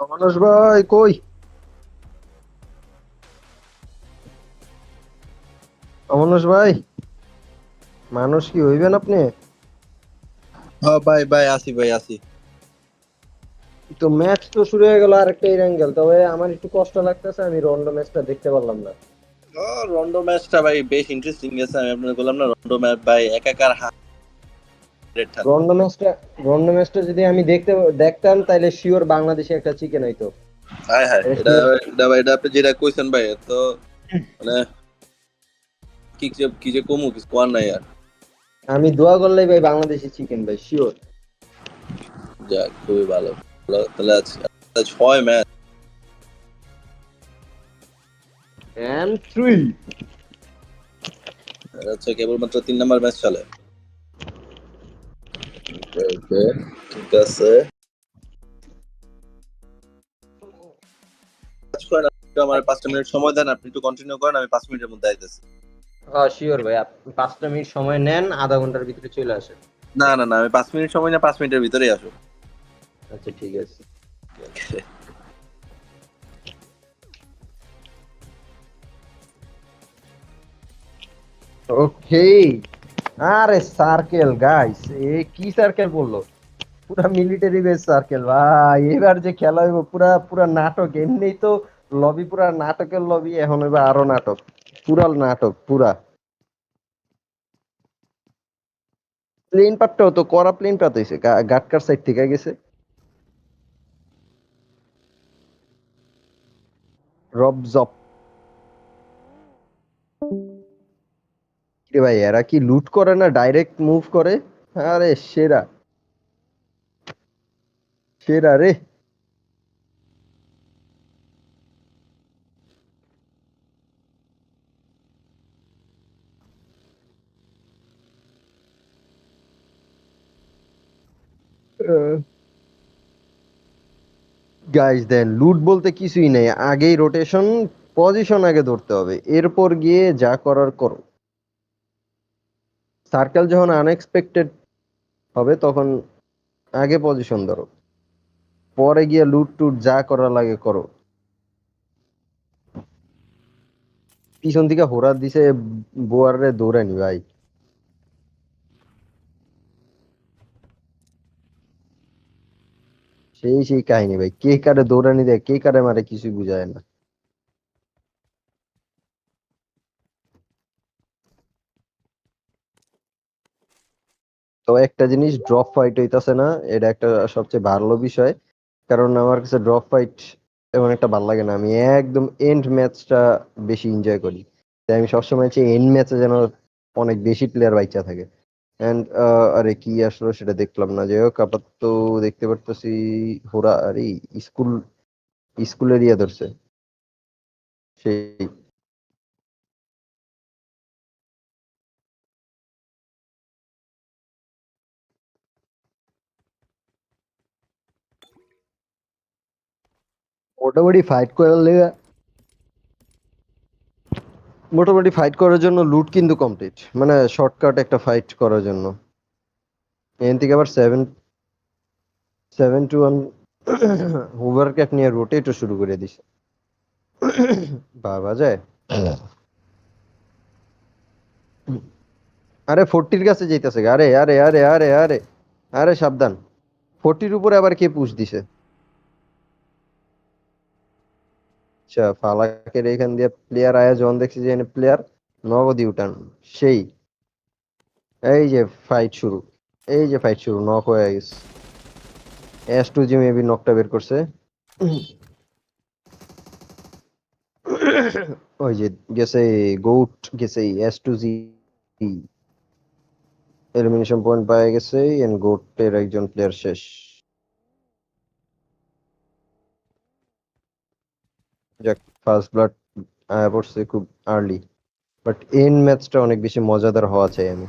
অমানুষ ভাই কই? অমানুষ ভাই, মানুষ কি হইবেন আপনি? হ্যাঁ ভাই ভাই আসি ভাই আসি। তো ম্যাচ তো শুরু হয়ে গেল আরেকটা এরাঙ্গেল, তবে আমার একটু কষ্ট লাগতেছে, আমি রন্ডো ম্যাচটা দেখতে পারলাম না। রন্ডো ম্যাচটা ভাই বেশ ইন্টারেস্টিং গেছে, আমি আপনাকে বললাম না রন্ডো ম্যাচ ভাই একাকার ঠান্ডা। রন্ডো ম্যাচটা রন্ডো ম্যাচটা যদি আমি দেখতাম তাহলে শিওর বাংলাদেশে একটা চিকেন হইতো। হায় হায়, এটা এটা sure। এটা ভাই এটা আপনি যেটা কইছেন ভাই তো মানে কি যে কমু কিছু কোয়ার নাই আর। আমি দোয়া করলেই ভাই বাংলাদেশি চিকেন ভাই শিওর। যাক খুবই ভালো। তাহলে আজ 6 ম্যাচ। এন্ড 3 হচ্ছে কেবলমাত্র 3 নাম্বার ম্যাচ চলে। ওকে ঠিক আছে। কাজ করেন আপনি, আমার 5টা মিনিট সময় দেন, আপনি একটু কন্টিনিউ করেন, আমি 5 মিনিটের মধ্যে আইতেছি। হ্যাঁ শিওর ভাই, আপনি 5টা মিনিট সময় নেন, আধা ঘন্টার ভিতরে চলে আসেন। না না না, আমি 5 মিনিট সময় না, 5 মিনিটের ভিতরেই আসো। আচ্ছা ঠিক আছে। ওকে। আরে সার্কেল গাইস, এ কি সার্কেল বললো? পুরা মিলিটারি বেস সার্কেল ভাই, এবার যে খেলা হইব পুরা পুরা নাটক, এমনিই তো লবি পুরা নাটকের লবি, এখন হইব আরো নাটক, পুরা নাটক পুরা। প্লেন পাতটাও তো করা, প্লেন পাত হইছে গাটকার সাইড থেকে গেছে। রবজপ রে ভাই, এরা কি লুট করে না ডাইরেক্ট মুভ করে? আরে সেরা, সেরা রে। গাইস দেন, লুট বলতে কিছুই নেই, আগেই রোটেশন, পজিশন আগে ধরতে হবে, এরপর গিয়ে যা করার করো। সার্কেল যখন আনএক্সপেক্টেড হবে তখন আগে পজিশন ধরো, পরে গিয়ে লুট টুট যা করা লাগে করো। পিছন থেকে হোরা দিছে, বোয়ারে দৌড়ানি ভাই, সেই সেই কাহিনী ভাই, কে কারে দৌড়ানি দেয় কে কারে মারে কিছুই বুঝায় না। তো একটা জিনিস, ড্রপ ফাইট হইতাছে না, এটা একটা সবচেয়ে ভালো বিষয়, কারণ আমার কাছে ড্রপ ফাইট এমন একটা ভালো লাগে না, আমি একদম এন্ড ম্যাচটা বেশি এনজয় করি। তাই আমি সবসময় চাই এন্ড ম্যাচে যেন অনেক বেশি প্লেয়ার বাইচা থাকে। এন্ড আরে কি আসলো সেটা দেখলাম না, যাই হোক আপাতত দেখতে পারতেছি হোরা, আরে স্কুল, স্কুলের ইয়ে ধরছে সেই। মোটামুটি ফাইট করার লেগে, মোটামুটি ফাইট করার জন্য লুট কিন্তু কমপ্লিট, মানে শর্টকাট একটা ফাইট করার জন্য। এখান থেকে আবার 7-1 হুভার ক্যাট নিয়ে রোটেটও শুরু করে দিছে। বাবা যায়। আরে 40-র কাছে যাইতেছে, আরে আরে আরে আরে আরে আরে সাবধান, 40-র উপরে আবার কে পুশ দিছে? আচ্ছা, ফালাকের এখান দিয়ে প্লেয়ার আয়া যখন দেখছি যে প্লেয়ার নগদি উঠান, সেই এই যে ফাইট শুরু, এই যে ফাইট শুরু, নক হয়ে গেছে। S2G মেবি নকটা বের করছে। ওই যে গেছে, গোট গেছে, S2G এলিমিনেশন পয়েন্ট পাওয়া গেছে, এন্ড গোটের একজন প্লেয়ার শেষ। যাক, ফার্স্ট ব্লাড আয়া পড়ছে খুব আর্লি, বাট এন্ড ম্যাচটা অনেক বেশি মজাদার হওয়া চাই আমি।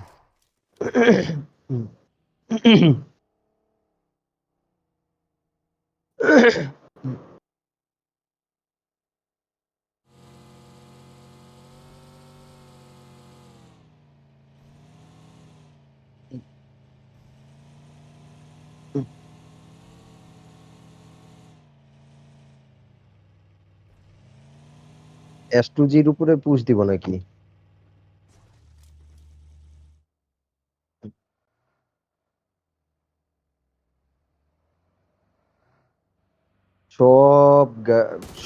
S2G-র উপরে পুশ দিব নাকি? সব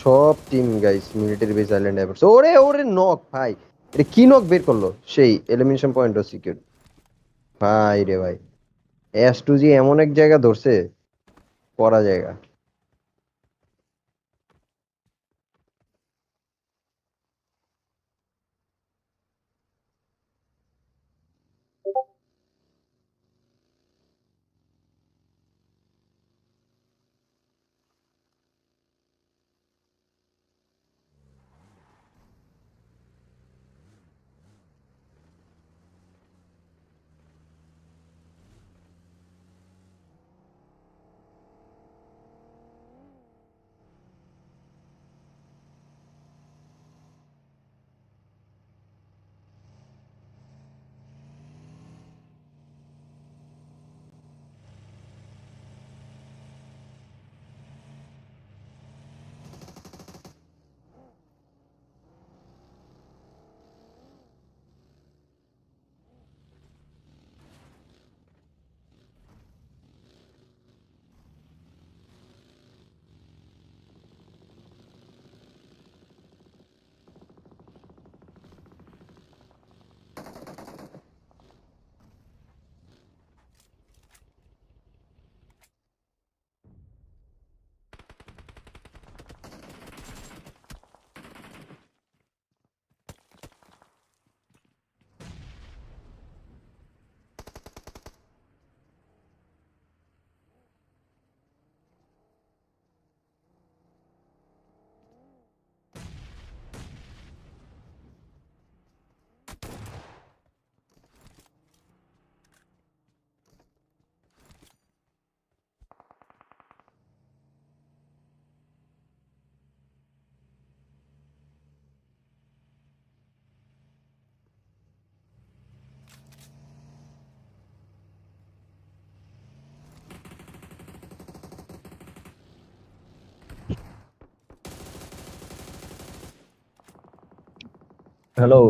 সব team guys military base island ever. ওরে ওরে নক ভাই, এটা কি নক বের করলো, সেই এলিমিনেশন পয়েন্ট সিকিউর ভাই রে ভাই। S2G এমন এক জায়গা ধরছে, পড়া জায়গা। Hello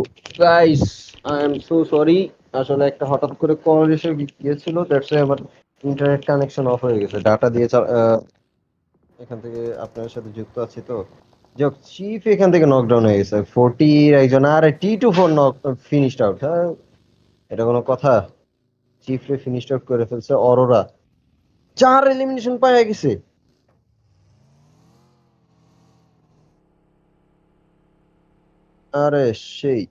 guys, I am so sorry. আসলে একটা হঠাৎ করে কল এসে গিয়েছিল, দ্যাটস ওয়াই আমার ইন্টারনেট কানেকশন অফ হয়ে গেছে। ডাটা দিয়ে এখান থেকে আপনার সাথে যুক্ত আছি তো। যাক, চিফ এখান থেকে নকডাউন হয়ে গেছে। 40 একজন, আর T24 নক ফিনিশড আউট। হ্যাঁ, এটা কোনো কথা? চিফ রে ফিনিশড আউট করে ফেলছে অরোরা। 4 এলিমিনেশন পাওয়া গেছে। আরে সেই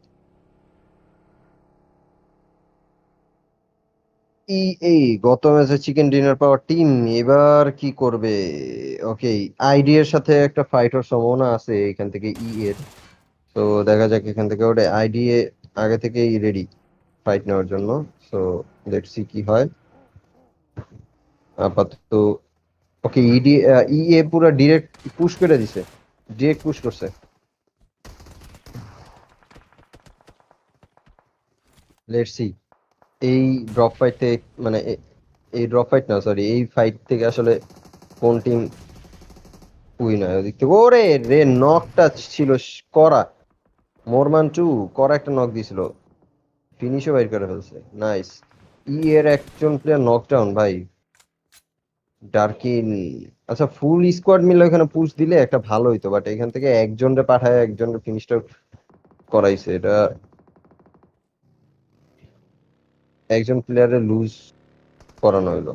এই গত ম্যাচে চিকেন ডিনার পাওয়ার টিম এবার কি করবে? ওকে, আইডি এর সাথে একটা ফাইট হওয়ার সম্ভাবনা আছে এখান থেকে এর। তো দেখা যাক, এখান থেকে ওটা আইডি আগে থেকেই রেডি ফাইট নেওয়ার জন্য। সো লেটস সি কি হয়। আপাতত ওকে, পুরো ডিরেক্ট পুশ করে দিছে, ডিরেক্ট পুশ করছে। লেটস সি এই ড্রপ ফাইট থেকে, মানে এই ড্রপ ফাইট না, সরি, এই ফাইট থেকে আসলে কোন টিম উইন হয় ওদিক থেকে। ওরে রে, নকটা ছিল করা। মোরমান টু করা একটা নক দিছিল, ফিনিশও বাইর করে ফেলছে। নাইস। এর একজন প্লেয়ার নকডাউন ভাই, ডার্কিন। আচ্ছা, ফুল স্কোয়াড মিলে ওখানে পুশ দিলে একটা ভালো হইতো, বাট এখান থেকে একজনরে পাঠায় একজনের ফিনিশটা করাইছে। এটা একজন প্লেয়ারে লুজ করানো হইলো।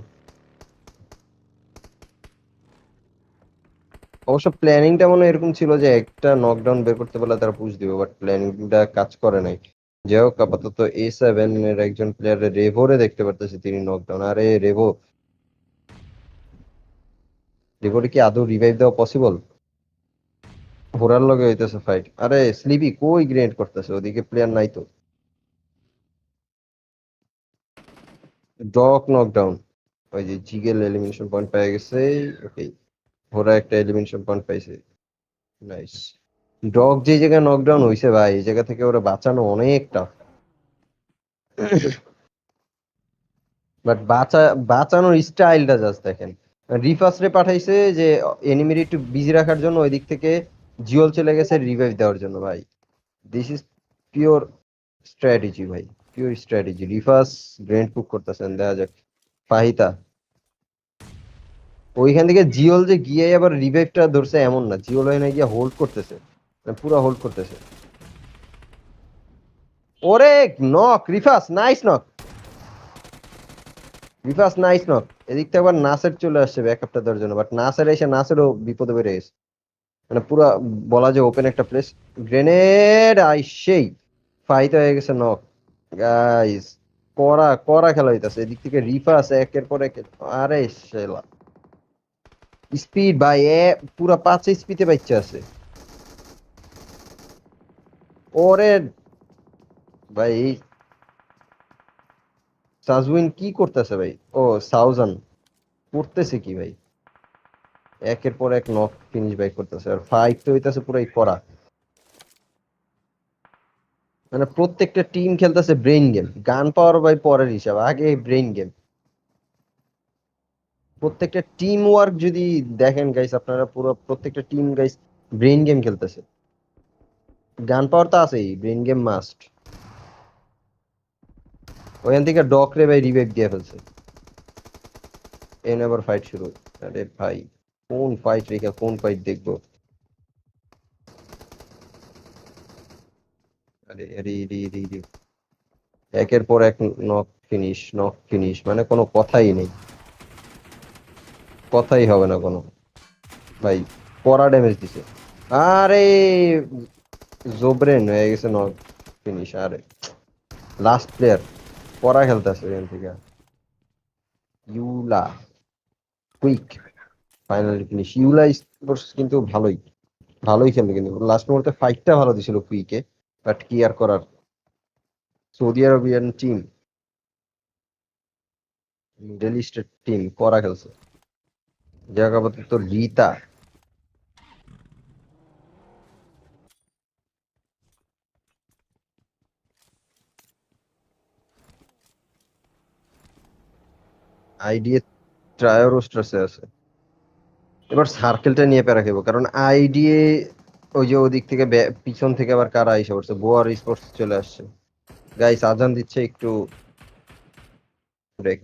অবশ্য প্ল্যানিংটা মনে হয় এরকম ছিল যে একটা নকডাউন বের করতে পারলে তারা পুশ দিবে, বাট প্ল্যানিংটা কাজ করে নাই। যাই হোক, আপাতত A7 এর একজন প্লেয়ার রেভোরে দেখতে পারতেছি তিনি নকডাউন। আরে রেভোরে কি আদৌ রিভাইভ দেওয়া পসিবল? ঘোরার লগে হইতেছে ফাইট। আরে স্লিপি কই গ্রেনেড করতেছে, ওদিকে প্লেয়ার নাই তো। ডক নকডাউন, ওই যে জিগেল এলিমিনেশন পয়েন্ট পেয়ে গেছে। ওকে, ঘোরা একটা এলিমিনেশন পয়েন্ট পাইছে। নাইস। ডগ যে জায়গায় নকডাউন হইছে ভাই, এই জায়গা থেকে ওরা বাঁচানো অনেক টাফ। বাট বাঁচানোর স্টাইলটা জাস্ট দেখেন। রিফার্স রে পাঠাইছে যে এনিমির একটু বিজি রাখার জন্য ওই দিক থেকে জিওল চলে গেছে রিভাইভ দেওয়ার জন্য ভাই। দিস ইজ পিওর স্ট্র্যাটেজি ভাই, পিওর স্ট্র্যাটেজি। রিফাস গ্র্যান্ড পুক করতেছেন, দেখা যাক। ফাহিতা ওইখান থেকে জিওল যে গিয়ে আবার রিভাইভটা ধরছে এমন না, জিওল হয় না গিয়ে হোল্ড করতেছে, পুরো হোল্ড করতেছে। ওরে knock Rifas, nice knock Rifas, nice knock. এদিক থেকে আবার নাসের চলে আসছে ব্যাকআপটা দেওয়ার জন্য, বাট নাসের এসে নাসেরও বিপদে বেড়ে গেছে। মানে পুরা বলা যায় ওপেন একটা প্লেস। গ্রেনেড আইসেই ফাইট হয়ে গেছে নক। গাইস করা করা খেলা হইতাছে এদিক থেকে, রিফাস একের পর এক। আরে শালা স্পিড ভাই, পুরা 5 স্পিডে বাইচ্ছে আছে। ওরে ভাই সাজউইন কি করতেছে ভাই? ও সাউজান করতেছে কি ভাই? একের পর এক নক ফিনিশ বাই করতেছে, আর ফাইট তো হইতাছে পুরাই করা। মানে প্রত্যেকটা টিম খেলতেছে ব্রেইন গেম। গান পাওয়ার ভাই পরের হিসাব, আগে ব্রেইন গেম। প্রত্যেকটা টিম ওয়ার্ক যদি দেখেন গাইস আপনারা, পুরো প্রত্যেকটা টিম গাইস ব্রেইন গেম খেলতেছে। গান পাওয়ার তো আছেই, ব্রেইন গেম মাস্ট। ওখান থেকে ডক রে ভাই রিভাইভ দিয়ে ফেলছে, এন আবার ফাইট শুরু। আরে ভাই কোন ফাইট রেখে কোন ফাইট দেখবো? আরে আরে রে রে রে, একের পর এক নক ফিনিশ, নক ফিনিশ, মানে কোনো কথাই নেই, কথাই হবে না কোনো। ভাই কড়া ড্যামেজ দিছে। আরে জোব্রেন হয়ে গেছে নক ফিনিশ। আরে লাস্ট প্লেয়ার কড়া খেলতেছে এখান থেকে। ইউলা কুইক ফাইনালি ফিনিশ। ইউলা স্পোর্টস কিন্তু ভালোই ভালোই খেলবে, কিন্তু লাস্ট মুহূর্তে ফাইটটা ভালো দিছিল কুইকে, বাট কি আর করার। সৌদি আরবিয়ান টিম, মিডল ইস্টের টিম কড়া খেলছে। জায়গাপত্র তো রিতা। আইডিএ ট্রায়োরোস্টার্সে আছে। এবার সার্কেলটা নিয়ে প্যারা খেবো, কারণ আইডিএ ওই যে ওদিক থেকে পিছন থেকে আবার কারা এসে পড়ছে, বোয়ার স্পোর্টস চলে আসছে। গাইস আজান দিচ্ছে, একটু ব্রেক।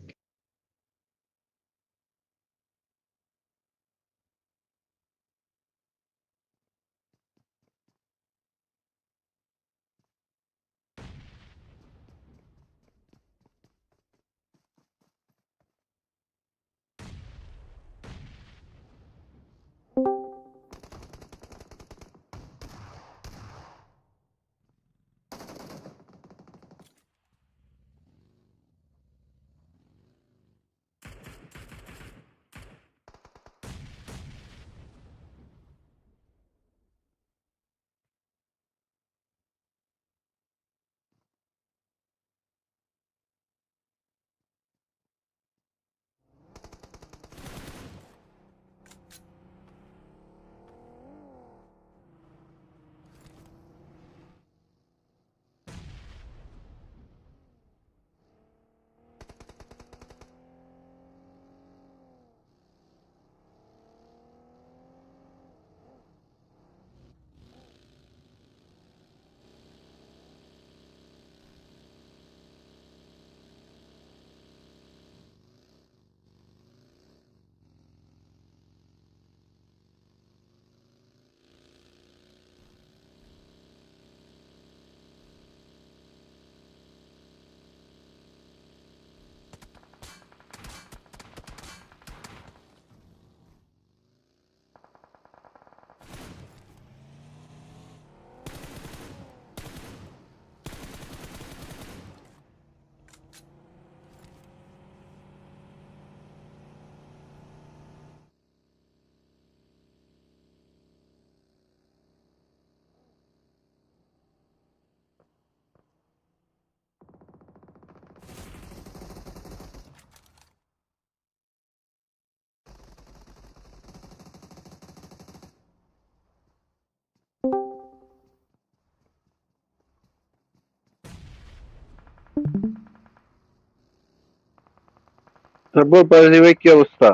তারপর পারভেজ ভাই কি অবস্থা?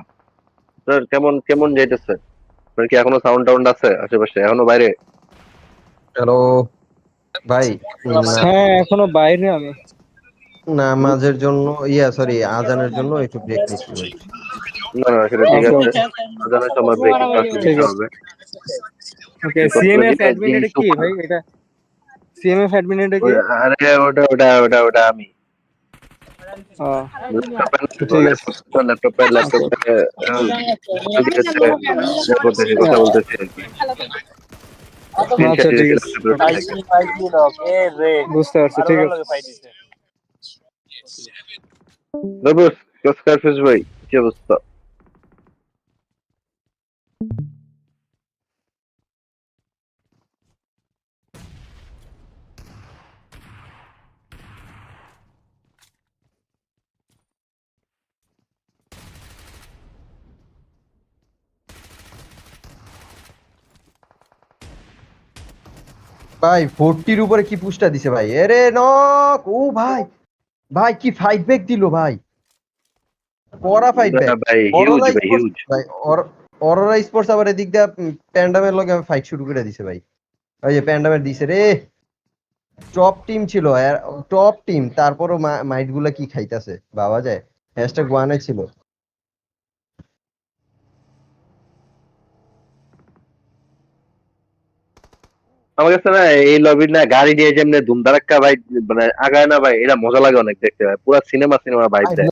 আপনার কেমন কেমন যাইতেছে আপনার কি এখনো সাউন্ড টাউন্ড আছে আশেপাশে, এখনো বাইরে? হ্যালো ভাই, হ্যাঁ এখনো বাইরে আমি। নামাজের জন্য সরি আজানের জন্য একটু ব্রেক নিচ্ছি ভাই। না না, সেটা ঠিক ওকে আছে। ওকে আজানের সময় ব্রেক একটু আসলে ঠিক নিতে আছে। হবে। ওকে বিকজ সিএমএফ ওইটা অ্যাডমিন এটা কি ভাই? এটা সিএমএফ অ্যাডমিন এটা কি? আরে ওটা আমি। ও ঠিক আছে। ল্যাপটপে করতেছি, কথা বলতেছি আর কি। স্ক্রিন আচ্ছা শেয়ার ঠিক দিয়েছি আছে ল্যাপটপের। বুঝতে পারছি ঠিক আছে। বাবুস, স্কারফিস ভাই, কি অবস্থা? ভাই 40-র উপরে কি পুশটা দিছে ভাই, এরে নক। ও ভাই, ভাই কি ফাইট ব্যাক দিল ভাই, কড়া ফাইট ব্যাক। ভাই হিউজ, ভাই হিউজ। ভাই অরোরা স্পোর্টস আবার এদিক দিয়ে প্যান্ডামের লগে ফাইট শুরু করে দিছে ভাই। ওই যে প্যান্ডামের দিছে রে, টপ টিম ছিল, টপ টিম, তারপরও মাইট গুলা কি খাইতাছে বাবা যায়। হ্যাশট্যাগ ওয়ানে ছিল। আমার কাছে না এই লবির না গাড়ি দিয়ে যেমনি ধুমধারাক্কা ভাই, মানে আগায় না ভাই, এটা মজা লাগে অনেক দেখতে ভাই, পুরো সিনেমা সিনেমা ভাইব দেয়।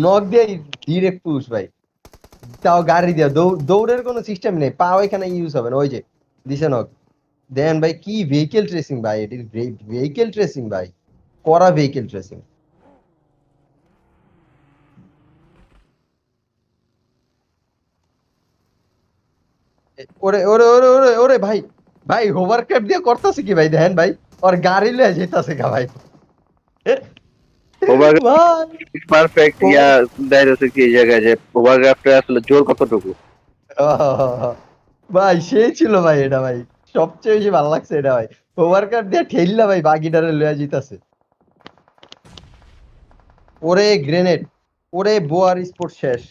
নক দিয়ে ডিরেক্ট পুশ ভাই, তাও গাড়ি দিয়ে দৌড়ের কোনো সিস্টেম নেই, পা ওইখানে ইউজ হবে না। ওই যে দিছে নক, দেন ভাই কি ভেহিকেল ট্রেসিং ভাই, এটির ভেহিকেল ট্রেসিং ভাই, করা ভেহিকেল ট্রেসিং। ওরে ওরে ওরে ওরে ওরে ভাই, ভাই হোভার ক্যাপ দিয়ে করতেছে কি ভাই, দেখেন ভাই ওর গাড়ি লয়ে যেতেছে গা ভাই। পারফেক্ট ইয়া দাইরছে কি এই জায়গায় যে ওভারগ্রাফটা আসলে জোর কতটুকু। ভাই সেই ছিল ভাই, এটা ভাই সবচেয়ে বেশি ভালো লাগছে এটা ভাই, ওভার ক্যাপ দিয়ে ঠেললা ভাই বাকিটারে লয়ে যেতেছে। ওরে গ্রেনেড, ওরে বোয়ার স্পোর্টস শেষ।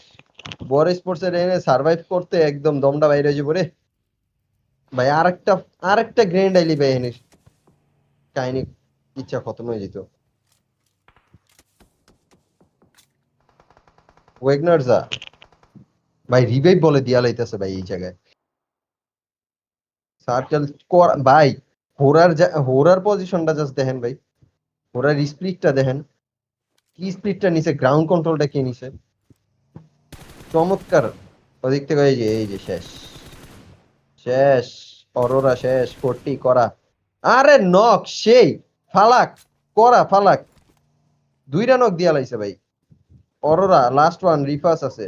বোয়ার স্পোর্টস এর এনে সার্ভাইভ করতে একদম দমটা বাইরে যাবো রে ভাই। আরেকটা গ্রেনেড আইলি ভাই, এনে কাহিনী ইচ্ছা খতম হয়ে যেত। ওয়েগনার যা ভাই রিভাইভ বলে দিয়া লাইতেছে ভাই এই জায়গায়। সার্কেল ভাই, হোরার পজিশনটা জাস্ট দেখেন ভাই, হোরার স্প্লিটটা দেখেন, কি স্প্লিটটা নিছে, গ্রাউন্ড কন্ট্রোলটা কে নিছে, চমৎকার। ওদিক থেকে এই যে শেষ শেষ, অরোরা শেষ, 40 করা। আরে নক সেই ফালাক, করা ফালাক, দুইটা নক দিয়া লাইছে ভাই। অরোরা লাস্ট ওয়ান, রিফাস আছে।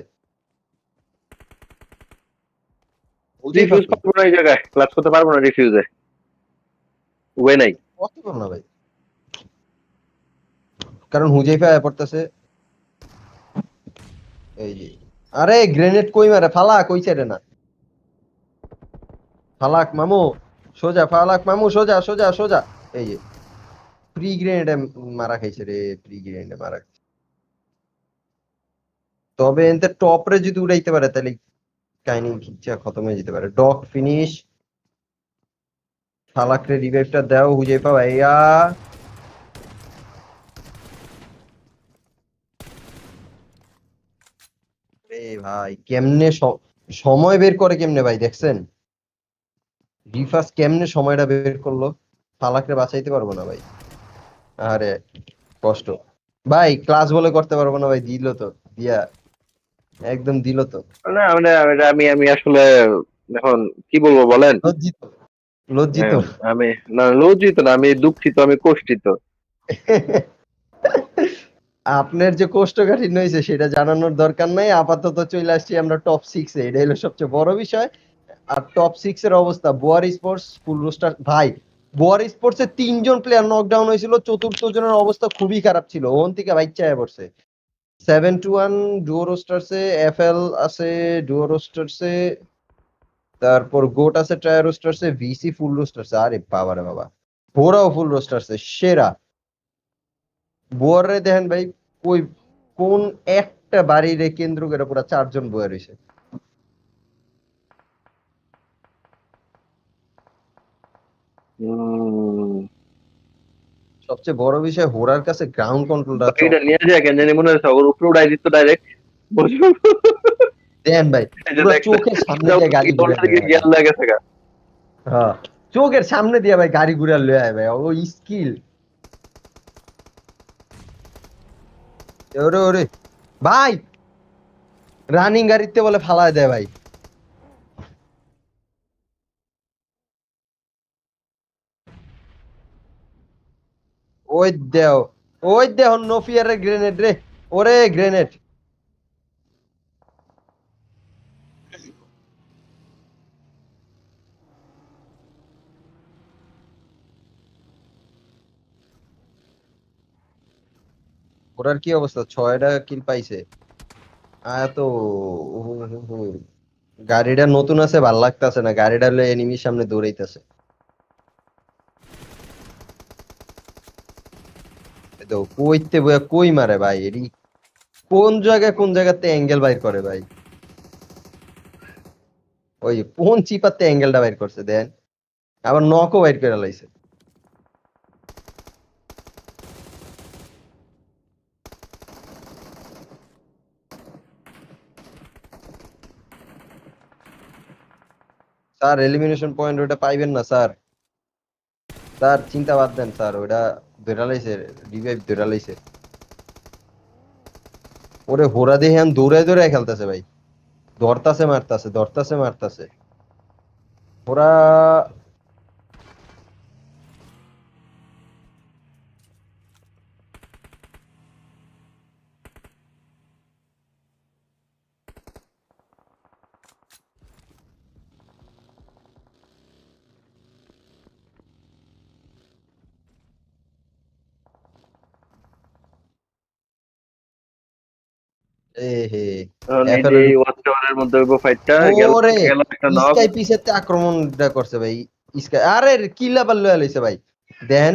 রিফিউজ করতে পারবো না এই জায়গায়, ক্লাস করতে পারবো না রিফিউজে, ওয়ে নাই। পসিবল না ভাই, কারণ হুজাইফা পড়তেছে। এই যে আরে গ্রেনেড কই মারে, ফালাক ওই সাইডে না, ফালাক মামু সোজা, ফালাক মামু সোজা সোজা সোজা। এই যে প্রি গ্রেনেডে মারা খাইছে রে, প্রি গ্রেনেডে মারা খাইছে। তবে এতে টপরে যদি উড়াইতে পারে তাহলে কাহিনী ইচ্ছা খতম হয়ে যেতে পারে। ডক ফিনিশ, ফালাকরে রিভাইভটা দাও হুজাইফা ভাইয়া। রে ভাই কেমনে সময় বের করে কেমনে ভাই, দেখছেন রিফাস কেমনে সময়টা বের করলো, ফালাকরে বাঁচাইতে পারবো না ভাই। আরে কষ্ট ভাই, ক্লাস বলে করতে পারবো না ভাই, দিল তো দিয়া, একদম দিল তো। না মানে আমি আমি আসলে এখন কি বলবো বলেন। লজ্জিত, লজ্জিত। আমি না লজ্জিত না, আমি দুঃখিত, আমি কষ্টিত। আপনার যে কোষ্ঠকাঠিন্য হয়েছে সেটা জানানোর দরকার নাই, আপাতত চলে আসছি আমরা টপ 6 এ, এটা হলো সবচেয়ে বড় বিষয়। আর টপ 6 এর অবস্থা, বোয়ার স্পোর্টস ফুল রোস্টার ভাই, বোয়ার স্পোর্টস এর 3জন প্লেয়ার নকডাউন হয়েছিল, চতুর্থ জনের অবস্থা খুবই খারাপ ছিল, ওখান থেকে বাইচ্চায় পড়ছে। 7-1 ডুও রোস্টার্সে, এফএল আছে ডুও রোস্টার্সে, তারপর গোট আছে ট্রায়ার রোস্টার্সে, ভিসি ফুল রোস্টার্সে। আরে বাবা রে বাবা, ভোরাও ফুল রোস্টার্সে সেরা। বোয়ারে দেখেন ভাই, ওই কোন একটা বাড়িরে কেন্দ্র করে পুরো 4জন বয়ে রয়েছে। সবচেয়ে বড় বিষয় হোরার কাছে গ্রাউন্ড কন্ট্রোলটা এটা নিয়ে যায় কেন জানি মনে হচ্ছে ওর উপরে উড়াই দিত ডাইরেক্ট দেন ভাই পুরো চোখের সামনে দিয়ে গাড়ি ঘুরে জ্ঞান লাগে থাকা হ্যাঁ চোখের সামনে দিয়ে ভাই গাড়ি ঘুরে লয়ে আয় ভাই ও স্কিল ওরে ওরে ভাই রানিং গাড়িতে বলে ফালায় দেয় ভাই ওই দেহ নফিয়ারের গ্রেনেড রে ওরে গ্রেনেড ওরার কি অবস্থা 6টা কিল পাইছে তো গাড়িটা নতুন আছে ভাল লাগতেছে না গাড়িটা হলে এনিমির সামনে দৌড়াইতেছে তো কইতে বইয়া কই মারে ভাই এডি কোন জায়গাতে অ্যাঙ্গেল বাইর করে ভাই ওই কোন চিপাতে অ্যাঙ্গেলটা বাইর করছে দেন আবার নকও বাইর করে লাইছে স্যার এলিমিনেশন পয়েন্ট ওটা পাইবেন না স্যার স্যার চিন্তা বাদ দেন স্যার ওটা ধরে লাইছে রিভাইভ ধরে লাইছে ওরে হোরা দিয়ে হ্যান দৌড়ায় দৌড়ায় খেলতেছে ভাই ধরতাছে মারতাছে ওরা আক্রমণটা করছে ভাই স্কাই আরে কিলা পাল্লে লাইছে ভাই দেন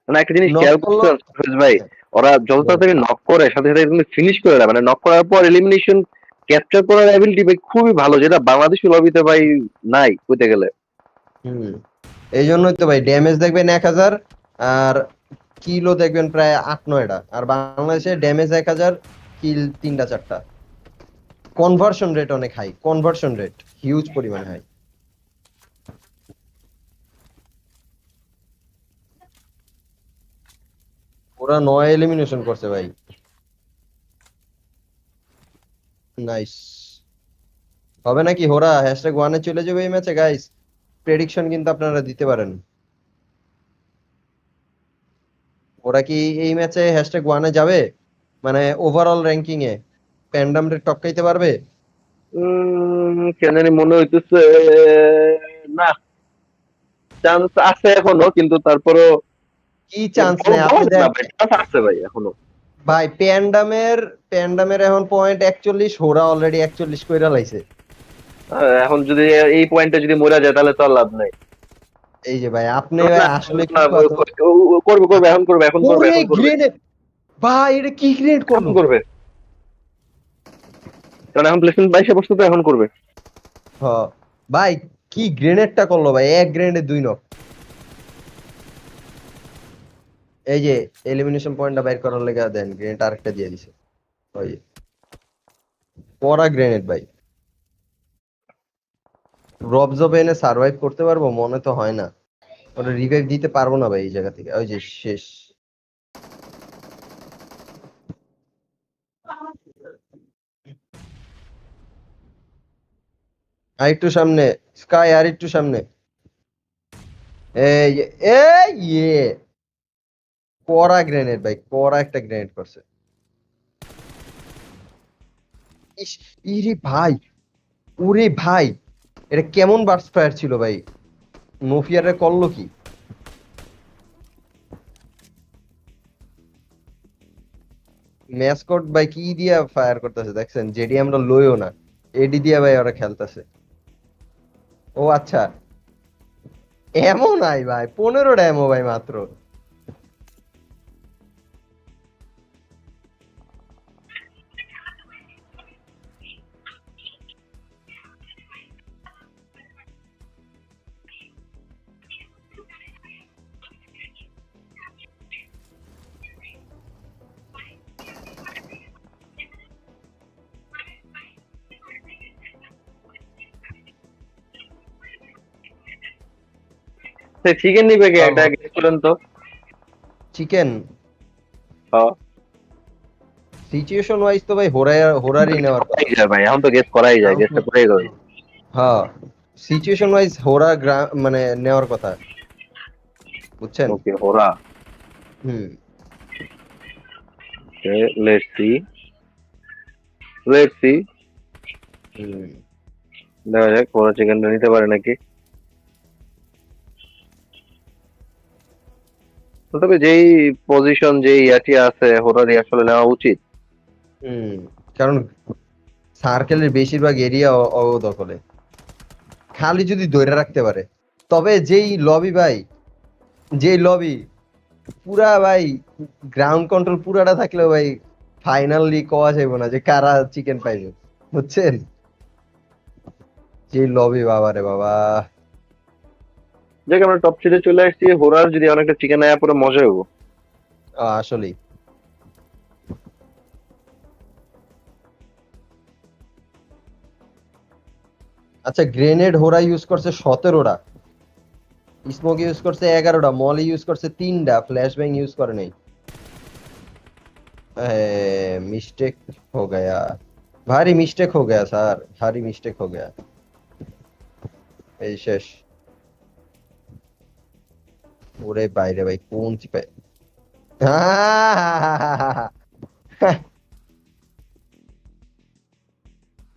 মানে একটা জিনিস খেয়াল করছেন ভাই ওরা যত তাড়াতাড়ি নক করে সাথে সাথে তুমি ফিনিশ করে দেয় মানে নক করার পর এলিমিনেশন ক্যাপচার করার অ্যাবিলিটি ভাই খুবই ভালো যেটা বাংলাদেশি লবিতে ভাই নাই কইতে গেলে এই জন্যই তো ভাই ড্যামেজ দেখবেন 1000 আর কিলো দেখবেন প্রায় 8-9টা আর বাংলাদেশে ড্যামেজ 1000 কিল 3টা 4টা কনভার্সন রেট অনেক হাই কনভার্সন রেট হিউজ পরিমাণে হাই ওরা 9 এলিমিনেশন করছে ভাই নাইস হবে নাকি হোরা #1 এ চলে যাবে এই ম্যাচে গাইস প্রেডিকশন কিন্তু আপনারা দিতে পারেন ওরা কি এই ম্যাচে #1 এ যাবে মানে ওভারঅল র‍্যাঙ্কিং এ প্যান্ডাম রে টপকাইতে পারবে কেন জানি মনে হইতেছে না চান্স আছে এখনো কিন্তু তারপরও কি চান্স নেই আপনি চান্স আছে ভাই এখনো ভাই প্যান্ডামের এখন পয়েন্ট 41 হোরা অলরেডি 41 কইরা লাইছে এখন যদি এই পয়েন্টে যদি মরে যায় তাহলে তো আর লাভ নাই এই যে ভাই আপনি আসলে করবে এখন করবে ভাই এটা কি গ্রেড করবে কারণ এখন প্লেসমেন্ট 22 বছর তো এখন করবে হ্যাঁ ভাই কি গ্রেনেডটা করলো ভাই এক গ্রেনেডে 2 নক এই যে এলিমিনেশন পয়েন্টটা বাইর করার লাগা দেন গ্রেনেড আরেকটা দিয়ে দিছে ওই পড়া গ্রেনেড ভাই রবজব এনে সার্ভাইভ করতে পারবো মনে তো হয় না ওটা রিভাইভ দিতে পারবো না ভাই এই জায়গা থেকে ওই যে শেষ আর একটু সামনে স্কাই আর একটু সামনে এই ইয়ে কড়া গ্রেনেড ভাই কড়া একটা গ্রেনেড করছে ইরে ভাই ওরে ভাই এটা কেমন বার্স ফায়ার ছিল ভাই নোফিয়ারে করলো কি ম্যাসকট ভাই কি দিয়া ফায়ার করতেছে দেখছেন যেডি আমরা লইও না এডি দিয়া ভাই ওরা খেলতেছে ও আচ্ছা এমন নাই ভাই 15টা এমো ভাই মাত্র চিকেন নিবে কে একটা গেস করেন তো। চিকেন হ্যাঁ সিচুয়েশন ওয়াইজ তো ভাই হোরারই নেওয়ার কথা। ভাই এখন তো গেস করাই যায়, গেসটা করেই গই। হ্যাঁ সিচুয়েশন ওয়াইজ মানে নেওয়ার কথা, বুঝছেন? ওকে হোরা। হুম ওকে লেটস সি হুম দেখা যাক হোরা চিকেনটা নিতে পারে নাকি। তবে যেই পজিশন যেই ইয়াটি আছে হোরারই আসলে নেওয়া উচিত। হুম কারণ সার্কেলের বেশিরভাগ এরিয়া দখলে, খালি যদি ধরে রাখতে পারে। তবে যেই লবি ভাই, যেই লবি পুরা ভাই গ্রাউন্ড কন্ট্রোল পুরাটা থাকলেও ভাই ফাইনালি কোয়া যাইব না যে কারা চিকেন পাইবে, বুঝছেন? যে লবি বাবা রে বাবা। যাক আমরা টপ থ্রিতে চলে আসছি, হোরার যদি অনেকটা চিকেন আয়া পুরো মজা হবো। আসলেই আচ্ছা গ্রেনেড হোরা ইউজ করছে 17টা, স্মোক ইউজ করছে 11টা, মলি ইউজ করছে 3টা, फ्लैश बैंग यूज করে নাই। मिस्टेक हो गया, भारी मिस्टेक हो गया सर, भारी मिस्टेक हो गया। এই শেষ। ওরে বাইরে ভাই কোন চিপে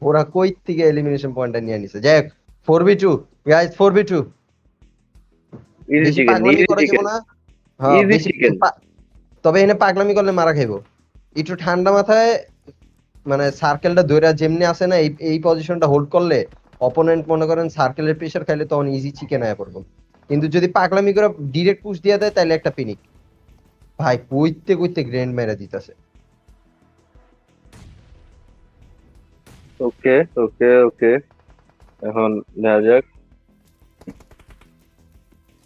ওরা কই থেকে এলিমিনেশন পয়েন্টটা নিয়ে নিছে। যাই 4v2 গাইস, 4v2 ইজি বেশি চিকেন, পাগলামি ইজি করা যাবে চিকেন, না। হ্যাঁ ইজি বেশি চিকেন। তবে এনে পাগলামি করলে মারা খাইবো। একটু ঠান্ডা মাথায় মানে সার্কেলটা ধরে যেমনি আসে না, এই পজিশনটা হোল্ড করলে অপোনেন্ট মনে করেন সার্কেলের প্রেসার খাইলে তখন ইজি চিকেন আয়া পড়বো। কিন্তু যদি পাগলামি করে ডিরেক্ট পুশ দিয়ে দেয় তাহলে একটা পিনিক। ভাই কইতে কইতে গ্র্যান্ড মেরা দিতেছে। ওকে ওকে ওকে এখন দেখা যাক।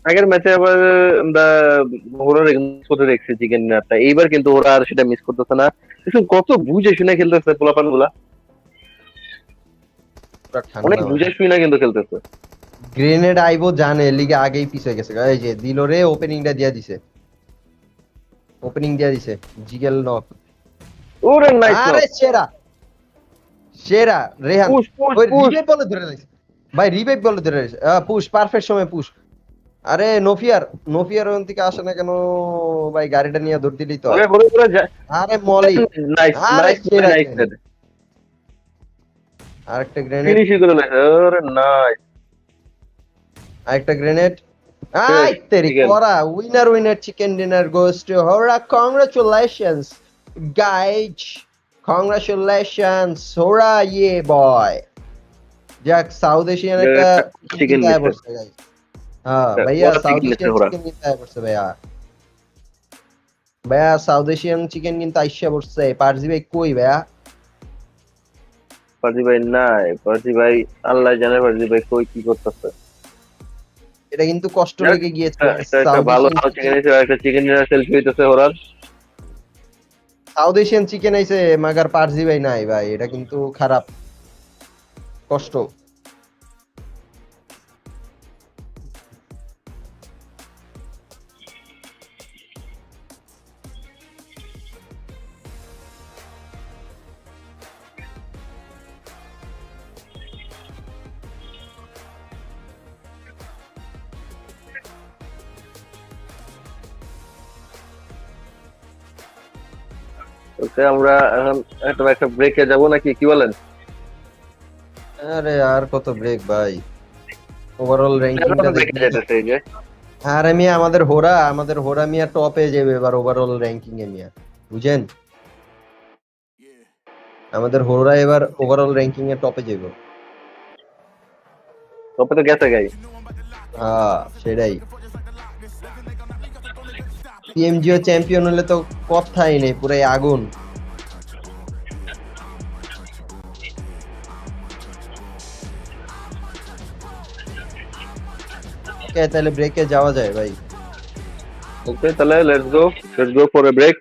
আগের ম্যাচে আবার আমরা হোরার করে দেখছি চিকেন ডিনারটা, এইবার কিন্তু ওরা আর সেটা মিস করতেছে না। কত বুঝে শুনে খেলতেছে পোলাপান গুলা, অনেক বুঝে শুনে কিন্তু খেলতেছে। গ্রেনেড আইবো জানে লিগে আগেই পিছিয়ে গেছে। এই যে দিল রে, ওপেনিংটা দিয়া দিছে, ওপেনিং দিয়া দিছে জিগেল নক। ওরে নাইস নক, আরে সেরা সেরা রেহান। পুশ পুশ ওই পুশ। রিভাইভ বলে ধরে রাখছে ভাই, রিভাইভ বলে ধরে রাখছে। পুশ পারফেক্ট সময় পুশ। আরে নোফিয়ার, নোফিয়ার ওখান থেকে আসে না কেন ভাই? গাড়িটা নিয়ে দৌড় দিলেই তো হয়। ওরে ওরে ওরে আরে মলি, নাইস আরে নাইস সেরা নাইস। আরেকটা গ্রেনেড, ফিনিশ করে লাইছে, ওরে নাইস। আরেকটা গ্রেনেড। আই তেরি করা। Winner winner chicken dinner goes to হোরা। কংগ্রাচুলেশনস গাইজ, কংগ্রাচুলেশনস হোরা, ইয়ে বয়। যাক সাউথ এশিয়ান একটা চিকেন কিনতে পড়ছে গাইজ। হ্যাঁ ভাইয়া সাউথ এশিয়ান চিকেন কিনতে পড়ছে ভাইয়া। ভাইয়া সাউথ এশিয়ান চিকেন কিন্তু আইসা পড়ছে। পারজি ভাই কই ভাইয়া? পারজি ভাই নাই, পারজি ভাই আল্লাহ জানে পারজি ভাই কই কি করতেছে। এটা কিন্তু কষ্ট লেগে গিয়েছে। একটা ভালো চিকেন এসে একটা চিকেন ডিনার সেলফি হইতেছে ওরার। সাউথ এশিয়ান চিকেন আইছে মাগার পারজি ভাই নাই ভাই, এটা কিন্তু খারাপ, কষ্ট। ওকে আমরা এখন একটা ব্রেকে যাব নাকি, কি বলেন? আরে আর কত ব্রেক ভাই, ওভারঅল র্যাঙ্কিংটা দেখে যেতেছে। এই যে আরে মিয়া আমাদের হোরা মিয়া টপে যাবে এবার ওভারঅল র্যাঙ্কিং এ মিয়া, বুঝেন? আমাদের হোরা এবার ওভারঅল র্যাঙ্কিং এ টপে যাবে। টপে তো গেছে গাই। হ্যাঁ সেটাই। পিএমজিও চ্যাম্পিয়ন হলে তো কথাই নেই, পুরাই আগুন। ওকে তাহলে ব্রেকে যাওয়া যায় ভাই। ওকে তাহলে let's go for a break.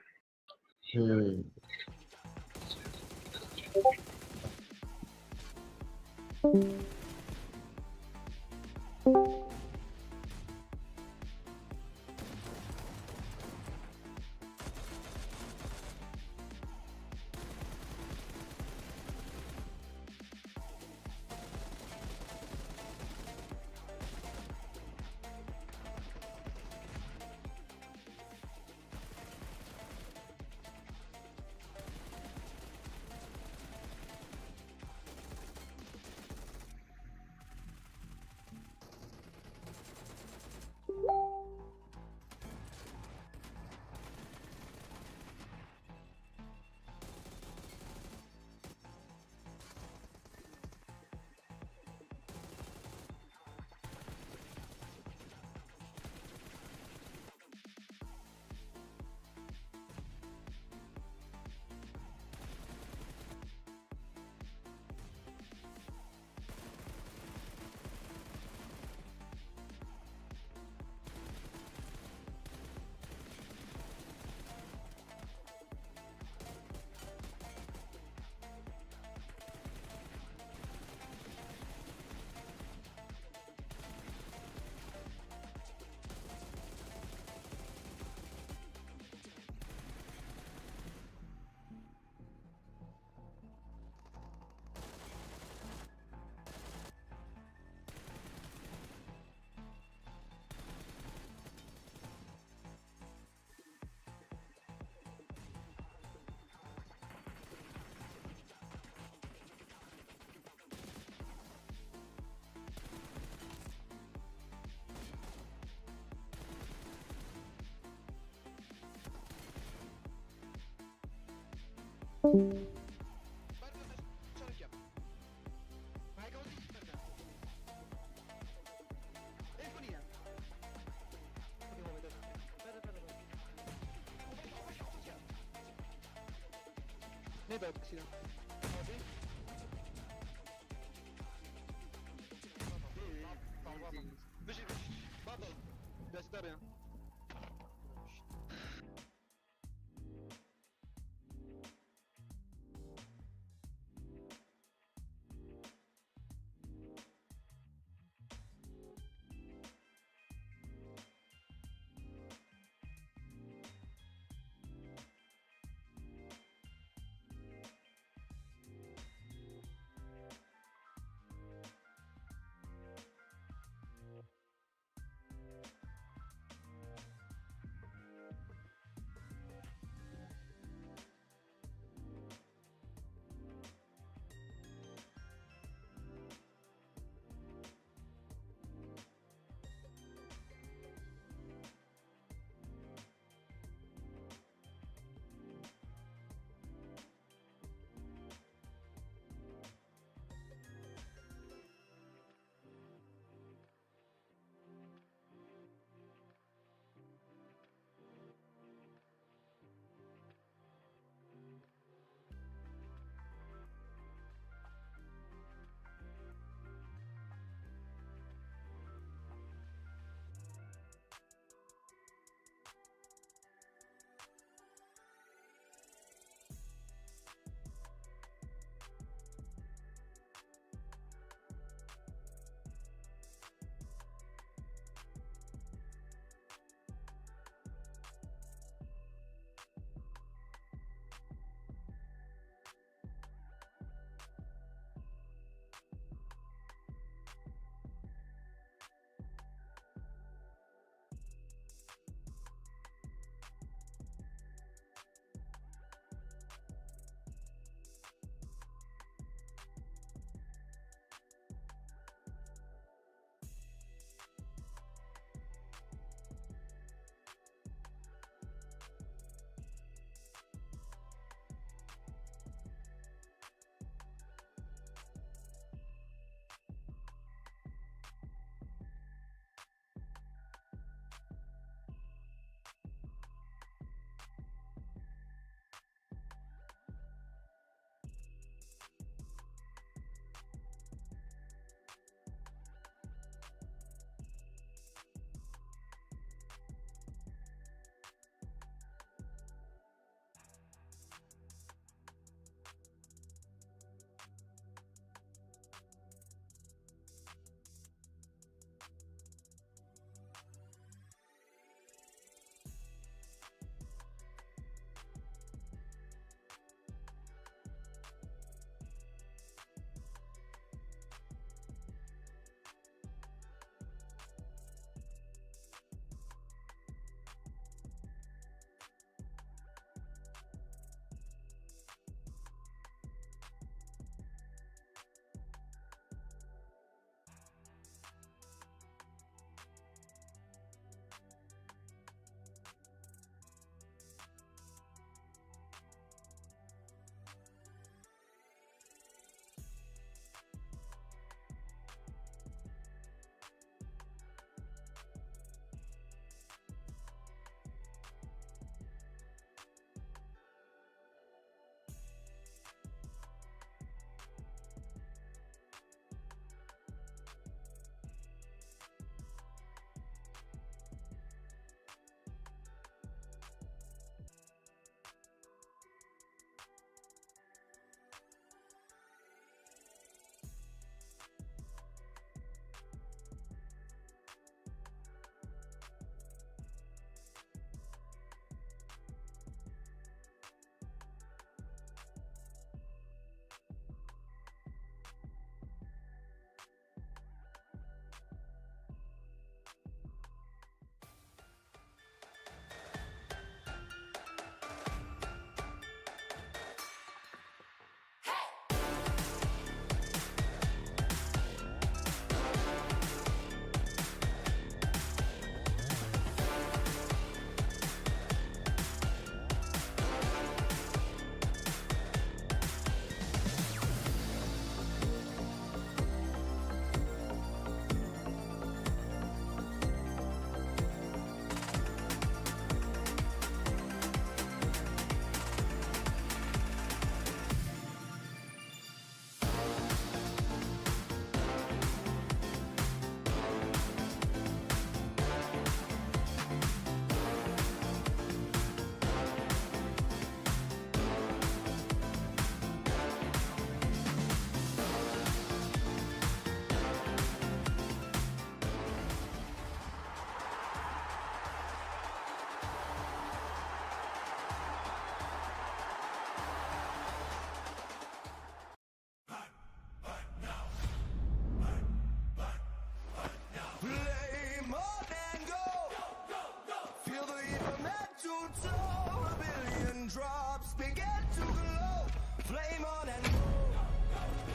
Flame on and go.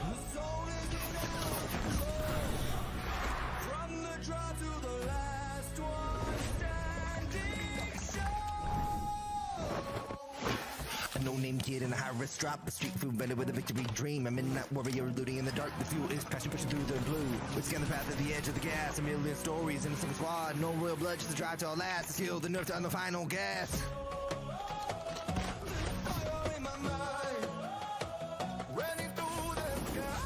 The soul is in our control. From the draw to the last one standing show. A no-name kid in a high-risk drop. A street food belly with a victory dream. A midnight warrior looting in the dark. The fuel is passion pushing through the blue. We scan the path of the edge of the gas. A million stories in a single squad. No royal blood, just a drive to our last. The skill, the nerve to on the final gas. Fire in my mind, running through the sky.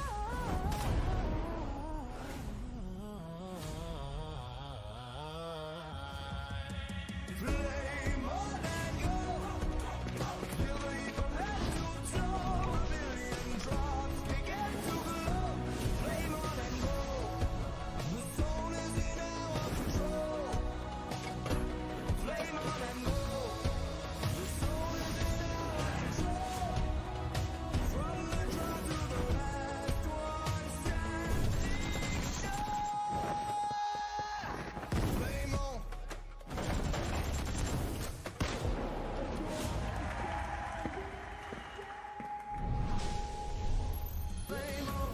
Flame on and go. Feel the heat from head to toe. A million drops begin to glow. Flame on and go. The soul is in our control. Flame on and go. The soul is in our control. From the draw to the last one standing show. Flame on. Flame on.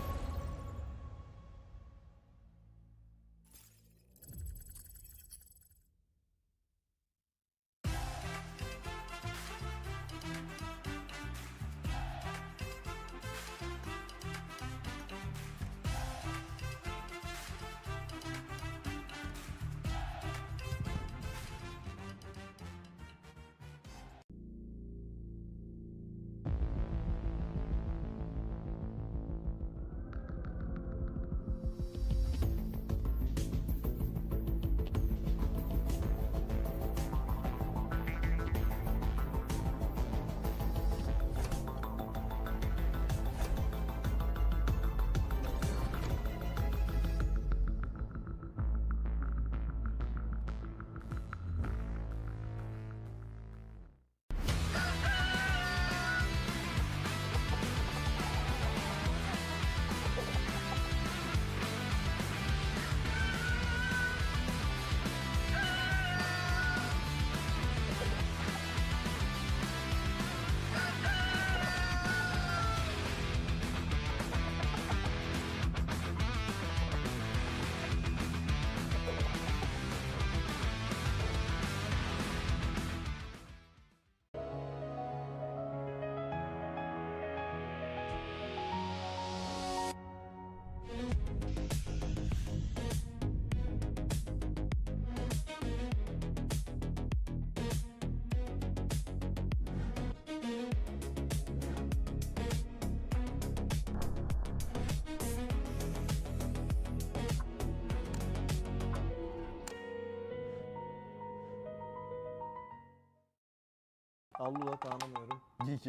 Abdullah tanımıyorum. GK.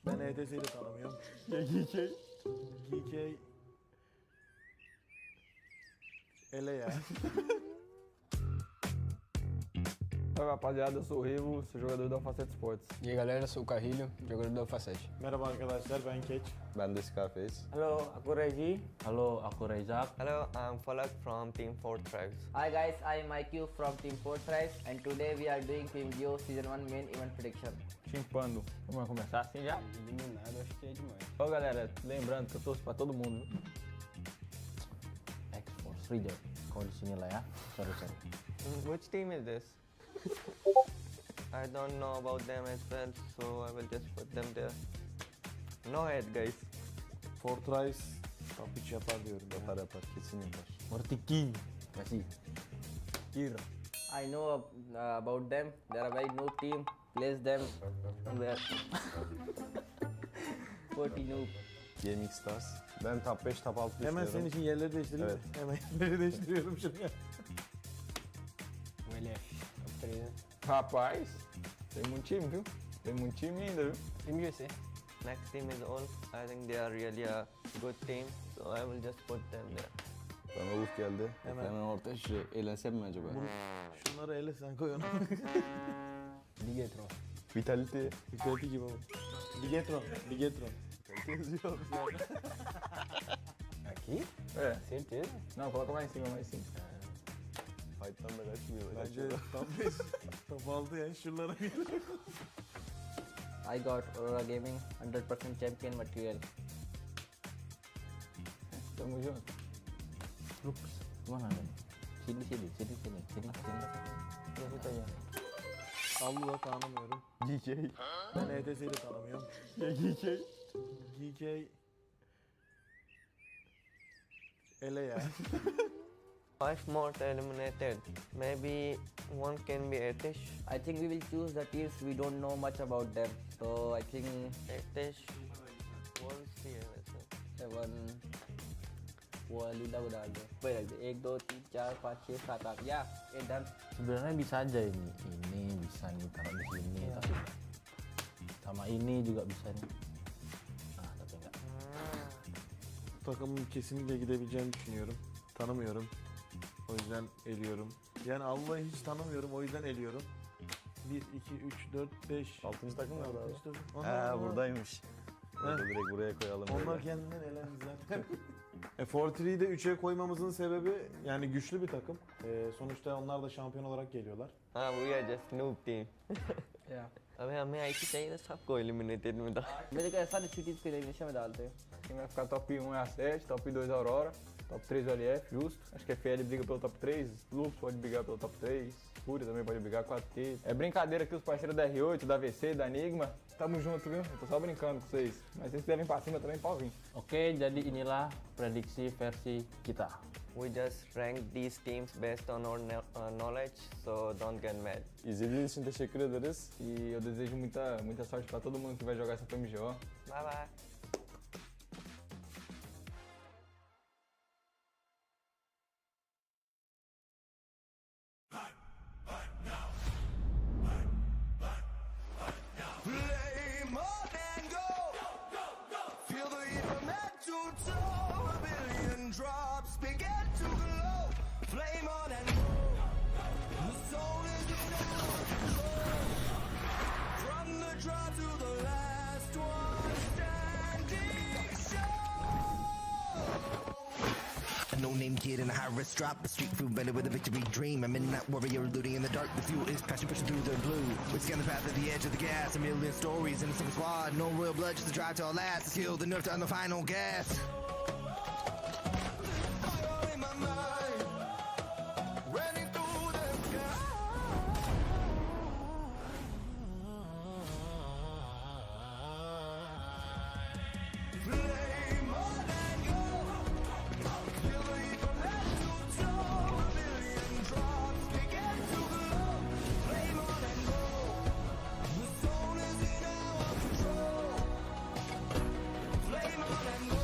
Ben ETS'yi de tanımıyorum. Ya GK. GK. Ele ya. Oi rapaziada, eu sou o Revo, sou jogador da Facete Sports. E aí galera, sou o Carrilho, jogador da Facete. Merhaba arkadaşlar, ben Keç. Ben de Scarface. Hello, aku Regi. Hello, aku Raizak. Hello, I'm Falak from Team 4 Tribes. Hi guys, I'm IQ from Team 4 Tribes and today we are doing PMGO Season 1 main event prediction. Chimpando. Vamos começar assim já? Eliminado, acho que é demais. Ô galera, lembrando que eu torço pra todo mundo. X-Force, Reader. Kau di sini lah ya. Sorry. Which team is this? I don't know about them as well, so I will just put them there. No head guys. Fortrice top 3 yapar diyorum. Yapar, kesin yapar. Mortiki. Kasih. Kir. I know about them. They are a very noob team. Place them where 40 noob. Gaming Stars. Ben top 5, top 6 Hemen senin için yerleri değiştireyim mi? Hemen yerleri değiştiriyorum şuraya. Rapaz, tem muito time, viu? Tem muito time ainda, viu? Time USA. Next team is all. I think they are really a good team, so I will just put them there. Bana uf geldi. Hemen orta şuraya eğlensem mi acaba? şunları ele sen koy onu. Bigetron. Vitality. Vitality gibi oldu. Bigetron. Vitality yazıyor. Aqui? É. Certeza? Não, coloca mais em cima, mais em cima. Fight'tan da kaçmıyor. Bence top 5, top 6 yani şuralara gidiyor. I got Aurora Gaming 100% champion material. Tunggu John. Looks mana nih? Sini. Ya situ ya. Allah tanımıyorum. GK. Ben ETS'yi de tanımıyorum. Ya GK. Ele ya. 5 more eliminated. Maybe one can be Etish. I think we will choose the teams we don't know much about them. So I think Etish. We'll see. 7 वो Lila udah ada. Baik, 1, 2, 3, 4, 5, 6, 7, 8. Ya, dan sebenarnya bisa aja ini bisa nih taruh di sini, tapi sama ini juga bisa nih. Nah, tapi enggak. Takımın kesinlikle gidebileceğini düşünüyorum. Tanımıyorum. O yüzden eliyorum. Yani Allah'ı hiç tanımıyorum. O yüzden eliyorum. 1, 2, 3, 4, 5. 6. takım nerede abi? Onlar Buradaymış. Direkt buraya koyalım. Onlar kendinden elendi zaten. 4-3'yi de 3'e koymamızın sebebi yani güçlü bir takım. Sonuçta onlar da şampiyon olarak geliyorlar. We are just noob team. या अबे हमें आई चाहिए था सबको eliminated में था. मेरे को ऐसा अच्छी चीज के elimination में डालते हैं कि मैं ficar top 1 é a 7, top 2 é a Aurora, top 3 é o LF, justo. Acho que a FL briga pelo top 3, Lux pode brigar pelo top 3, Fúria também pode brigar com a T. É brincadeira aqui os parceiros da R8, da VC, da Enigma. Tamo junto, viu? Eu tô só brincando com vocês. Mas vocês devem pra cima também, pode vir. Oke, jadi inilah prediksi versi kita. We just rank these teams based on our knowledge, so don't get mad. İzlediğiniz için teşekkür ederiz. E eu desejo muita sorte pra todo mundo que vai jogar essa PMGO. Bye bye. Play more than go. Feel the heat from head to toe. A billion drops begin to glow. Flame on and go. The soul is in our control. From the draw to the last one standing show. A no-name kid in a high-risk drop, a street food vendor with a victory dream. A midnight warrior looting in the dark. The fuel is passion pushing through the blue. We scan the path at the edge of the gas. A million stories in a single squad. No real blood, just a drive to our last. The skill, the nerve to on the final gas. Fire in my mind. Running through the sky. Play more than go. Feel the heat from head to toe. A billion drops begin to glow. Flame on and go. The soul is in our control. Flame on and go.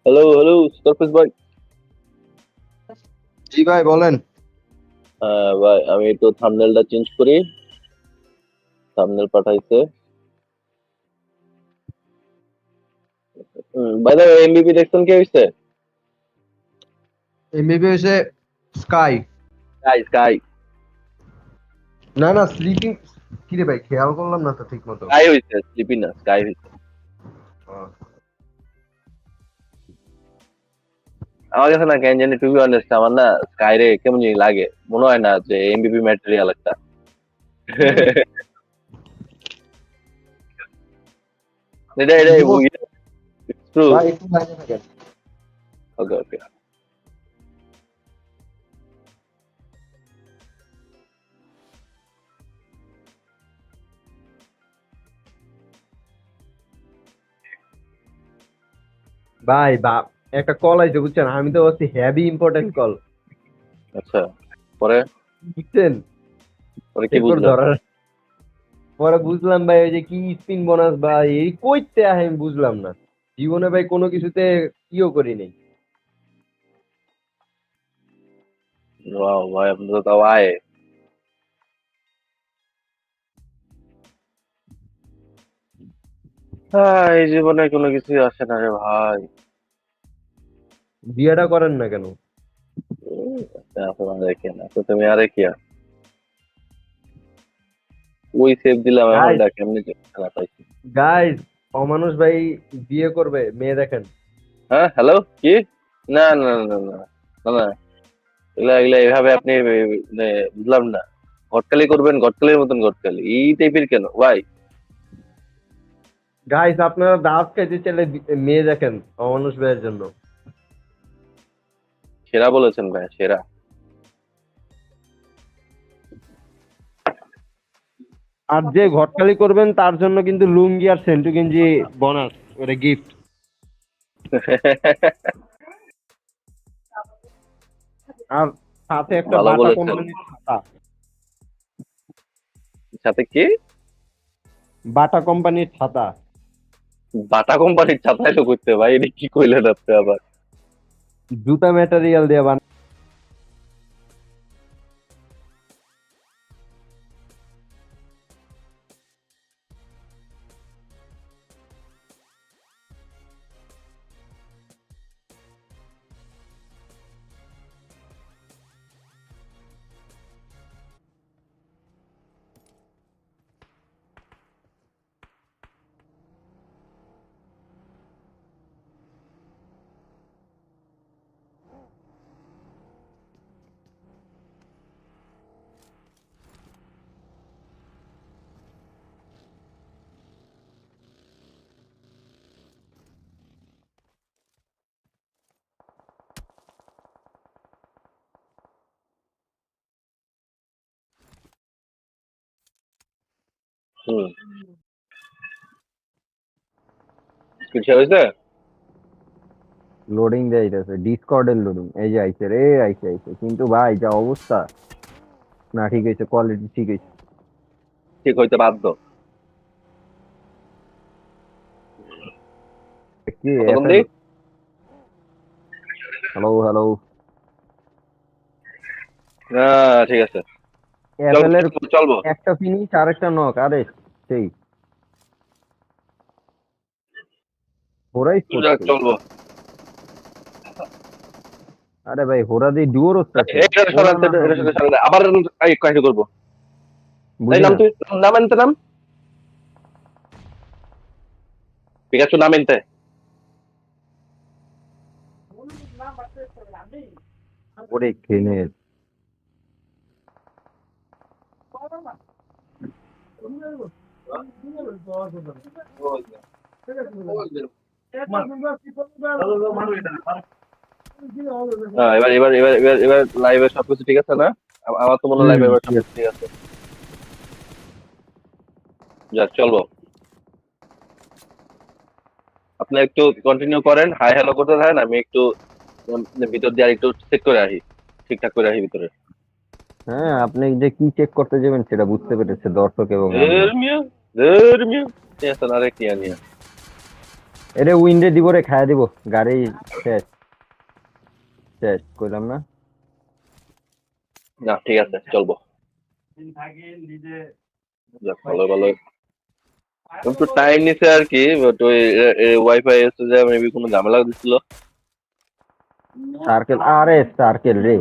Hello hello surface ভাই। জি ভাই বলেন। ভাই আমি একটু থাম্বনেলটা change করি। Thumbnail পাঠাইছে। By the way MBP দেখছেন কি হইছে? এমবিবি হইছে স্কাই। স্কাই না না স্লিপিং কি রে ভাই খেয়াল করলাম না তো ঠিক মতো। স্কাই হইছে, স্লিপি না, স্কাই হইছে। আমার কাছে না কেন জানি টু বি অনেস্ট আমার না স্কাই রে কেমন জানি লাগে, মনে হয় না যে এমবিপি ম্যাটেরিয়াল একটা। এটা এটা ট্রু। ভাই একটু লাইনে থাকেন। ওকে ওকে। ভাই বাপ একটা কল আইছে বুঝছেন, আমি তো বলছি হেভি ইম্পর্টেন্ট কল। আচ্ছা পরে বুঝছেন পরে কি বুঝলেন? পরে বুঝলাম ভাই ওই যে কি স্পিন বোনাস বা এই কইতে আমি বুঝলাম না। জীবনে ভাই কোনো কিছুতে কিও করি নাই। ওয়াও ভাই আপনি তো তাও আয়। এই জীবনে কোনো কিছুই আসে না রে ভাই। বিয়েটা করেন না কেন? তুমি আরে কি ওই সেভ দিলাম এখন দেখ কেমনি খেলা পাইছি। গাইস অমানুষ ভাই বিয়ে করবে, মেয়ে দেখেন। হ্যাঁ হ্যালো কি? না না না না না না এগুলা এগুলা এভাবে আপনি বুঝলাম না। ঘটকালি করবেন, ঘটকালির মতন ঘটকালি এই টাইপের কেন ভাই? গাইস আপনারা দাঁত খাইতে চাইলে মেয়ে দেখেন অমানুষ ভাইয়ের জন্য। সেরা বলেছেন ভাই, সেরা। আর যে ঘটকালি করবেন তার জন্য কিন্তু লুঙ্গি আর সেন্টু গেঞ্জি বোনাস, ওটা গিফট। আর সাথে একটা ভালো বাটা বলেছেন। কোম্পানির ছাতা। সাথে কি? বাটা কোম্পানির ছাতা। বাটা কোম্পানির ছাতাই তো করতে ভাই, এটা কি কইলেন আপনি আবার? জুতা ম্যাটেরিয়াল দিয়ে বানানো। লোডিং দেয় যাইতেছে, ডিসকর্ডের লোডিং। এই যে আইছে রে, আইছে আইছে। কিন্তু ভাই যা অবস্থা না, ঠিক হয়েছে, কোয়ালিটি ঠিক হয়েছে। ঠিক হইতে বাধ্য। কি হ্যালো হ্যালো ঠিক আছে অ্যাপেলের চলবো। একটা ফিনিশ আর একটা নক, আরে সেই হোরাই চলবো। আরে ভাই হোরা দিয়ে ডুয়োর হচ্ছে। আবার কাহিনী করবো। নাম তুই নাম আনতে নাম পিকাচু নাম আনতে। ওরে খেনে এবার এবার এবার এবার এবার লাইভে সবকিছু ঠিক আছে না? আমার তো মনে হয় লাইভে এবার সবকিছু ঠিক আছে। যাক চলবো। আপনি একটু কন্টিনিউ করেন, হাই হ্যালো করতে থাকেন, আমি একটু ভিতর দিয়ে আর একটু চেক করে আসি, ঠিকঠাক করে আসি ভিতরে। হ্যাঁ আপনি যে কি চেক করতে যাবেন সেটা বুঝতে পেরেছে দর্শক এবং ধর্মীয় ধর্মীয় আরে কি আনিয়া এরে উইন্ডে দিব রে, খায়া দিব গাড়ি শেষ শেষ কইলাম না। না ঠিক আছে চলবো, যাক ভালো ভালো। একটু টাইম নিছে আর কি, বাট ওই ওয়াইফাই এসে যে মেবি কোনো ঝামেলা দিছিল। সার্কেল, আরে সার্কেল রে,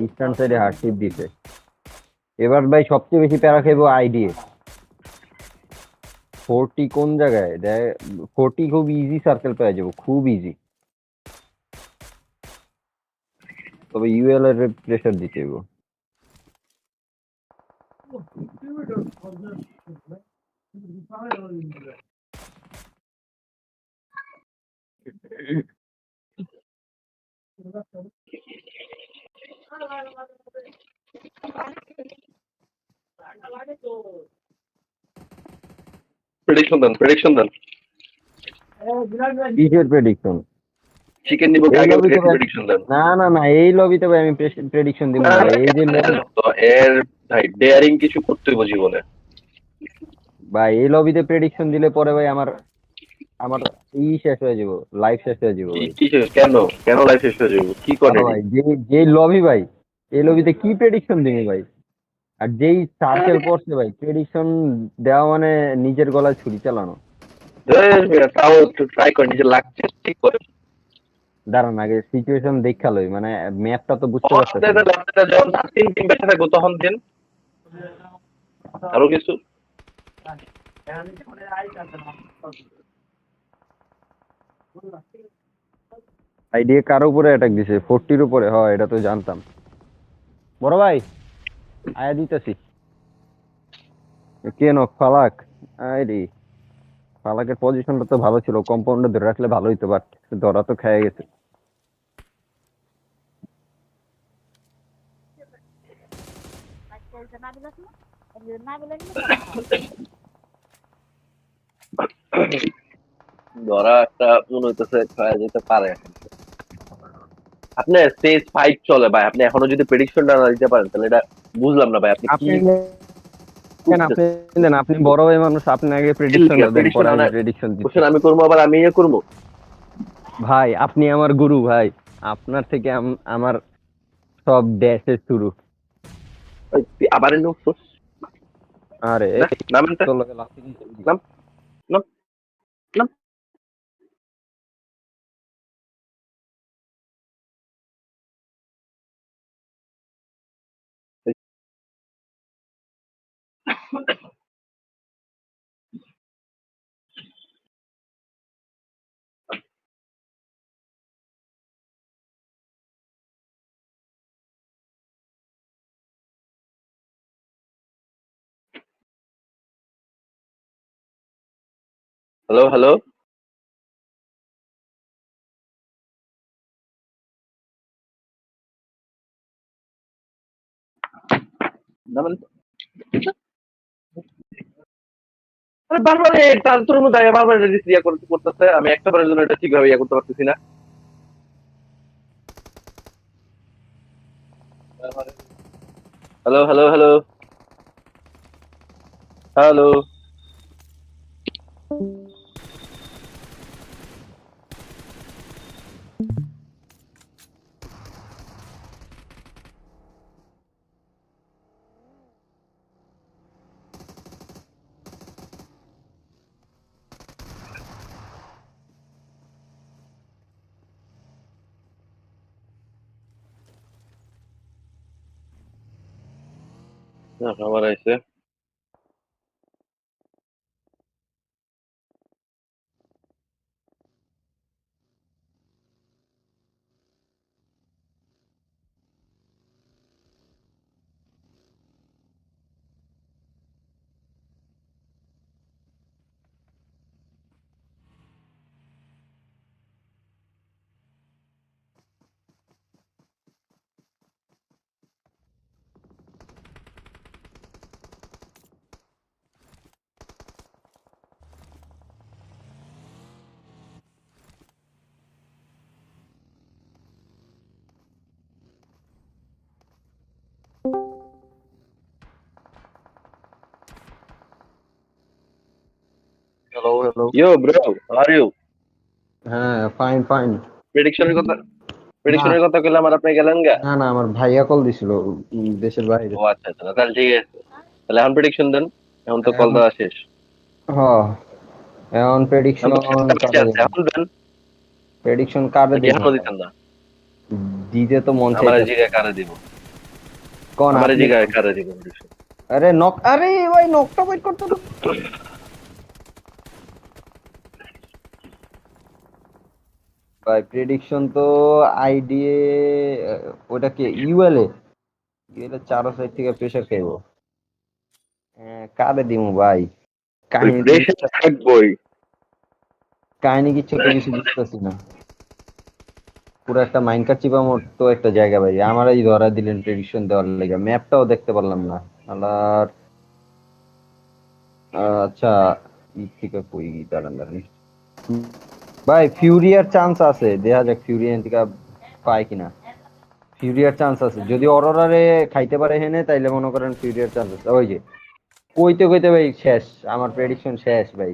ইস্টার্ন সাইডে হার্ডশিপ দিছে। এবার ভাই সবচেয়ে বেশি প্যারা খাইবো আইডিএ। 40 কোন জায়গায় দেখ, 40 খুব ইজি সার্কেল পেয়ে যাবো, খুব ইজি। তবে ইউএল এর প্রেসার দিতে হইব। প্রেডিকশন দেন, প্রেডিকশন দেন। কিসের প্রেডিকশন? চিকেন নিব এই আগে লবিতে ভাই, প্রেডিকশন দেন। না না না, এই লবিতে ভাই আমি প্রেডিকশন দিব না ভাই। এই যে তো এর ভাই ডেয়ারিং কিছু করতে হইব জীবনে ভাই, এই লবিতে প্রেডিকশন দিলে পরে ভাই আমার আমার শেষ হয়ে যাব, লাইফ শেষ হয়ে যাব ভাই। কি কেন কেন লাইফ শেষ হয়ে যাবে? কি করে ভাই যে লবি ভাই, এই লবিতে কি প্রেডিকশন দিবি ভাই? আর যেই সার্কেল পড়ছে ভাই, প্রেডিকশন দেওয়া মানে নিজের গলায় ছুরি চালানো। তাও একটু ট্রাই করে নিজে লাগছে ঠিক করে। দাঁড়ান আগে সিচুয়েশন দেখা লই, মানে ম্যাপটা তো বুঝতে পারতেছি। যখন 3 টিম বেঁচে থাকবো তখন দিন আরো কিছু। আইডিয়া কার উপরে অ্যাটাক দিছে? 40 উপরে, হয় এটা তো জানতাম। বড় ভাই আয়া দিতেছি। কেন ফালাক? আইডি ফালাকের পজিশনটা তো ভালো ছিল, কম্পাউন্ডে ধরে রাখলে ভালো হইতো, বাট ধরা তো খেয়ে গেছে। ধরা একটা মনে হইতেছে খাওয়া যেতে পারে। আপনার স্টেজ 5 চলে ভাই, আপনি এখনো যদি প্রেডিকশনটা না দিতে পারেন তাহলে এটা বুঝলাম না ভাই। আপনি কি আপনি বড় ভাই মানুষ, আপনি আগে প্রেডিকশন দেন, পরে আমি প্রেডিকশন দিই। আমি করবো আবার আমি ইয়ে করবো ভাই আপনি আমার গুরু ভাই, আপনার থেকে আমার সব ড্যাশের শুরু। আবার আরে নাম নাম নাম হ্যালো হ্যালো বারবার তোর মধ্যে বারবার ইয়া করতেছে। আমি একটা বারের জন্য এটা ঠিকভাবে ইয়া করতে পারতেছি না। হ্যালো হ্যালো হ্যালো হ্যালো খাবার আইছে। Yo, bro, how are you? হ্যাঁ, ফাইন ফাইন। প্রেডিকশনের কথা না প্রেডিকশনের কথা কইলাম আর আপনি গেলেন গা। না না, আমার ভাইয়া কল দিছিল দেশের বাইরে। ও আচ্ছা আচ্ছা, তাহলে ঠিক আছে। তাহলে এখন প্রেডিকশন দেন। এখন তো কল এখন দেওয়া শেষ। এখন এখন তো প্রেডিকশন একটা বাকি কারে আছে, দেব? এখন দেন। প্রেডিকশন কারে নাকি দেব? এখনো দিচ্ছেন না? দিতে তো মন আমার চাইতেছে। জিগায় কারে দিব? কোন আমার আপনি? জিগায় কারে দিব prediction? আরে নক, আরে ভাই নকটা ওয়েট করতে তো। ভাই প্রেডিকশন তো আইডিএ, ওটা কি ইউএলএ? ইউএলএ চারো সাইড থেকে প্রেসার খাইবো। কারে দিমু ভাই? ওই কাহিনী তো প্রেশার থাকবই। কাহিনী কিছু তো কিছু বুঝতেছি না। পুরো একটা মাইনকার চিপা তো একটা জায়গা ভাই, আমারই ধরা দিলেন প্রেডিকশন দেওয়ার লেগে, ম্যাপটাও দেখতে পারলাম না। আল্লাহর আচ্ছা, ই থেকে কই দাঁড়ান দাঁড়ান ভাই, ফিউরিয়ার চান্স আছে, দেখা যাক ফিউরিয়ান থেকে পায় কিনা। ফিউরিয়ার চান্স আছে, যদি অরোরারে খাইতে পারে হেনে তাইলে মনে করেন ফিউরিয়ার চান্স আছে। ওই যে কইতে কইতে ভাই শেষ, আমার প্রেডিকশন শেষ ভাই।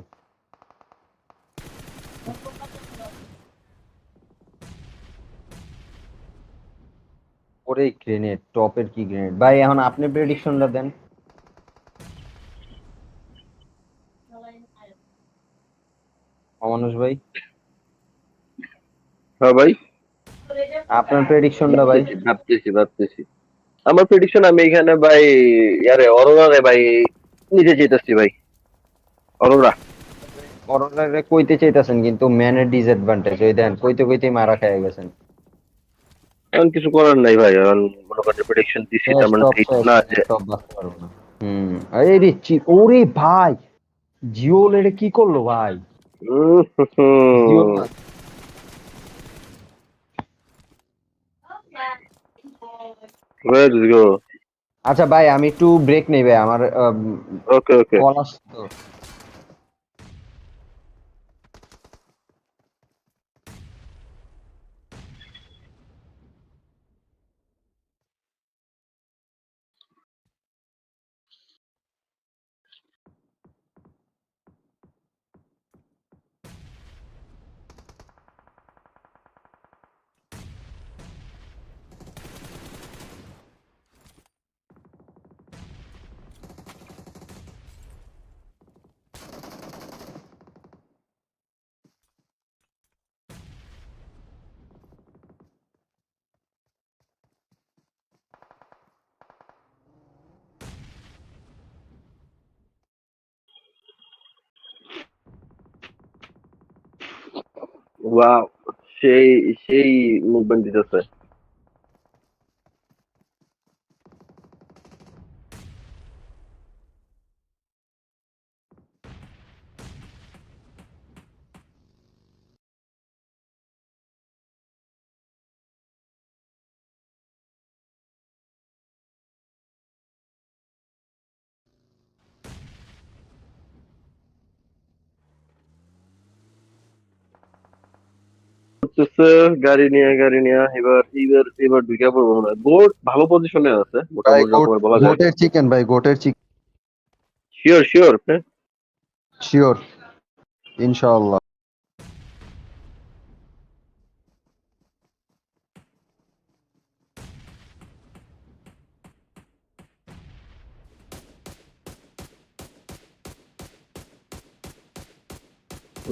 ওরে গ্রেনেড, টপের কি গ্রেনেড ভাই, এখন আপনি প্রেডিকশনটা দেন। অমানুষ ভাই, হ্যাঁ ভাই, আপনার প্রেডিকশনটা ভাই। ভাবতেছি। আমার প্রেডিকশন, আমি এখানে ভাই ইয়ারে অরোরারে ভাই নিতে চাইতেছি ভাই। অরোরা অরোরারে কইতে চাইতাছেন কিন্তু ম্যানের ডিসঅ্যাডভান্টেজ, ওই দেন কইতে কইতেই মারা খেয়ে গেছেন। এখন কিছু করার নাই ভাই, এখন মনে করেন প্রেডিকশন দিছি তার মানে ঠিক না আছে। টপ বাঁচতে পারবো না। আরে রে ওরে ভাই, জিওল এটা কি করলো ভাই? জিওল না। Let's go. আচ্ছা ভাই, আমি একটু ব্রেক নেই ভাই, আমার ওকে ওকে। কল আসতো। ওয়াও, সেই সেই মুভমেন্ট দিতেছে। করতেছে গাড়ি নিয়ে এবার ঢুকে পড়বো মনে হয়। গোট ভালো পজিশনে আছে ভাই মোটামুটি রকমের বলা যায়। গোটের চিকেন ভাই, গোটের চিকেন। শিওর শিওর হ্যাঁ, শিওর ইনশাআল্লাহ।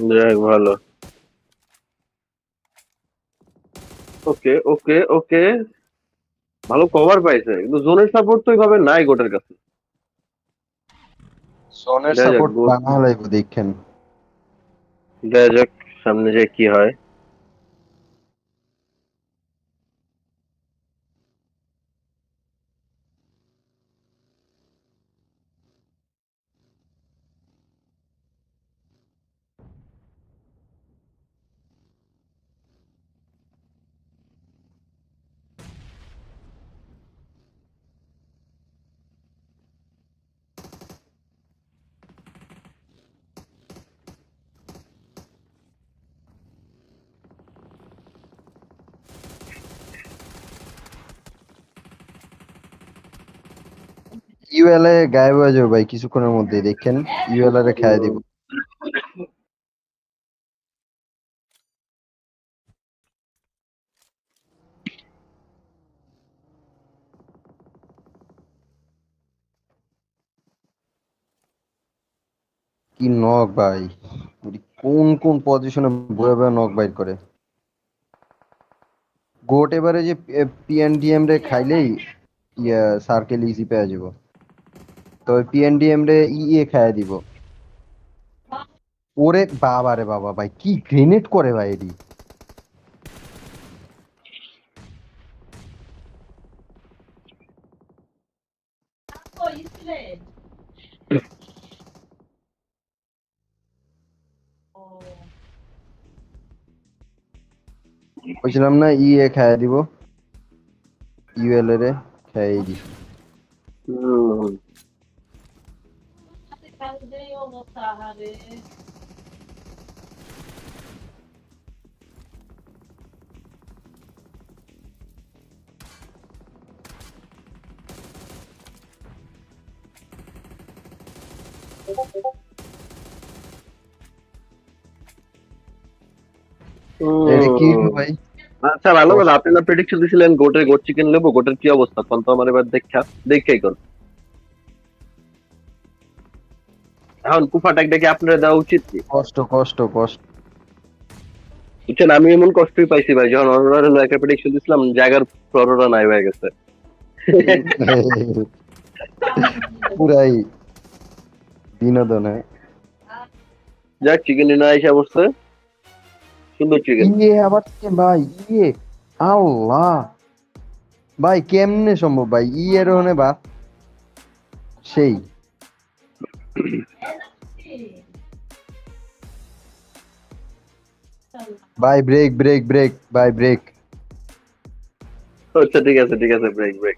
যাক ভালো। ওকে ওকে ওকে, ভালো কভার পাইছে কিন্তু জোনের সাপোর্ট তো এইভাবে নাই গোটের কাছে। সোনের দেখা যাক সাপোর্ট বানা লাইব দেখেন। দেখা যাক সামনে যে কি হয়। ইউএলএ গায়েব হয়ে যাবে ভাই কিছুক্ষণের মধ্যে, দেখেন ইউএলএ রে খাইয়ে দিব। কি নক ভাই, কোন কোন পজিশনে বয়ে বয়ে নক বাইর করে। গোট এবারে যে পিএনডিএম রে খাইলেই সার্কেল ইজি পেয়ে যাব। তো পিএনডিএম রে খাইয়া দিব। ওরে বাবা রে বাবা ভাই, কি গ্রেনেড করে ভাই এডি। বলছিলাম না খাইয়া দিব, ইউএল রে খাইয়ে দিছি। ভাই আচ্ছা ভালো কথা, আপনি না প্রেডিকশন দিছিলেন গোট চিকেন নেবো, গোটের কি অবস্থা কোন তো আমার এবার দেখাই কোন এখন কুফা ট্যাগ দেখে আপনারা দেওয়া উচিত কি? কষ্ট কষ্ট কষ্ট বুঝছেন, আমি এমন কষ্টই পাইছি ভাই যখন অরোরার হলো একটা প্রেডিকশন দিছিলাম, জায়গার অরোরা নাই হয়ে গেছে। পুরাই বিনোদনে। যাক চিকেন ডিনার আইসা বসছে, সুন্দর চিকেন। আবার ভাই আল্লাহ ভাই কেমনে সম্ভব ভাই, এর ওখানে বা সেই ভাই ব্রেক ব্রেক ব্রেক ভাই ব্রেক। আচ্ছা ঠিক আছে ব্রেক ব্রেক।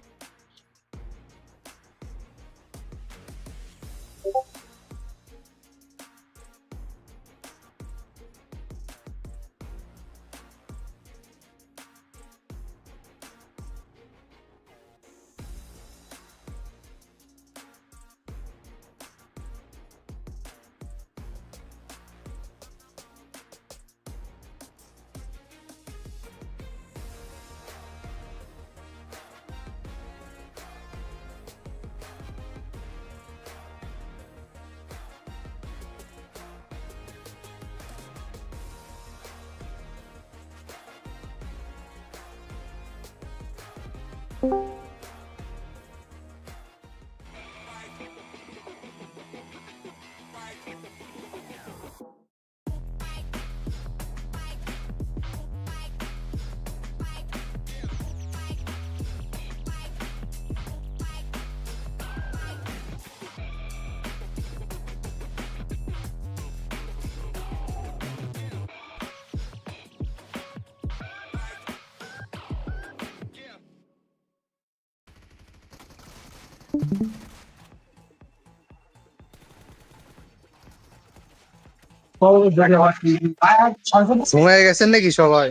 ঘুমায় গেছেন নাকি সবাই?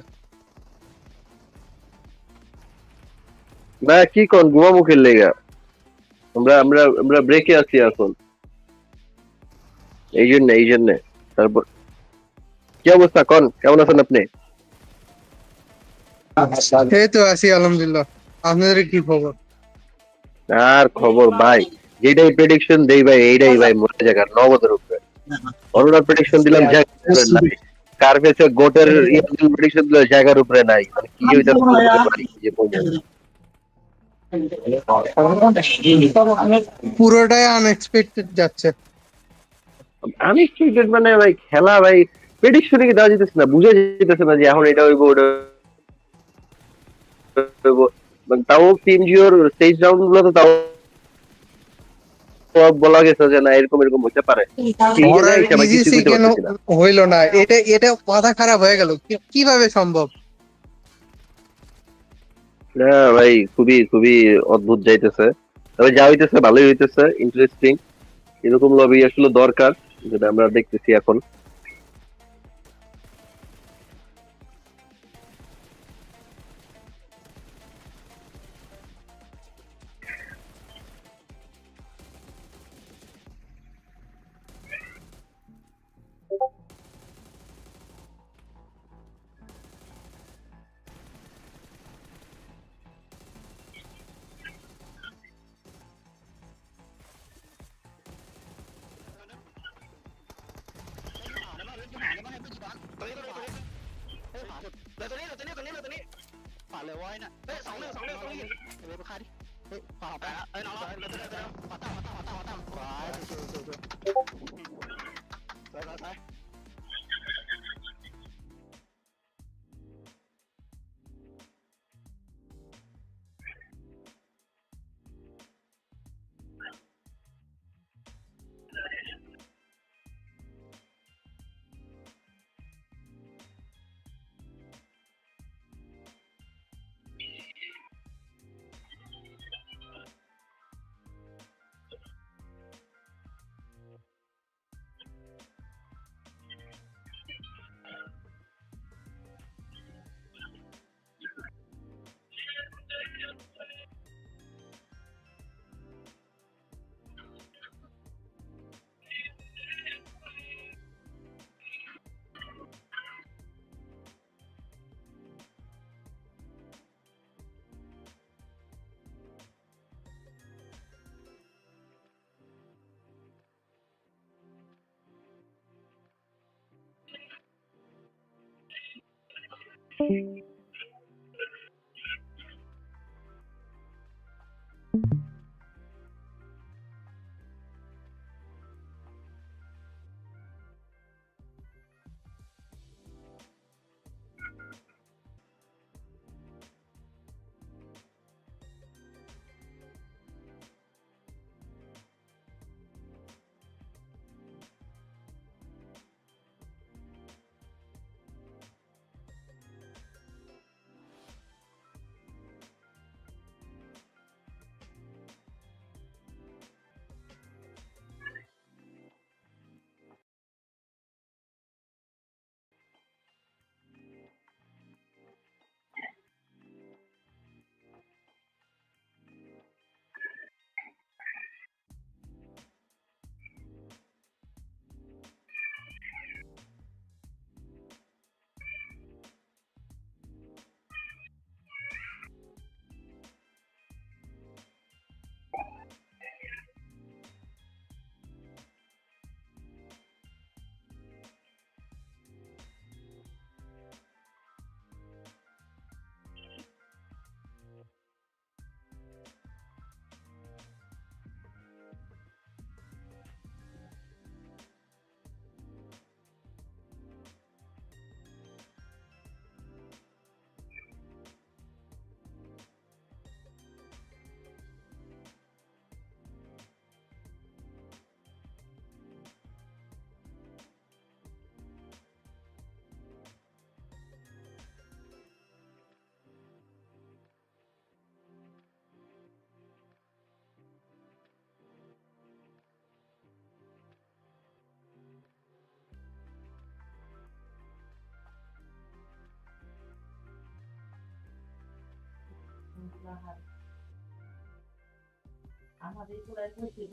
না কি কোন ঘুমা মুখের লেগা, আমরা আমরা আমরা ব্রেকে আছি এখন, এই জন্য। তারপর কি অবস্থা, কোন কেমন আছেন আপনি? এই তো আছি আলহামদুলিল্লাহ, আপনাদের কি খবর? আর খবর ভাই, যেটাই প্রেডিকশন দেই ভাই এইটাই ভাই মরে জায়গা নগদের উপরে। অরোরা প্রেডিকশন দিলাম জায়গার নাই, কার্ভেসে গোটের প্রেডিকশন দিল জায়গার উপরে নাই, মানে কি হইতে পুরোটাই আনএক্সপেক্টেড যাচ্ছে। আনএক্সপেক্টেড মানে ভাই খেলা ভাই প্রেডিকশনে কি দেওয়া যেতেছে না, বুঝা যেতেছে না যে এখন এটা হইব ওটা হইব। তাও পিএমজিওর স্টেজ রাউন্ড গুলো তো তাও বলা গেছে যে না এরকম হতে পারে, হইলো না, এটা মাথা খারাপ হয়ে গেল, কিভাবে সম্ভব? না ভাই খুবই খুবই অদ্ভুত যাইতেছে, তবে যা হইতেছে ভালোই হইতেছে, ইন্টারেস্টিং। এরকম লবি আসলে দরকার, যেটা আমরা দেখতেছি এখন। ตัวนี้เฮ้ยขวาสุดเลยตัวนี้ขวาเลยวอยน่ะเฮ้ย2-1ตรงนี้เดี๋ยวไปฆ่าดิเฮ้ยขวาไปแล้วเอ้ยน้องเลยตัวขวาตั้มขวาซ้ายআমাদের পুরাই হয়েছে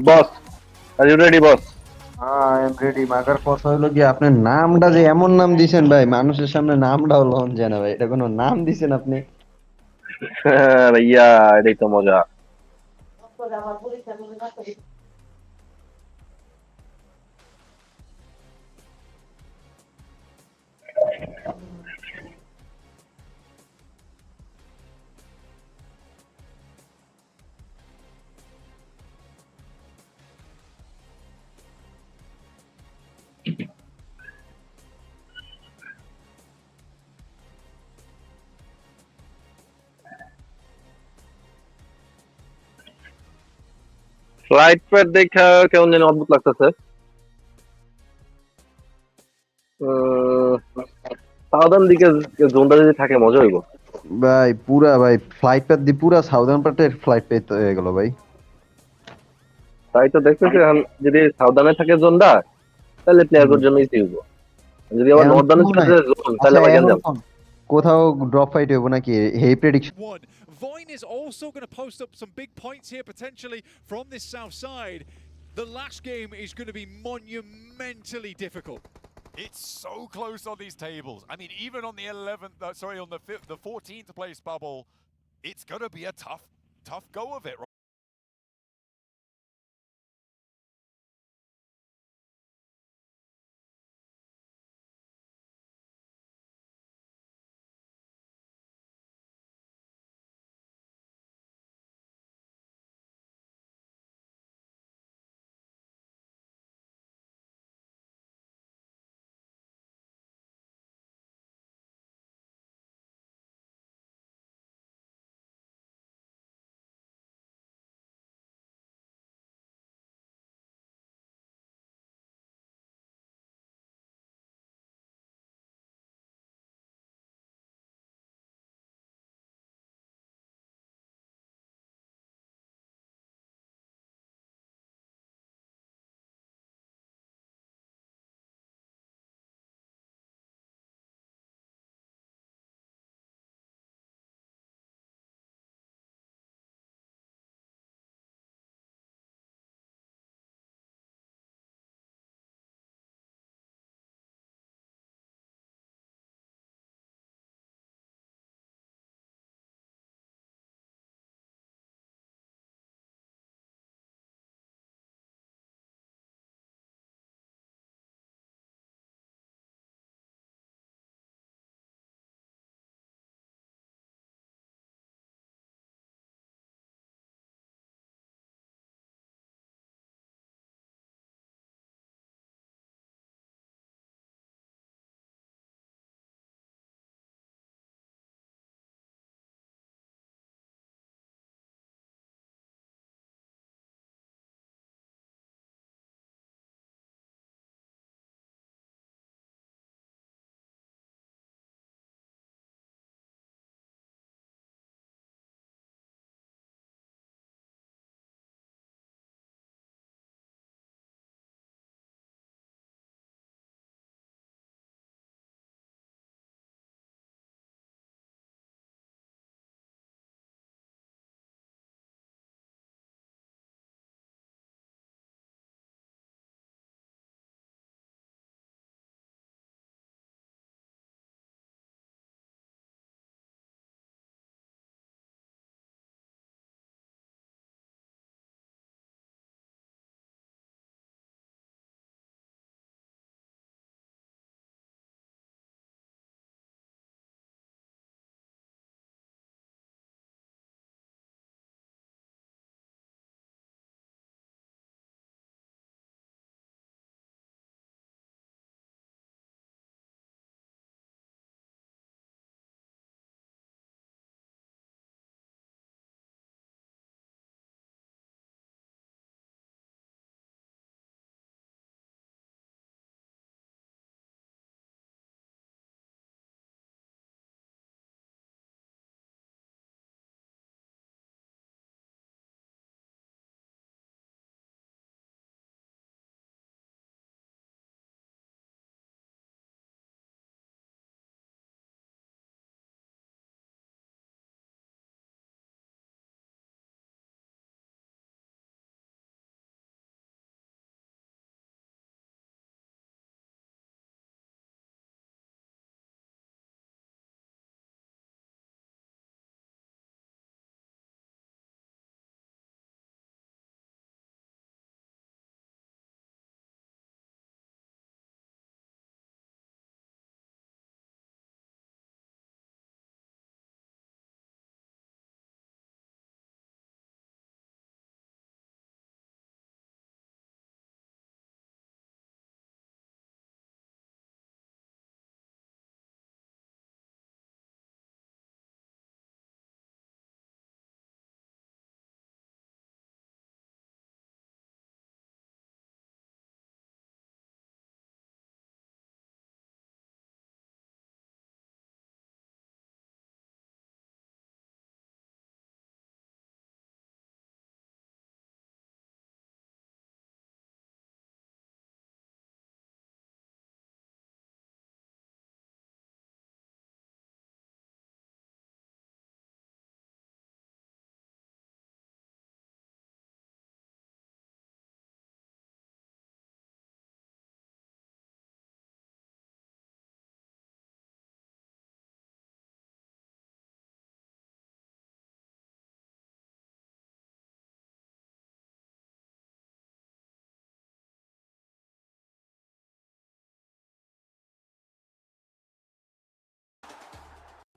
boss, are you ready, boss? I am ready. মাগার কথা হলো কি আপনার নামটা যে এমন নাম দিছেন ভাই, মানুষের সামনে নামটাও লঞ্চ যায় না ভাই। এটা কোনো নাম দিছেন আপনি? ভাইয়া এটাই তো মজা। ফ্লাইট প্যাড দেখা কেমন যেন অদ্ভুত লাগতেছে। সাউদার্ন দিকে জোনটা যদি থাকে মজা হইব। ভাই পুরা ভাই ফ্লাইট প্যাথ দিয়ে পুরা সাউদার্ন পার্টের ফ্লাইট প্যাথ হয়ে গেল ভাই। তাই তো দেখতেছি এখন যদি সাউদার্নে থাকে জোনটা তাহলে প্লেয়ারদের জন্য ইজি হইব। যদি আবার এখন নর্দার্নে কোন চলে নাই? যায় জোন তাহলে আচ্ছা আবার এখন গেঞ্জাম। কোথাও ড্রপ ফাইট হইব নাকি এই prediction? Voin is also going to post up some big points here potentially from this south side. The last game is going to be monumentally difficult. It's so close on these tables. I mean, even on the 11th, on the 14th place bubble, it's going to be a tough go of it.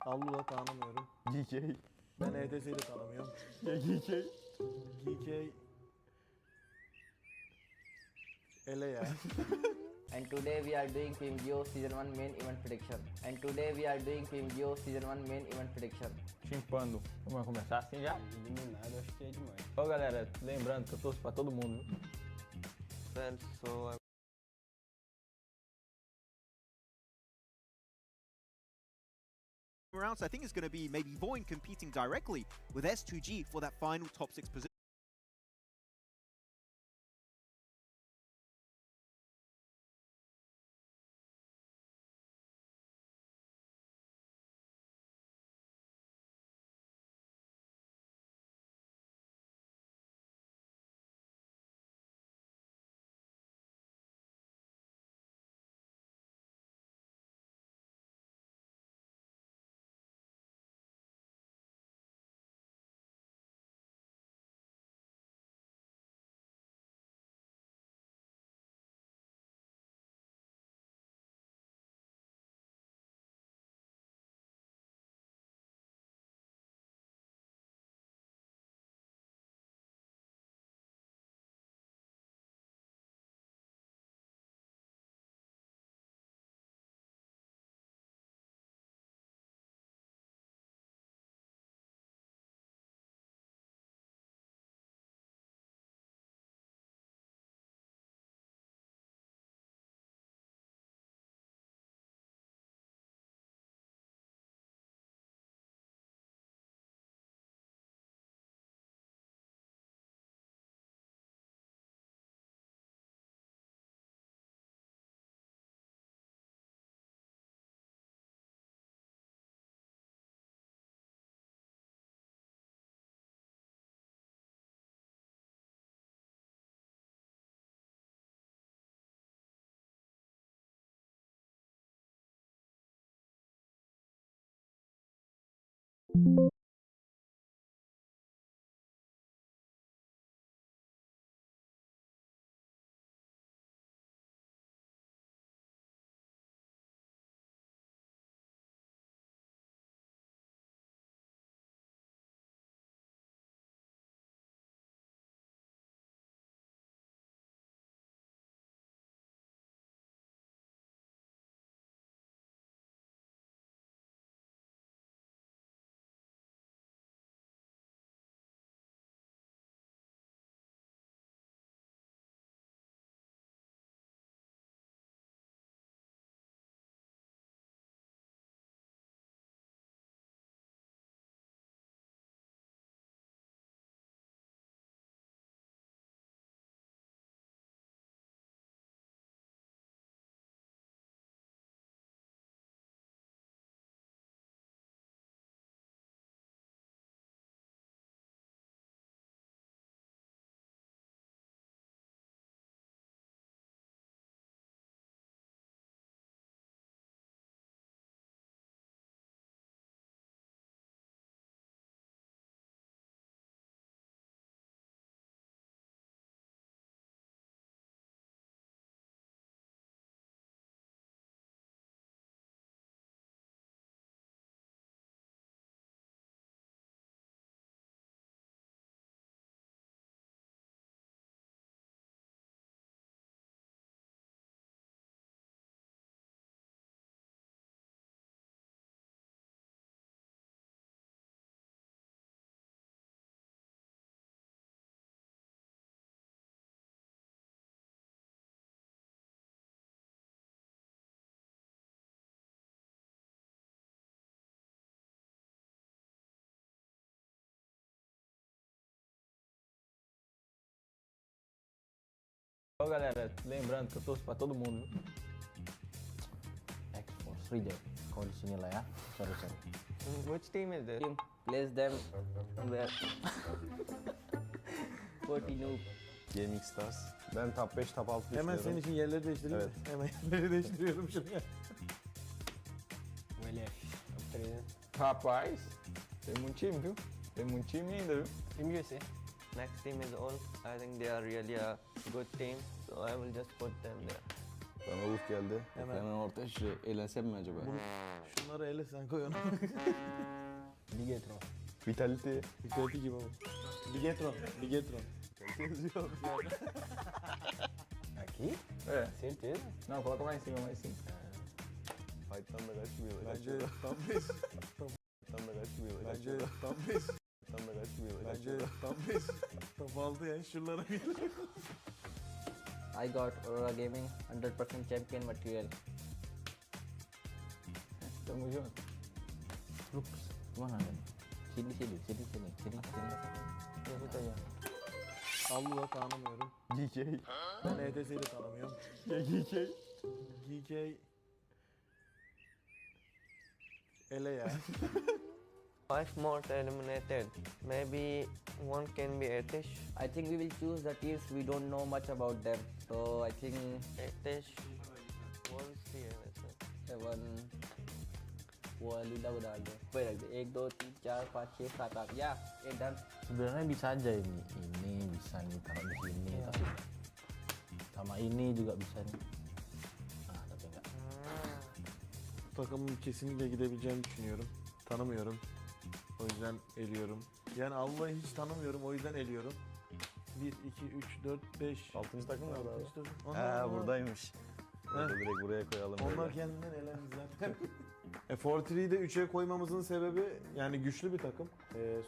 Allula tanımıyorum. GK. Ben ETS'yi de tanımıyorum. GK. GK. Ele ya. And today we are doing PMGO Season 1 main event prediction. And today we are doing PMGO Season 1 main event prediction. Chimpando. Vamos começar assim já? Eliminado, acho que é demais. Ô galera, lembrando que eu torço pra todo mundo. Well, so rounds, I think it's going to be maybe Voin competing directly with S2G for that final top 6 position. Ô galera, lembrando que eu torço pra todo mundo. Accross, reject. Kau di sini lah ya. Sorry. Which team is this? Team, place them where 40 noob. Gaming Stars. Ben top 5, top 6 Hemen düşünüyorum. senin için yerleri değiştireyim mi? Hemen yerleri değiştiriyorum şuraya. O LF. Rapaz, tem muito time, viu? Tem muito time ainda, viu? Time USA. Next team is all. I think they are really a good team, so I will just put them there. Bana uf geldi. Hemen. Hemen ortaya şu eğlensem mi acaba? Şunları ele sen koy onu. Ligetron. Vitality. Vitality gibi bu. Ligetron. Ligetron. Yazıyor. Aqui? Certeza. Não, coloca mais em cima, mais em cima. Fight'tan da kaçmıyor. Bence tam beş. Fight'tan da kaçmıyor. Bence tam beş. Fight'tan da kaçmıyor. Bence tam beş. Top aldı ya şuralara bir. I got Aurora Gaming 100% champion material. Tamo junto. Loops. Mana nih? Sini. Ya situ aja. Allah tanımıyorum. GK. Ben ETS'yi de tanımıyorum. GK. GK. Ele ya. 5 more eliminated. Maybe one can be Etish. I think we will choose the teams we don't know much about them. So I think Etish. What's the answer? 7 वो लीला को डाल दो फिर रख दे 1 2 3 4 5 6 7 8 ya 8 dan Sebenarnya bisa aja ini bisa nih taruh di sini tapi sama ini juga bisa nih. Ah tapi enggak. Takımın kesinlikle gidebileceğini düşünüyorum. Tanımıyorum. O yüzden eliyorum. Yani Allah'ı hiç tanımıyorum. O yüzden eliyorum. 1, 2, 3, 4, 5. 6. takım nerede abi? Onlar buradaymış. Orada direkt buraya koyalım. Onlar böyle. kendinden elendi zaten. Fortree'yi de 3'e koymamızın sebebi yani güçlü bir takım.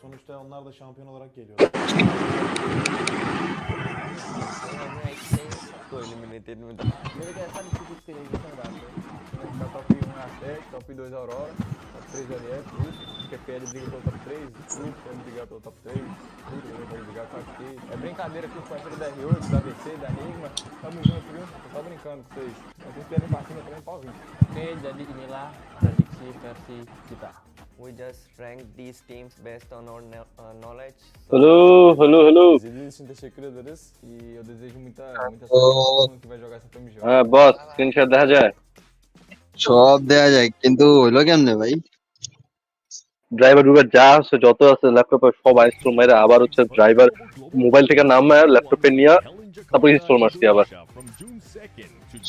Sonuçta onlar da şampiyon olarak geliyorlar. Eliminated में मेरे को ऐसा नहीं कुछ करेगी डाल दो इसका top 1 Aztec, top 2 Aurora, top 3 LF, que PL briga pelo top 3, Clube pode brigar pelo top 3, Clube também pode brigar com aqui. É brincadeira que os parceiros da R8, da BC, da Enigma, tamo junto, viu? Tô só brincando com vocês. Mas tem que pra cima também, pau vir. Oke, jadi inilah prediksi versi kita. We just rank these teams based on our knowledge. Hello. İzlediğiniz için teşekkür ederiz. E eu desejo muita sorte pra todo mundo que vai jogar essa PMGO. হ্যাঁ বস screenshot দেখা যায় সব দেয়া যায় কিন্তু হইলো কেমনে ভাই ড্রাইভার ডুবার যা আছে যত আছে ল্যাপটপে সব ইনস্টল মেরে আবার হচ্ছে ড্রাইভার মোবাইল থেকে নামায় ল্যাপটপে নিয়ে তারপর ইনস্টল মারছি আবার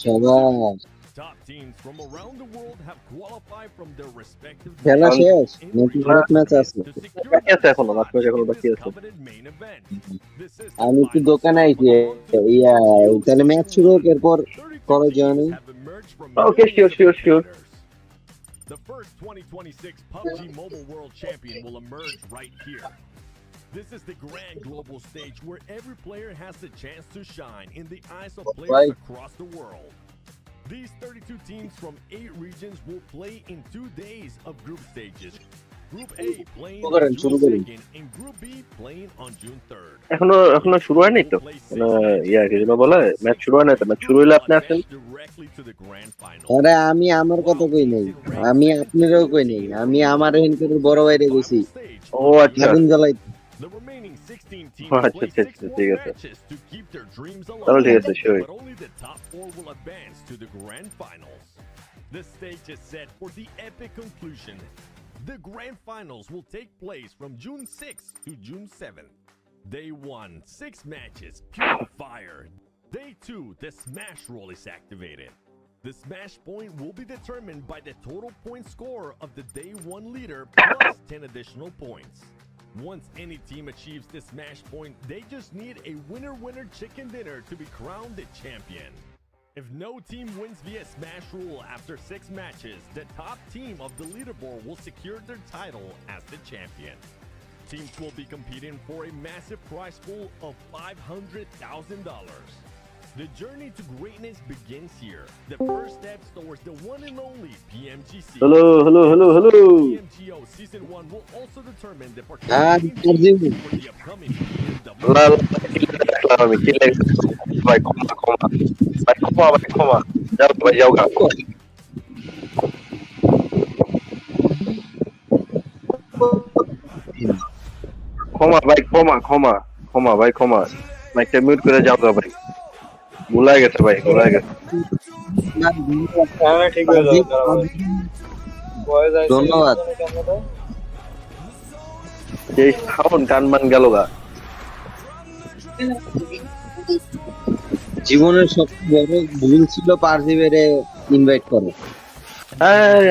সবাই Top teams from around the world have qualified from their respective খেলা শেষ নাকি ভারত ম্যাচ আছে বাকি আছে এখনো বাকি আছে আমি একটু দোকানে আইছি ইয়া তাহলে ম্যাচ শুরু হোক এরপর করে জানি okay sure The first 2026 PUBG Mobile World Champion will emerge right here. This is the grand global stage where every player has the chance to shine in the eyes of players across the world. These 32 teams from 8 regions will play in 2 days of group stages. Group A playing on June 2nd and Group B playing on June 3rd. এখনো শুরু হয়নি তো ইয়া কি যেন বলে match শুরু হয় না তো ম্যাচ শুরু হইলে আপনি আসেন আরে আমি আমার কথা কই নাই আমি আপনারও কই নাই আমি আমার হিনকের বড় বাইরে গেছি ও আচ্ছা আগুন জ্বালাই The remaining 16 teams আচ্ছা play আচ্ছা 6 ঠিক more আছে matches to keep their dreams তাহলে ঠিক alive, আছে sure but only the top 4 will advance to the grand finals. The stage is set for the epic conclusion. The grand finals will take place from June 6th to June 7th. Day 1, 6 matches, pure fire. Day 2, the smash roll is activated. The smash point will be determined by the total point score of the day 1 leader plus 10 additional points. Once any team achieves the smash point, they just need a winner-winner chicken dinner to be crowned the champion. If no team wins via smash rule after 6 matches, the top team of the leaderboard will secure their title as the champion. Teams will be competing for a massive prize pool of $500,000. The journey to greatness begins here. The first steps towards the one and only PMGC. Hello. PMGO Season 1 will also determine the participation for the upcoming ক্ষমা মাইকটা mute করে যাও গা ভাই ভুলাই গেছে ঠিক হয়ে যাবে ধন্যবাদ এই সাউন্ড কানমান গেল গা জীবনের সবচেয়ে বড় ভুল ছিল পারজিবেরে ইনভাইট করা।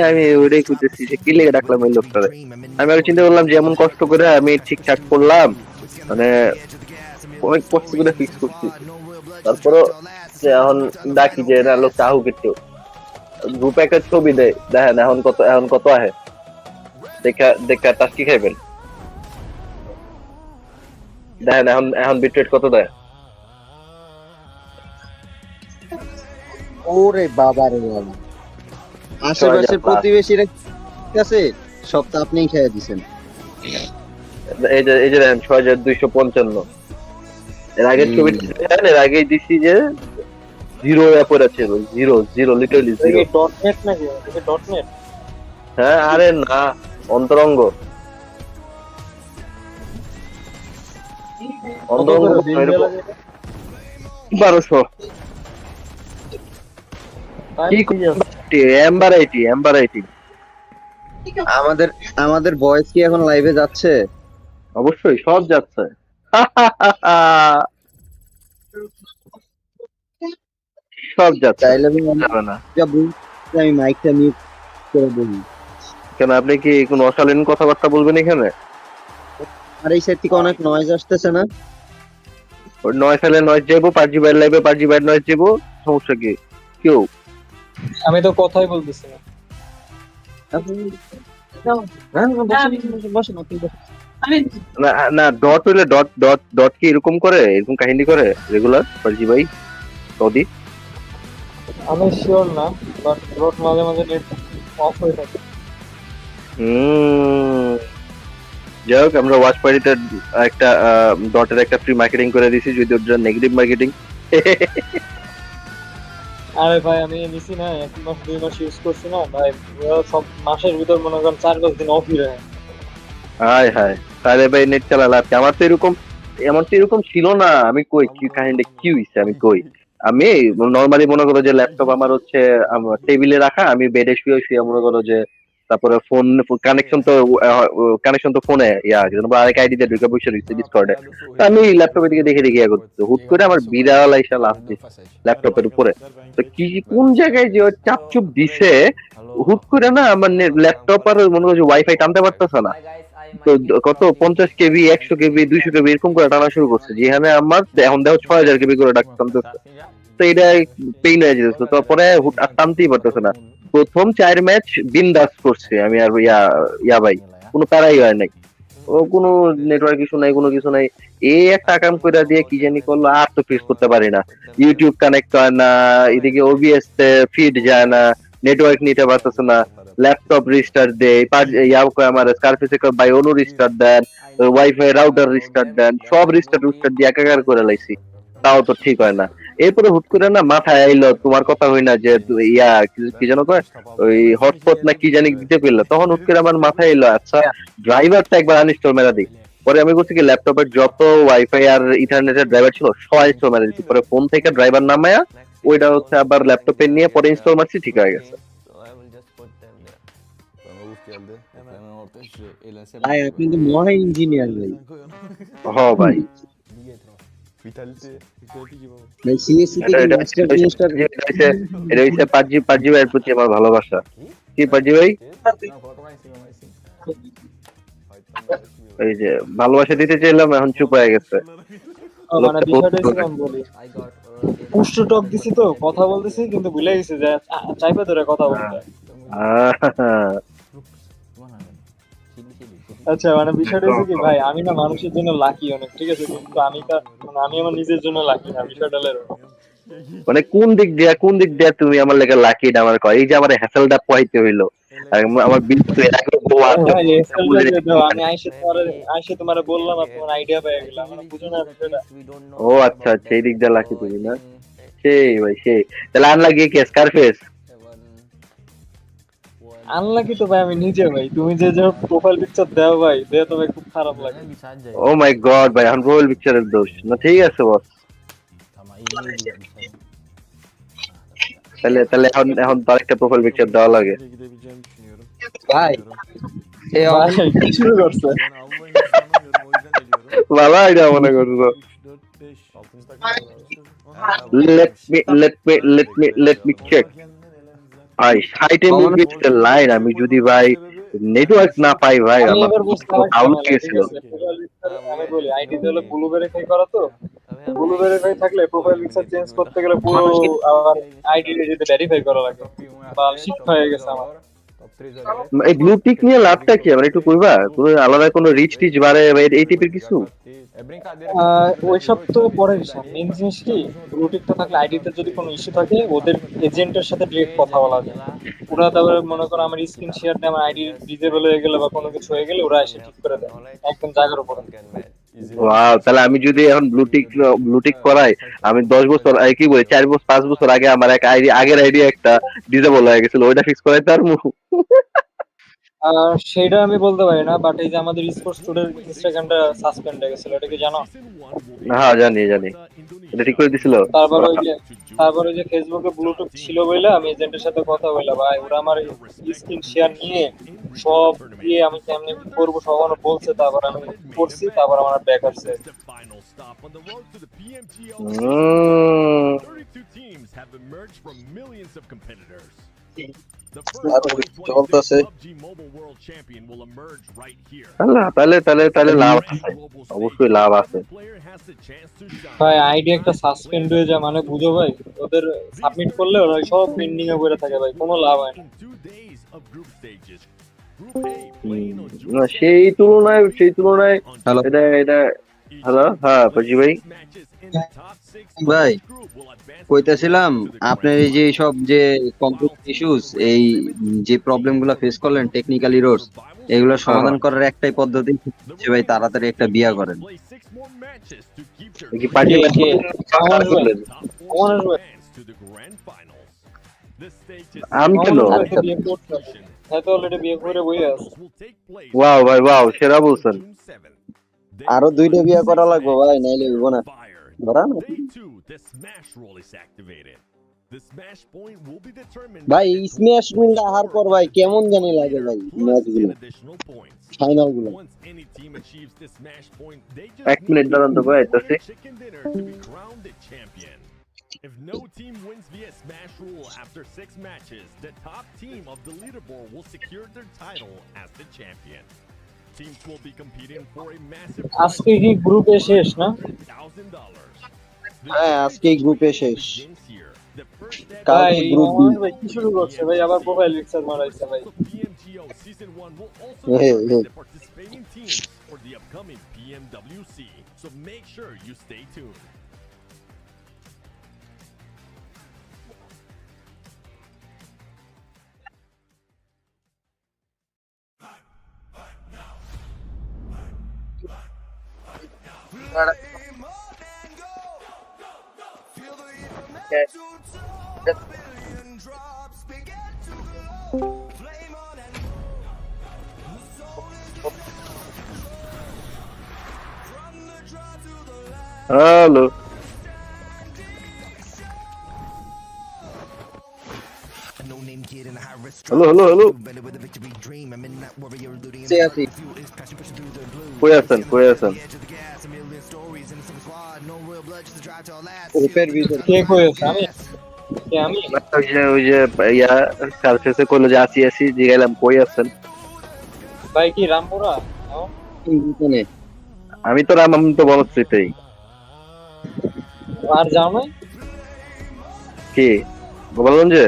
আমি ওইটাই খুঁজতেছি যে কি লেগে ডাকলাম ওই লোকটারে। আমি আগে চিন্তা করলাম যে এমন কষ্ট করে আমি ঠিকঠাক করলাম, মানে অনেক কষ্ট করে ফিক্স করছি, তারপরও যে এখন ডাকি যে না লোকটা আহুক একটু গ্রুপে একটা ছবি দেয়, দেখেন এখন কত আহে, দেখা টাস্কি খাইবেন, দেখেন এখন বিটরেট কত দেয়। ওরে বাবা রে বাবা, আশেপাশের প্রতিবেশীরা কাছে সব তো আপনিই খেয়ে দিছেন। এই যে দেখেন 6255। এর আগের ছবি দেখেন, এর আগেই দিছি যে 0 অ্যাপর আছে, 0 লিটারালি 0। ডটনেট নাকি? এটা ডটনেট? হ্যাঁ, আরে না, অন্তরঙ্গ 1200। আমাদের বয়েস কি এখন লাইভে যাচ্ছে? অবশ্যই সব যাচ্ছে। সব যাচ্ছে, যাবে না আমি মাইকটা মিউট করে বলি। কেন, আপনি কি কোনো অশালীন কথাবার্তা বলবেন এখানে? আর এই সাইড থেকে অনেক নয়েজ আসতেছে না? নয়েজ ফেলে নয়েজ যাবো, পাবজি বাইর লাইভে পাবজি বাইর নয়েজ যাবো, সমস্যা কি? কেউ আমি তো কথাই বলতেছি না। না ডট হইলে ডট কি এরকম করে, এরকম কাহিনী করে রেগুলার পাবজি ভাই সৌদি? আমি শিওর না, বাট ডট মাঝে মাঝে নেট অফ হয়ে থাকে। যাই হোক, আমরা ওয়াচ পার্টিতে একটা ডটের একটা ফ্রি মার্কেটিং করে দিছি, যদি ওটা নেগেটিভ মার্কেটিং। আরে ভাই আমি নিছি না, 1 মাস 2 মাস ইউজ করছি না ভাই, সব মাসের ভিতর মনে করেন 4-5 দিন অফ হয়ে যায়। হায় হায়, তাহলে ভাই নেট চালালে আমার তো এরকম ছিল না। আমি কই কি কাহিনীটা কি হইছে, আমি কই আমি নরমালি মনে করো যে ল্যাপটপ আমার হচ্ছে টেবিলে রাখা, আমি বেডে শুয়ে মনে করো যে, তারপরে ফোন কানেকশন তো ফোনে আরেক আইডি তে ঢুকে বসে রয়েছে ডিসকর্ডে, আমি ল্যাপটপের দিকে দেখে ইয়া করতে, হুট করে আমার বিড়াল আইসা লাস্ট ল্যাপটপের উপরে। তো কি কোন জায়গায় যে চাপচুপ দিছে, হুট করে না আমার ল্যাপটপ আর মনে করো যে ওয়াইফাই টানতে পারতেছে না। তো কত 50 কেবি 100 কেবি 200 কেবি এরকম করে টানা শুরু করছে, যেখানে আমার এখন দেখো 6000 কেবি করে টানতেছে। তো এটা পেইন হয়ে যেতেছে, তারপরে আর টানতেই পারতেছে না। প্রথম 4 ম্যাচ বিন্দাস করছে আমি, আর ইয়া ভাই কোনো প্যারাই হয় নাই, ও কোনো নেটওয়ার্ক ইস্যু নাই, কোনো কিছু নাই। এই একটা কাম করে দিয়ে কি জানি করলো, আর তো ফিক্স করতে পারি না, ইউটিউব কানেক্ট হয় না, এদিকে ওবিএস ফিড যায় না, নেটওয়ার্ক নিতে পারতেছে না, ল্যাপটপ রিস্টার্ট দেয়, আমার স্কারফেসে ভাই অনু রিস্টার্ট দেন, ওয়াইফাই রাউটার রিস্টার্ট দেন, সব রিস্টার্ট দিয়ে একাকার করে লাইছি, তাও তো ঠিক হয় না। এরপরে হুট করে না মাথায় আইলো তোমার কথা হই না যে কি যেন কয় ওই হটস্পট না কি জানি দিতে পেলো, তখন হুট করে আমার মাথায় এলো আচ্ছা ড্রাইভারটা একবার আনইনস্টল মেরা দিই। পরে আমি বলছি কি ল্যাপটপের যত ওয়াইফাই আর ইথারনেটের ড্রাইভার ছিল সব ইনস্টল মেরা দিচ্ছি, পরে ফোন থেকে ড্রাইভার নামায়া ওইটা হচ্ছে আবার ল্যাপটপে নিয়ে পরে ইনস্টল মারছি, ঠিক হয়ে গেছে। ভাই আপনি তো মহা ইঞ্জিনিয়ার ভাই। হ্যাঁ ভাই, এটা হচ্ছে পাবজি ভাইয়ের প্রতি আমার ভালোবাসা। কি পাবজি ভাই, এই যে ভালোবাসা দিতে চাইলাম, এখন চুপ হয়ে গেছে। পুশ টু টক দিছি তো, কথা বলতেছি কিন্তু ভুলে গেছি যে চাইপা ধরে কথা বলতে। আচ্ছা মানে বিষয়টা হচ্ছে কি ভাই, আমি না মানুষের জন্য লাকি অনেক, ঠিক আছে, কিন্তু আমি আমার নিজের জন্য লাকি না, বিষয়টা হলো মানে কোন দিক দিয়া তুমি আমার লেগে লাকি না আমার কয়, এই যে আমার হ্যাসেলটা পোহাইতে হইলো, আমার বিল তো আমি আইসে তোমারে বললাম আর তোমার আইডিয়া পেয়ে গেলাম, মানে বুঝো না বিষয়টা। ও আচ্ছা আচ্ছা, এই দিক দিয়ে লাকি তুমি না, সেই ভাই সেই। তাহলে আনলাকি কি স্কারফেস? আনলাকি তো ভাই আমি নিজে ভাই, তুমি যে প্রোফাইল পিকচার দাও ভাই, দেখে তো ভাই খুব খারাপ লাগে। ও মাই গড ভাই, এখন প্রোফাইল পিকচারের দোষ না, ঠিক আছে বস। তাহলে এখন তার একটা প্রোফাইল পিকচার দেওয়া লাগে ভাই। কি শুরু করছে ভালো আইডিয়া মনে করছো। let me check. ভাই সাইটে মুভি লাইন আমি যদি ভাই নেটওয়ার্ক না পাই ভাই আমি আমার এবার বুঝতে পারছি আউট ঠিক গেছিল। আছে আমি বলি আইডি হলো ব্লু ভেরিফাই করা তো ব্লু ভেরিফাই থাকলে প্রোফাইল পিকচার চেঞ্জ করতে গেলে পুরো আবার আইডি যদি ভেরিফাই করা লাগে বা শিক্ষা হয়ে গেছে আমার এই ব্লু টিক নিয়ে লাভটা কি আমার একটু কইবা? কোনো আলাদা কোনো রিচ টিচ বাড়ে বা এই টাইপের কিছু? ওইসব তো পরে বিষয় মেন জিনিস কি ব্লুটিকটা থাকলে আইডিতে যদি কোনো ইস্যু থাকে ওদের এজেন্টের সাথে ডিরেক্ট কথা বলা যায় ওরা তারপরে মনে করো আমার স্ক্রিন শেয়ার দিয়ে আমার আইডি ডিজেবল হয়ে গেলে বা কোনো কিছু হয়ে গেলে ওরা এসে ঠিক করে দেয় একদম জায়গার উপরে। ওয়াও, তাহলে আমি যদি এখন ব্লুটিক করাই, আমি 10 বছর কি বলি 4 বছর 5 বছর আগে আমার এক আইডি আগের আইডি একটা ডিজেবল হয়ে গেছিল, ওইটা ফিক্স করাই তার মুখ। সেটা আমি বলতে পারি না বাট এই যে আমাদের স্পোর্টস স্টুডেন্ট ইনস্টাগ্রামটা সাসপেন্ড হয়ে গেছিল এটা কি জানো? হ্যাঁ জানি এটা ঠিক করে দিছিল। তারপর ওই যে ফেসবুকে ব্লুটুথ ছিল বলে আমি এজেন্টের সাথে কথা বললাম ভাই ওরা আমার স্ক্রিন শেয়ার নিয়ে সব দিয়ে আমি কেমনে কি করবো সব আমার বলছে তারপর আমি করছি তারপর আমার ব্যাক আসছে। 32 teams have emerged from millions of competitors. The first PUBG Mobile World Champion will emerge right here. তাহলে লাভ আছে, অবশ্যই লাভ আছে। ভাই আইডি একটা সাসপেন্ড হয়ে যায় মানে বুঝো ভাই ওদের সাবমিট করলে ওরা সব পেন্ডিং এ পড়ে থাকে ভাই কোনো লাভ হয় না। সেই তুলনায় এটা হ্যালো, হ্যাঁ পাজি ভাই ভাই কইতেছিলাম আপনার এই যে সব যে কমপ্লেক্স ইস্যুস এই যে প্রবলেমগুলো ফেস করলেন টেকনিক্যাল এরর্স এগুলো সমাধান করার একটাই পদ্ধতি হচ্ছে ভাই তাড়াতাড়ি একটা বিয়া করেন। কি পাজি আমি কেন ওয়াও ভাই ওয়াও সেরা বলছেন। আরো 2টা বিয়া করা লাগবে ভাই নাইলে হইব না। ভাই স্ম্যাশ রুলটা হার কর ভাই কেমন জানি লাগে ভাই ম্যাচগুলো ফাইনালগুলো। 1 মিনিট দাঁড়ান তো ভাই তাতে If no team wins via Smash Rule after 6 matches, the top team of the leaderboard will secure their title as the champion. Teams will be competing for a massive আজকে কি গ্রুপে শেষ না? হ্যাঁ আজকে গ্রুপে শেষ। ভাই কালকে গ্রুপ বি ভাই কি শুরু করছে ভাই আবার প্রোফাইল পিকচার মারাইছে ভাই। PMGO Season 1 will also recognize the participating teams for the upcoming PMWC, so make sure you stay tuned. Hello hello কই আছেন গ্রুপের ভিতর কে কইছে আমি ওই যে ইয়া সারফেসে কইলো যে আসি জিগাইলাম কই আছেন ভাই কি রামপুরা? আমি তো বনশ্রীতেই। আর যাও না কি গোপালগঞ্জে?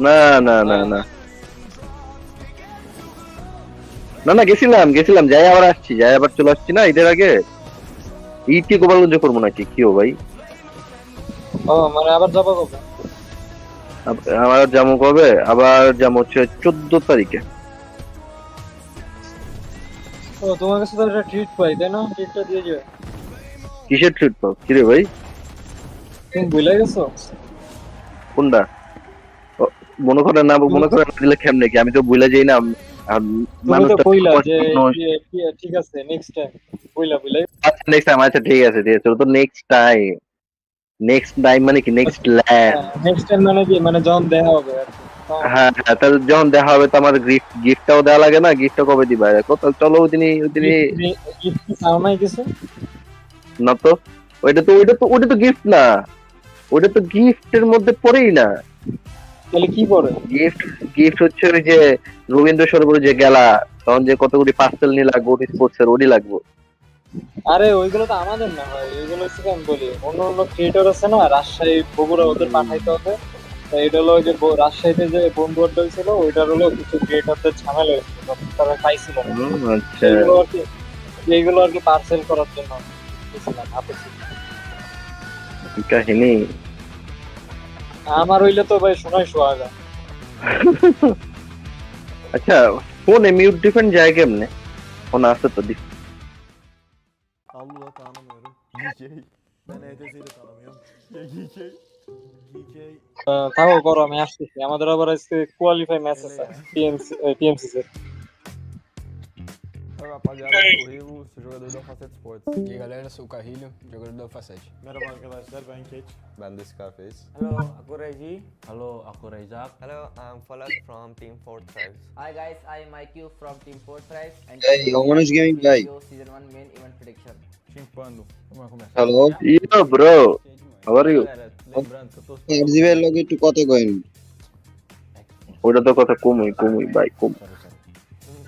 না না না না না না গেছিলাম যাই আবার আসছি যাই আবার চলে আসছি না ঈদের আগে। ঈদ কি গোপালগঞ্জে করবো নাকি কিও ভাই? ও মানে আবার যাবো কবে? আমার যাবো কবে? আবার যাবো হচ্ছে 14 তারিখে। ও তোমার কাছে তো একটা ট্রিট পাই তাই না? ট্রিটটা দিয়ে যাও। কিসের ট্রিট পাও? কি রে ভাই তুমি ভুলে গেছো? কোনটা? মনে করে দিলে কেমনে কি? আমি তো ভুলে যাই না। তুমি তো কইলা যে ঠিক আছে নেক্সট টাইম কইলা আচ্ছা নেক্সট টাইম আচ্ছা ঠিক আছে চলো তো নেক্সট টাইম মানে কি নেক্সট টাইম মানে কি মানে যখন দেখা হবে হ্যাঁ তাহলে যখন দেখা হবে তো আমার গিফটটাও দেওয়া লাগে না? গিফটটা কবে দিবা? চলো ওদিনই গিফট কি চাও নাই কিছু? না তো ওটা তো গিফট না, ওটা তো গিফটের মধ্যে পড়েই না। তাহলে কি পড়ে? গিফট হচ্ছে ওই যে রবীন্দ্র সরোবরে যে গেলা তখন যে কতগুলি পার্সেল নিয়ে লাগবো স্পোর্টসের, ওডি লাগবো। আরে ওইগুলো তো আমাদের না ভাই, ওইগুলো হচ্ছে আমি বলি অন্য অন্য ক্রিয়েটর আছে না, রাজশাহী বগুড়া, ওদের পাঠাইতে হবে। তো এটা হলো যে রাজশাহীতে যে বন্ধু আড্ডা হয়েছিল ওইটার হলো কিছু ক্রিয়েটরদের ঝামেলা হয়েছিল, তারা পাইছিল না। আচ্ছা, এইগুলো আর কি পার্সেল করার জন্য গেছিলাম হাতে। কাহিনী আমার হইলে তো ভাই শোনাই সোহাগা। আচ্ছা, ফোনে মিউট ডিফেন্ড যায় কেমনে? ফোন আছে তো this. Allah tanımıyorum. GK. Ben ETS'yi de tanımıyorum. GK. থাকো করো, আমি আসতেছি। আমাদের আবার আজকে কোয়ালিফাই ম্যাচ আছে PMC তে। Oi, rapaziada, eu sou o Rivo, sou jogador da Facete Sports. E aí, galera, sou o Carrilho, jogador da Facete. Merhaba arkadaşlar, ben Keç. Ben de Scarface. Hello, aku Regi. Hello, aku Rezak. Hello, I'm Falak from Team 4 Tribes. Hi guys, I am IQ from Team 4 Tribes. And Hey, Yomanush Gaming guy. Season 1 main event prediction. Chimpando. Vamos começar. Hello. Yo bro, how are you? Lembrando que eu tô... RGB লগে একটু কথা coin. ওটা তো কথা কমই ভাই, কম।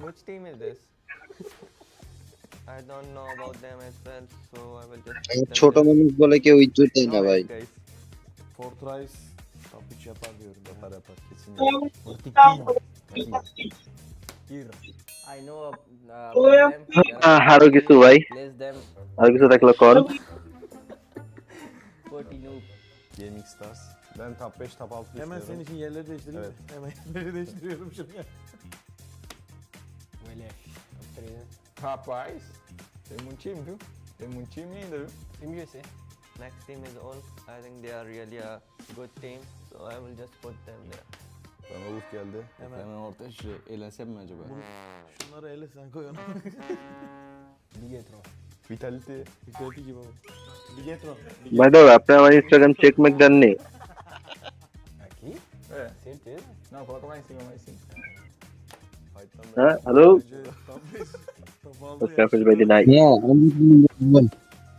Which team is this? I don't know about them as well, so I will just... ছোট মানুষ বলে কেউ ইজ্জত দেয় না ভাই। Fortrice top 3 yapar diyorum. Yapar kesin. I know about them. আরো কিছু ভাই, Place them. আরো কিছু থাকলে কর। 40 noob. Gaming Stars. Ben top 5 top 6 Hemen istiyorum. senin için yerleri değiştireyim. Evet. Hemen yerleri değiştiriyorum şuraya. Rapaz, tem muito time, viu? Tem muito time ainda, viu? Time GC. Next team is all. I think they are really a good team, so I will just put them there. Bana Ulf geldi. Hemen ortaya şuraya eğlensem mi acaba? Şunları ele sen koy onu. Bigetron. Vitality. Vitality gibi o. Bigetron. ভাই দাও, আপনি আমার Instagram check make দেননি? Aqui? É, certeza. Não, coloca mais em cima, mais em cima. হ্যাঁ, hello Scarface ভাই নাই।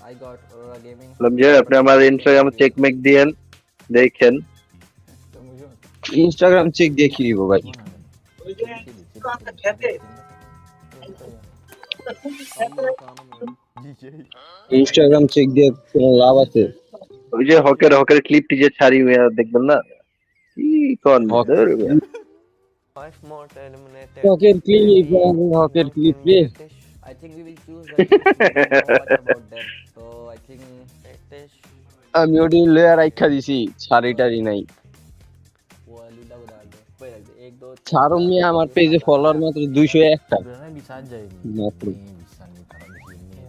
I got Aurora Gaming. বললাম যে আপনি আমার ইনস্টাগ্রাম চেক মেক দিয়েন, দেখেন। Tamo junto. ইনস্টাগ্রাম চেক দিয়ে কি দিব ভাই? ইনস্টাগ্রাম চেক দিয়ে কোনো লাভ আছে? ওই যে হকের ক্লিপটি যে ছাড়ি দেখবেন না, কি কোন ধর 5 more to eliminate. হকের ক্লিপ রে। I think we will choose them. About them. So I think Tesh. আমি ওডি লেয়ার রাখা দিছি, ছাড়িটারি নাই। Walida udah ada. Baik, 1 2 ছাড়ুন নিয়ে আমার পেজে ফলোয়ার মাত্র 201 টা। Sebenarnya bisa aja ini. Maaf. Ini bisa nih taruh di sini.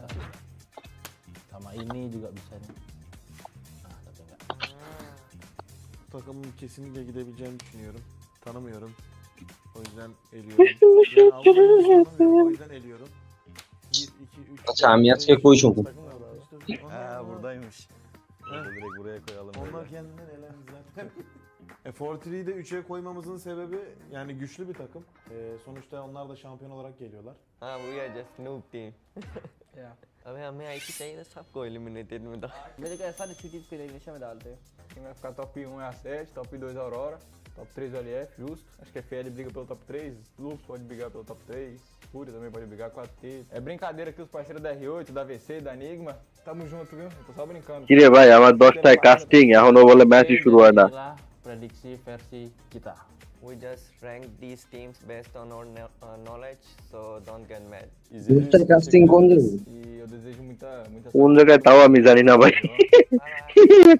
Sama ini juga bisa nih. Nah, tapi enggak. Takımın kesinlikle gidebileceğini düşünüyorum. Tanımıyorum. O yüzden eliyorum. Yani Allah'ı tanımıyorum, o yüzden eliyorum. 1 2 3. আচ্ছা আমি আজকে কই শুনবো? Ha buradaymış. Direkt buraya koyalım. Onlar kendinden elendi zaten. Fortri'yi de 3'e koymamızın sebebi yani güçlü bir takım. Sonuçta onlar da şampiyon olarak geliyorlar. हाँ we are just noob team. Yeah. अबे हमें IC चाहिए ना सबको eliminated में डाल. मेरे को ऐसा नहीं चीज को elimination में डालते हैं. Quem vai ficar top 1 é a 7, top 2 é a Aurora, top 3 o LF, justo. Acho que a FL briga pelo top 3, Lux pode brigar pelo top 3, Fúria também pode brigar com a T. É brincadeira que os parceiros da R8, da VC, da Enigma, tamo junto, viu? Eu tô só brincando. কি রে ভাই, আমার 10টায় casting এখনো বলে ম্যাচই শুরু হয় না। Inilah prediksi versi kita. We just rank these teams based on our knowledge, so don't get mad. ইনস্টার কাস্টিং কোন জায়গায়? E eu desejo muita কোন জায়গায় তাও আমি জানি না ভাই।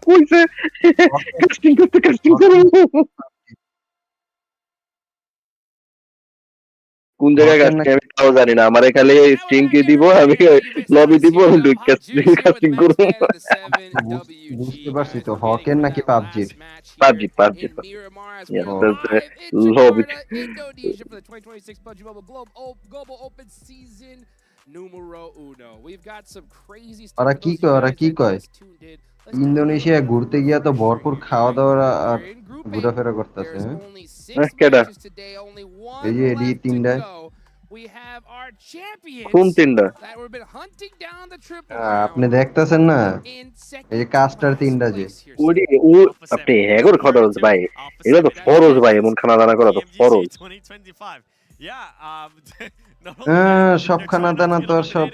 কইছে কাস্টিং করতে কোন জায়গায় কাস্টিং আমি তাও জানি না। আমার খালি স্ট্রিম কি দিব, আমি লবি দিব, কাস্টিং করব। বুঝতে পারছি তো, হকের নাকি পাবজির? PUBG lobby. Indonesia for the 2026 PUBG MOBILE Global Open Season numero 1. We've got some crazy stuff. ওরা কি কয় ইন্দোনেশিয়া ঘুরতে গিয়া তো ভরপুর খাওয়া দাওয়া আর ঘোরাফেরা করতেছে। কেডা এই যে এডি তিনটা we have our champions কোন তিনটা that we've been hunting down the triple আপনি crown দেখতেছেন না in এই যে second কাস্টার তিনটা যে ওডি ও আপনি হেগর কথা বলতে ভাই এগুলো তো ফরজ ভাই এমন খানা দানা করা তো ফরজ 2025. Yeah, সব খানা দানা তো আর সব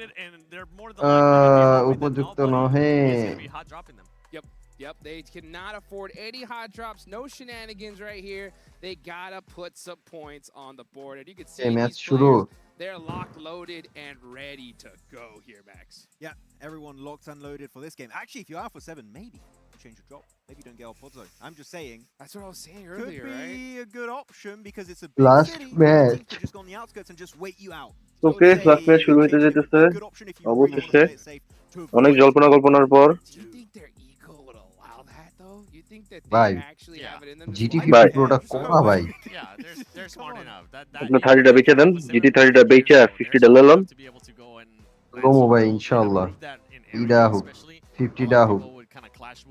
উপযুক্ত নহে Yep, they cannot afford any hot drops, no shenanigans right here. They gotta put some points on the board. And you can see these players, they're locked, loaded, and ready to go here, Max. Yeah, everyone locked and loaded for this game. Actually, if you are for 7, maybe you change your drop. Maybe you don't get Alfonso. I'm just saying. That's what I was saying earlier, could be right? a good option because it's a big last city. match. Teams could just go on the outskirts and just wait you out. Okay last match শুরু হতে যেতেছে অবশেষে অনেক জল্পনা কল্পনার পর ভাই GT 50 প্রোটা কোনা ভাই আপনি 30টা বেচে দেন জিটি 30টা বেচে 50টা ললন গোমো ভাই ইনশাআল্লাহ ইডা হোক 50টা হোক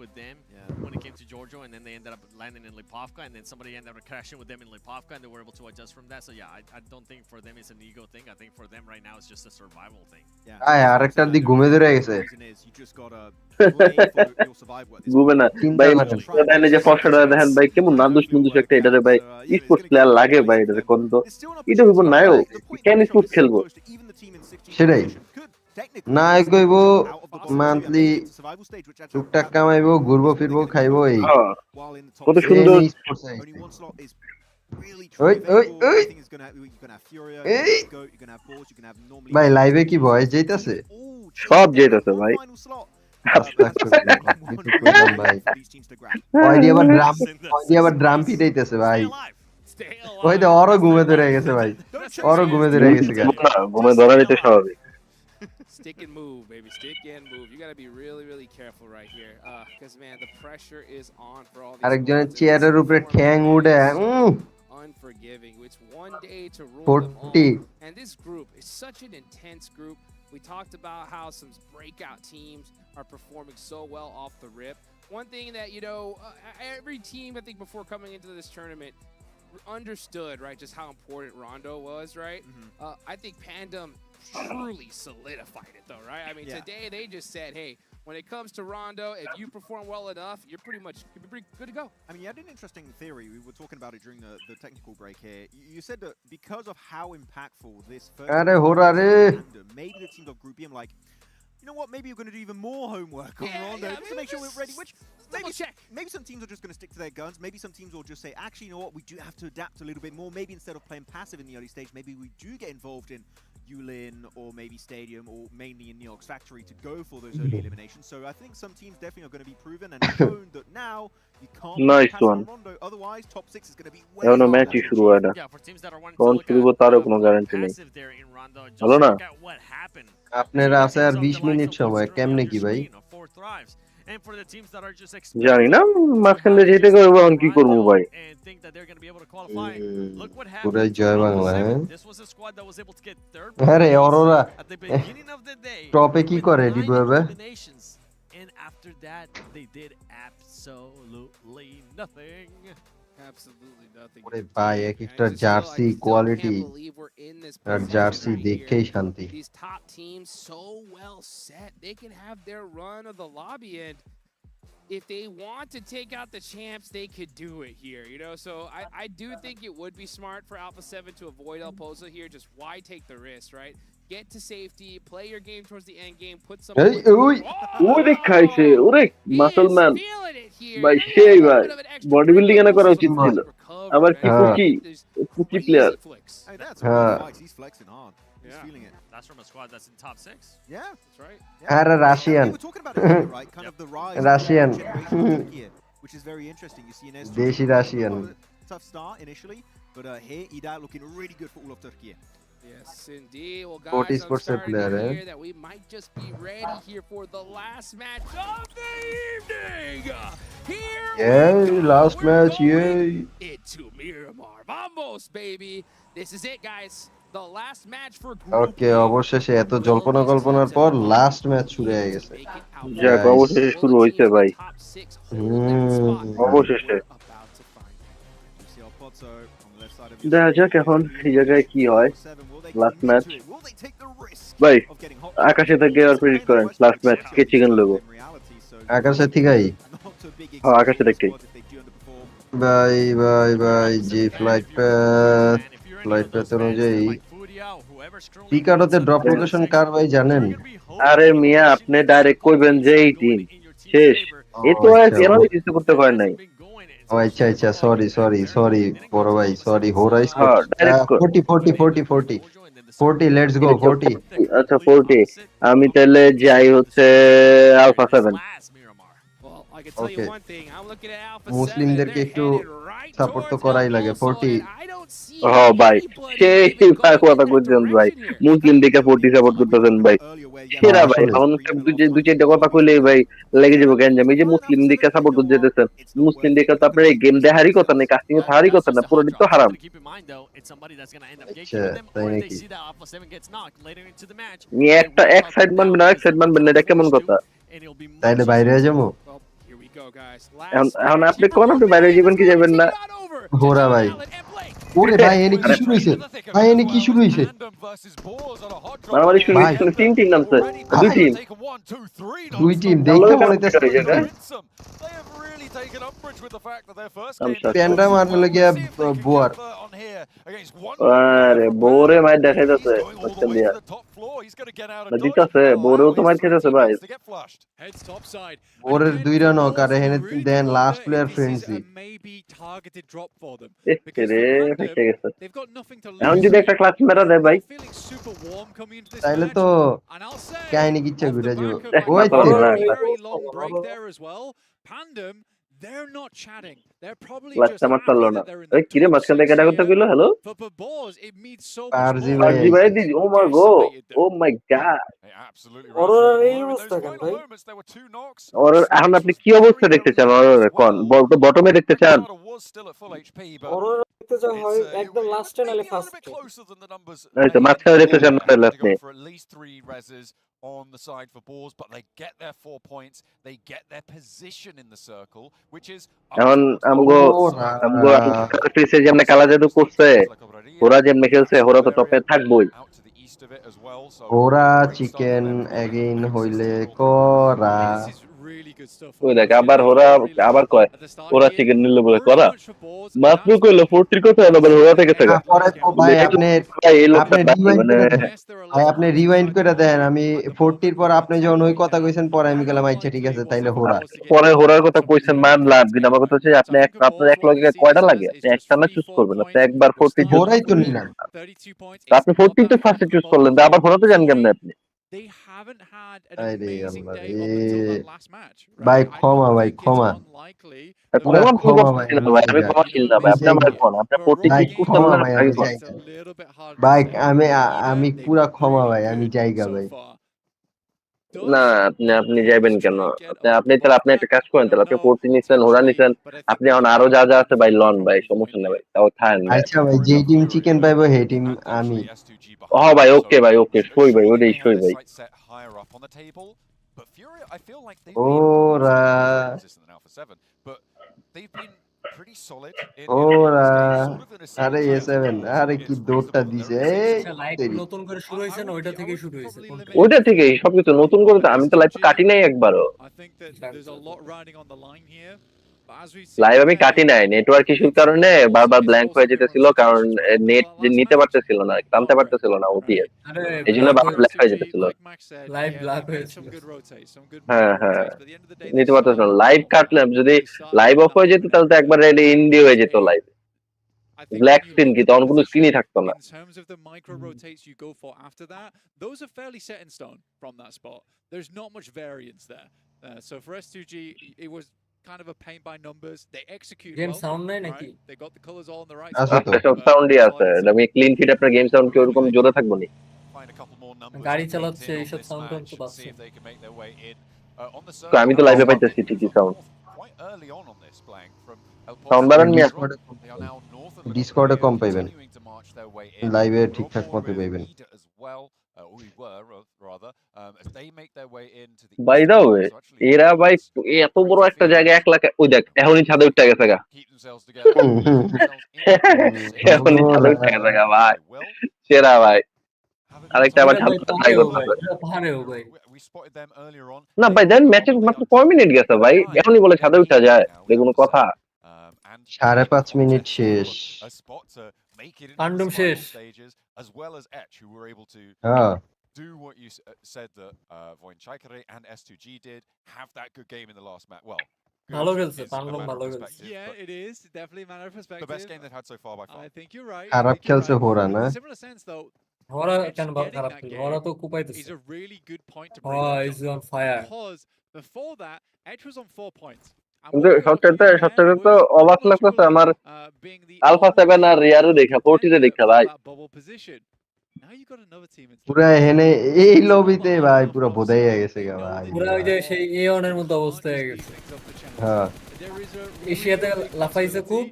with them when it came to Georgia, and then they ended up landing in Lipovka, and then somebody ended up crashing with them in Lipovka, and they were able to adjust from that. So yeah, I don't think for them it's an ego thing. I think for them right now it's just a survival thing. আরেকটা দিক ঘুমে ধরে গেছে ঘুমে না ভাই দেখেন যে ফসলটা দেখেন ভাই কেমন নাদুস নুদুস একটা এটারে ভাই স্পোর্টস প্লেয়ার লাগে ভাই এটারে কোন তো এটা হইব নাও কেন স্পোর্টস খেলবো সেটাই নায়ক হইব মান্থলি টুকটাক কামাইবো ঘুরবো ফিরবো খাইবো এই কত সুন্দর ভাই লাইভে কি ভয়েস যাইতাছে সব যাইতাছে ভাই আবার ড্রাম পিটাইতেছে ভাই ওই তো ওরও ঘুমে ধরে গেছে ভাই ওরও ঘুমে ধরে গেছে ঘুমে ধরারই তো স্বাভাবিক Stick and move, baby. Stick and move. You got to be really, really careful right here. Because, man, the pressure is on for all these আরেকজনের চেয়ারের উপরে ঠ্যাং উড়ে unforgiving. It's one day to rule them all. And this group is such an intense group. We talked about how some breakout teams are performing so well off the rip. One thing that, you know, every team, I think, before coming into this tournament understood, right, just how important Rondo was, right? I think Pandem truly solidified it, though, right? I mean, today they just said, hey, when it comes to Rondo, if you perform well enough, you're pretty good to go. I mean, you had an interesting theory. We were talking about it during the technical break here. You said that because of how impactful this first maybe the teams of Group B, I'm like, you know what, maybe you're going to do even more homework on Rondo to make sure we're ready, which maybe some teams are just going to stick to their guns. Maybe some teams will just say, actually, you know what, we do have to adapt a little bit more. Maybe instead of playing passive in the early stage, maybe we do get involved in Yulin or maybe Stadium or mainly in Neox Factory to go for those early eliminations. So I think some teams definitely are going to be proven and shown that now you can't pass on Rondo. Otherwise, top 6 is going to be way harder. ম্যাচই শুরু হয় না কোন শুরু হবে তারও কোনো guarantee নেই হলো না আপনার আছে আর 20 মিনিট সময় কেমনে কি ভাই জানি না মাঝখানে যেতে করবো এখন কি করবো ভাই পুরাই জয় বাংলা আরে অরোরা টপে কি করে ডিডওয়েবে and after that they did absolutely nothing. Absolutely nothing. ওরে ভাই এক একটা জার্সি কোয়ালিটি আর জার্সি দেখেই শান্তি These top teams so well set. They can have their run of the lobby, and if they want to take out the champs, they could do it here, you know? So I do think it would be smart for Alpha 7 to avoid El Pozo here. Just why take the risk, right? Get to safety, play your game towards the end game, put some... ওরে খাইছে ওরে muscle man ভাই সেই ভাই body building এনে করা উচিত ছিল আবার কি কুকি player He's feeling it. That's from a squad that's in top 6. Yeah, that's right. Yeah. Russian. We were talking about it earlier, right? Kind of the rise Russian. of Turkey, which is very interesting. You see an Deshi Russian. Tough start initially, but here Ida looking really good for all of Turkey. Yes, indeed. Well, guys, I'm starting to hear that we might just be ready here for the last match of the evening. Here last match, yay. Into Miramar. Vamos, baby. This is it, guys. The last match for ওকে অবশেষে এত জল্পনা কল্পনার পর last match শুরু হয়ে গেছে যাক অবশেষে শুরু হইছে ভাই অবশেষে দেখা যাক এখন এই জায়গায় কি হয় লাস্ট ম্যাচ ভাই আকাশে থেকে আর প্রেডিক্ট করেন লাস্ট ম্যাচ কে চিকেন লবো আকাশের থেকেই হ্যাঁ আকাশে থেকে ভাই যে ফ্লাইট প্যাথ অনুযায়ী পিকাডোতে ড্রপ লোকেশন কার ভাই জানেন? আরে মিয়া আপনি ডাইরেক্ট কইবেন যে এই টিম শেষ এই তো এরা কিছু করতে পারে নাই ও আচ্ছা সরি বড় ভাই সরি হোরা স্পোর্ট 40 লেটস গো 40 আচ্ছা 40 আমি তাহলে যাই হচ্ছে আলফা 7 ওকে মুসলিমদেরকে একটু সাপোর্ট তো করাই লাগে 40 হ্যাঁ ভাই সেই কথা কইছেন ভাই মুসলিম দিকে 40 সাপোর্ট করতেছেন ভাই সেরা ভাই এখন দুই চারটা কথা কইলে ভাই লেগে যাবো কেন আমি যে মুসলিম দিকে সাপোর্ট করতে যেতেছেন মুসলিম দিকে তো আপনার এই গেম দেখারই কথা নেই কাস্টিং থাকারই কথা না পুরোটি তো হারাম তাই নাকি একটা এক সাইড মানবেন আর এক সাইড মানবেন না এটা কেমন কথা তাইলে বাইরে যাবো এখন আপনি কোন আপনি বাইরে যাবেন কি যাবেন না হোরা ভাই ওরে ভাই এনে কি শুরু হইছে মারামারি শুরু হইছে তিন নামছে দুই টিম দেখে মনে হইতেছে প্যান্ডা মারবে লাগিয়া বোয়ার আরে বোরে মার দেখাইতেছে আচ্ছা দিয়া দিতেছে বোরেও তো মার খেতেছে ভাই ওরের দুইটা নক আর এখানে দেন লাস্ট প্লেয়ার ফ্রেন্ডসি রে ফেটে গেছে এখন যদি একটা ক্লাস মেরা দেয় ভাই তাইলে তো কাহিনী কিচ্ছা ঘুরে যাবো They're not chatting. They're probably just মারতালো না এই কিরে মাঝখান থেকে কথা কইলো হ্যালো পারজি ভাই দিদি ও মাই গো ও মাই গড অরোরার এই অবস্থা কেন ভাই অরোরা এখন আপনি কি অবস্থা দেখতে চান অরোরা কোন বটমে দেখতে চান অরোরা দেখতে চান হয় একদম লাস্টে নালে ফার্স্টে এই তো মাঝখানে দেখতে চান না আপনি on the side for Boars, but they get their 4 points, they get their position in the circle, which is এখন আমগো ফিসে যেমন কালা জাদু করছে ওরা যেমন খেলছে ওরা তো টপে থাকবই ওরা চিকেন এগেইন হইলে করা ওই দেখ আবার ওরা আবার কয় ওরা চিকেন নিলে বলে করা মাত্র কইলো 40 কথা আবার ওরা থেকে থেকে পরে তো ভাই আপনি রিওয়াইন্ড করে দেন আমি 40 এর পর আপনি যখন ওই কথা কইছেন পরে আমি গেলাম আচ্ছা ঠিক আছে তাইলে হোরা পরে হোরার কথা কইছেন মানলাম কিন্তু আমার কথা হচ্ছে আপনি আপনার এক লগে কয়টা লাগে আপনি একটা না চুজ করবেন আপনি একবার 40 হোরাই তো নিলাম আপনি 40 তো ফার্স্টে চুজ করলেন আবার হোরাতে যান কেমনে আপনি They haven't had an amazing day up until that last match. ভাই ক্ষমা ভাই ক্ষমা ভাই আমি পুরা ক্ষমা ভাই আমি জায়গা ভাই না আপনি যাবেন কেন আপনি তাহলে আপনি একটা কাজ করেন তাহলে আপনি 40 নিছেন হোরা নিছেন আপনি এখন আরো যা যা আছে ভাই লন ভাই সমস্যা নেই ভাই তাও থাকেন আচ্ছা ভাই যে টিম চিকেন পাইবো সেই টিম আমি ভাই ওকে সই ভাই ওটাই সই ভাই ওরা ওরা আরে A7 আরে কি দৌড়টা দিছে নতুন করে শুরু হইছে না ওইটা থেকেই শুরু হইছে ওইটা থেকেই সবকিছু নতুন করে তো আমি তো লাইভ কাটি নাই একবারও লাইভ আমি কাটি নাই নেটওয়ার্ক ইস্যুর কারণে বারবার ব্ল্যাঙ্ক হয়ে যেতেছিল কারণ নেট যে নিতে পারতেছিল না টানতে পারতেছিল না ওটিএস এইজন্য বারবার ব্ল্যাঙ্ক হয়ে যেতেছিল লাইভ ব্ল্যাক হয়েছিল হ্যাঁ নিতে পারতেছিল না লাইভ কাটলে যদি লাইভ অফ হয়ে যেত তাহলে তো একবার ইন্ডি হয়ে যেত লাইভ ব্ল্যাক স্ক্রিন কি তখন কোনো স্ক্রিনই থাকতো না in terms of the micro rotates you go for after that those are fairly set in stone from that spot there's not much variance there so for S2G it was kind of a paint by numbers they execute game well, sound নাই নাকি they got the colors all in the right সব সাউন্ডই আছে আমি clean fit আপনার game sound কি ওরকম জোরে থাকবো না গাড়ি চালাচ্ছে এইসব সাউন্ড তো পাচ্ছে তো আমি তো লাইভে পাইতেছি ঠিকই সাউন্ড সাউন্ড বাড়ান মিয়া ডিসকর্ডে কম পাইবেন লাইভে ঠিকঠাক মতো পাইবেন বাই দা ওয়ে এরা ভাই এত বড় একটা জায়গা 1 লাখ ওই দেখ এখনই ছাদে উঠে গেছে গা এখনই ছাদে উঠে গেছে গা ভাই সেরা ভাই আরেকটা আবার ঝাল ট্রাই করতেছে না ভাই দেন ম্যাচের মাত্র 4 মিনিট গেছে ভাই এখনই বলে ছাদে উঠা যায় কোনো কথা 5.5 মিনিট শেষ পান্ডুম শেষ হ্যাঁ do what you said that Voinchikere and S2G did, have that good game in the last match. Well, ভালো খেলছে পান্ডুম ভালো খেলছে Yeah, it is definitely a matter of perspective. The best game they've had so far by far. I think you're right. খারাপ খেলছে হোরা না In a similar sense though, হোরা কেন খারাপ খেলছে হোরা তো কুপাইতেছে is a really good point to bring up is on fire because before that Edge was on 4 points. কিন্তু সবচেয়ে তো অবাক লাগতেছে আমার আলফা 7 আর রিয়ারে দেখা 40 তে দেখা ভাই পুরা এখানে এই লবিতে ভাই পুরো বোধাই হয়ে গেছে ভাই পুরা ওই যে সেই এওনের মতো অবস্থা হয়ে গেছে হ্যাঁ এশিয়াতে লাফাইছে খুব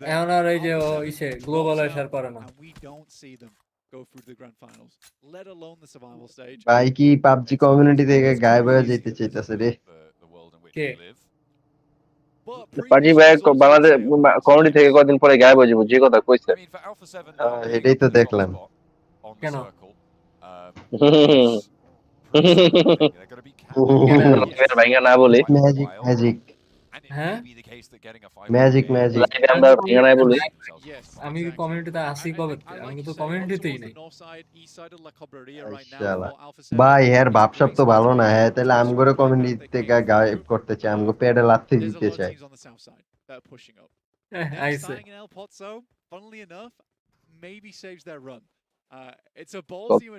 এখন আর এই যে ইসে গ্লোবাল আসার পারে না ভাই কি পাবজি কমিউনিটি থেকে গায়েব হয়ে যেতে চাইতেছে রে কে পাজি ভাই বাংলাদেশ কমিউনিটি থেকে কদিন পরে গায়েব হয়ে যাবে যে কথা কইছে এটাই তো দেখলাম কেন ভাইঙ্গা না বলি ম্যাজিক ম্যাজিক হ্যাঁ ম্যাজিক ম্যাজিক আমরা ভাইঙ্গা না বলি আমি কমিউনিটিতে আসি কবে আমি তো কমিউনিটিতেই নাই ভাই এর ভাবসাব তো ভালো না হ্যাঁ তাহলে আমগরে কমিউনিটি থেকে গায়েব করতে চাই আমগো পেডে লাথি দিতে চাই আইছে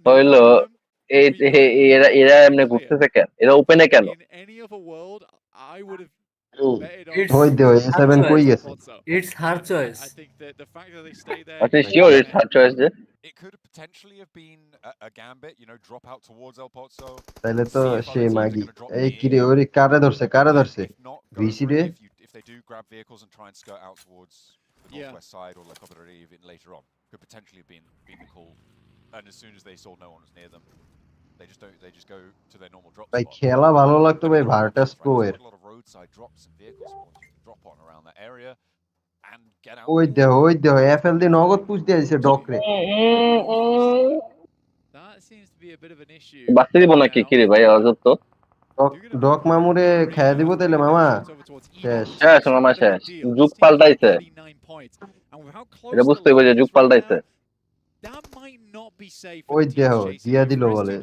হইলো এরা এমনি ঘুরতেছে কেন এরা ওপেনে কেন হই দে A7 কই গেছে ইটস হার চয়েস আচ্ছা শিওর ইটস হার চয়েস যে it could potentially have been a gambit, you know, drop out towards El Pozo. তাহলে তো সেই মাগি এই কি রে ওরে কারে ধরছে ভিসি রে if they do grab vehicles and try and skirt out towards the northwest side or La Cobraria even later on, could potentially have been the call. And as soon as they saw no one was near them, they just go to their normal drop spot. ভাই খেলা ভালো লাগতো ভাই Virtus pro এর A lot of roadside drops and vehicles spawns you can drop on around that area and get out. ওই দেহ FL দি নগদ push দিয়েছে ডকরে বাসে দিব নাকি কি রে ভাই আজব তো ডক মামুরে খাইয়া দিব তাইলে মামা শেষ মামা শেষ যুগ পাল্টাইছে এটা বুঝতে হবে যে যুগ পাল্টাইছে ওই দেহ দিয়া দিল বলে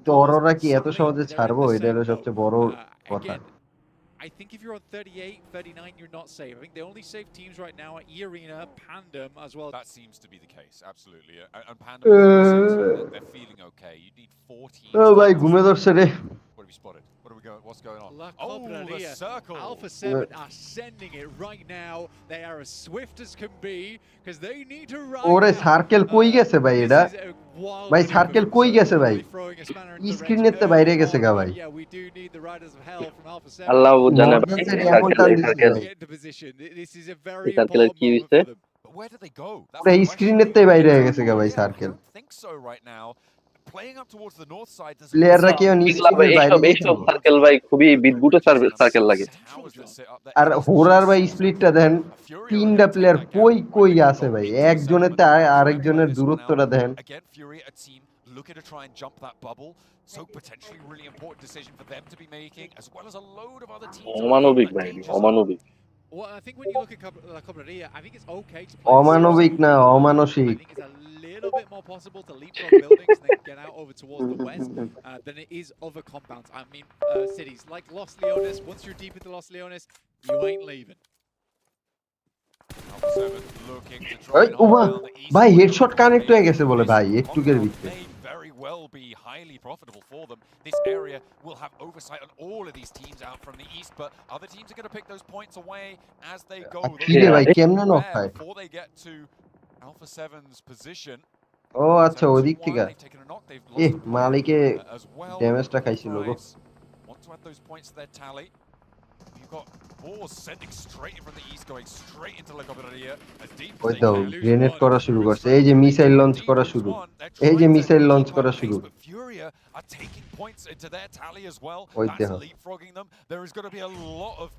তো অরোরা কি এত সহজে ছাড়বো এটা হলো সবচেয়ে বড় কথা I think if you're on 38, 39, you're not safe. I think the only safe teams right now are E-Arena, Pandem, as well. That seems to be the case, absolutely. And Pandem, they're feeling okay. You need 14. Oh, bhai, ঘুমে ধরছে রে. What have you spotted? What's going on? Oh, the circle. Alpha 7 are sending it right now. They are as swift as can be because they need to run. ওরে circle কই গেছে ভাই এটা ভাই circle কই গেছে ভাই স্ক্রিনের তে বাইরে গেছে গা ভাই আল্লাহ জানে সার্কেলের কি হইছে Where did they go? ওরে স্ক্রিনের তে বাইরে গেছে গা ভাই circle think so right now. Playing up towards the north side, প্লেয়াররা কি স্ক্রিনের বাইরে গেছে সার্কেল ভাই খুবই বিদঘুটে সার্কেল লাগে আর হোরার ভাই স্প্লিটটা দেন তিনটা প্লেয়ার কই আছে ভাই একজনের তে আরেকজনের দূরত্বটা দেন looking to try and jump that bubble, so potentially really important decision for them to be making, as well as a load of other teams. অমানবিক ভাই অমানবিক Well, I think when you look at La Cobraria, I think it's okay to play অমানবিক না অমানসিক I think it's a little bit more possible to leapfrog buildings and then get out over towards the west than it is other compounds. I mean, cities like Los Leones. Once you're deep into Los Leones, you ain't leaving. ভাই headshot connect হয়ে গেছে বলে ভাই একটুকের ভিতরে will be highly profitable for them. This area will have oversight on all of these teams out from the east, but other teams are going to pick those points away as they go. Before they get to Alpha 7's position. ও আচ্ছা ওদিক থেকে মালিকে ড্যামেজটা খাইছিল গো Want to add those points to their tally. You've got Boars sending straight from the east, going straight into La Cobraria as deep as ওই তো grenade করা শুরু করছে এই যে মিসাইল লঞ্চ করা শুরু Furia are taking points into their tally as well. ওই That's leapfrogging them. There is going to be a lot of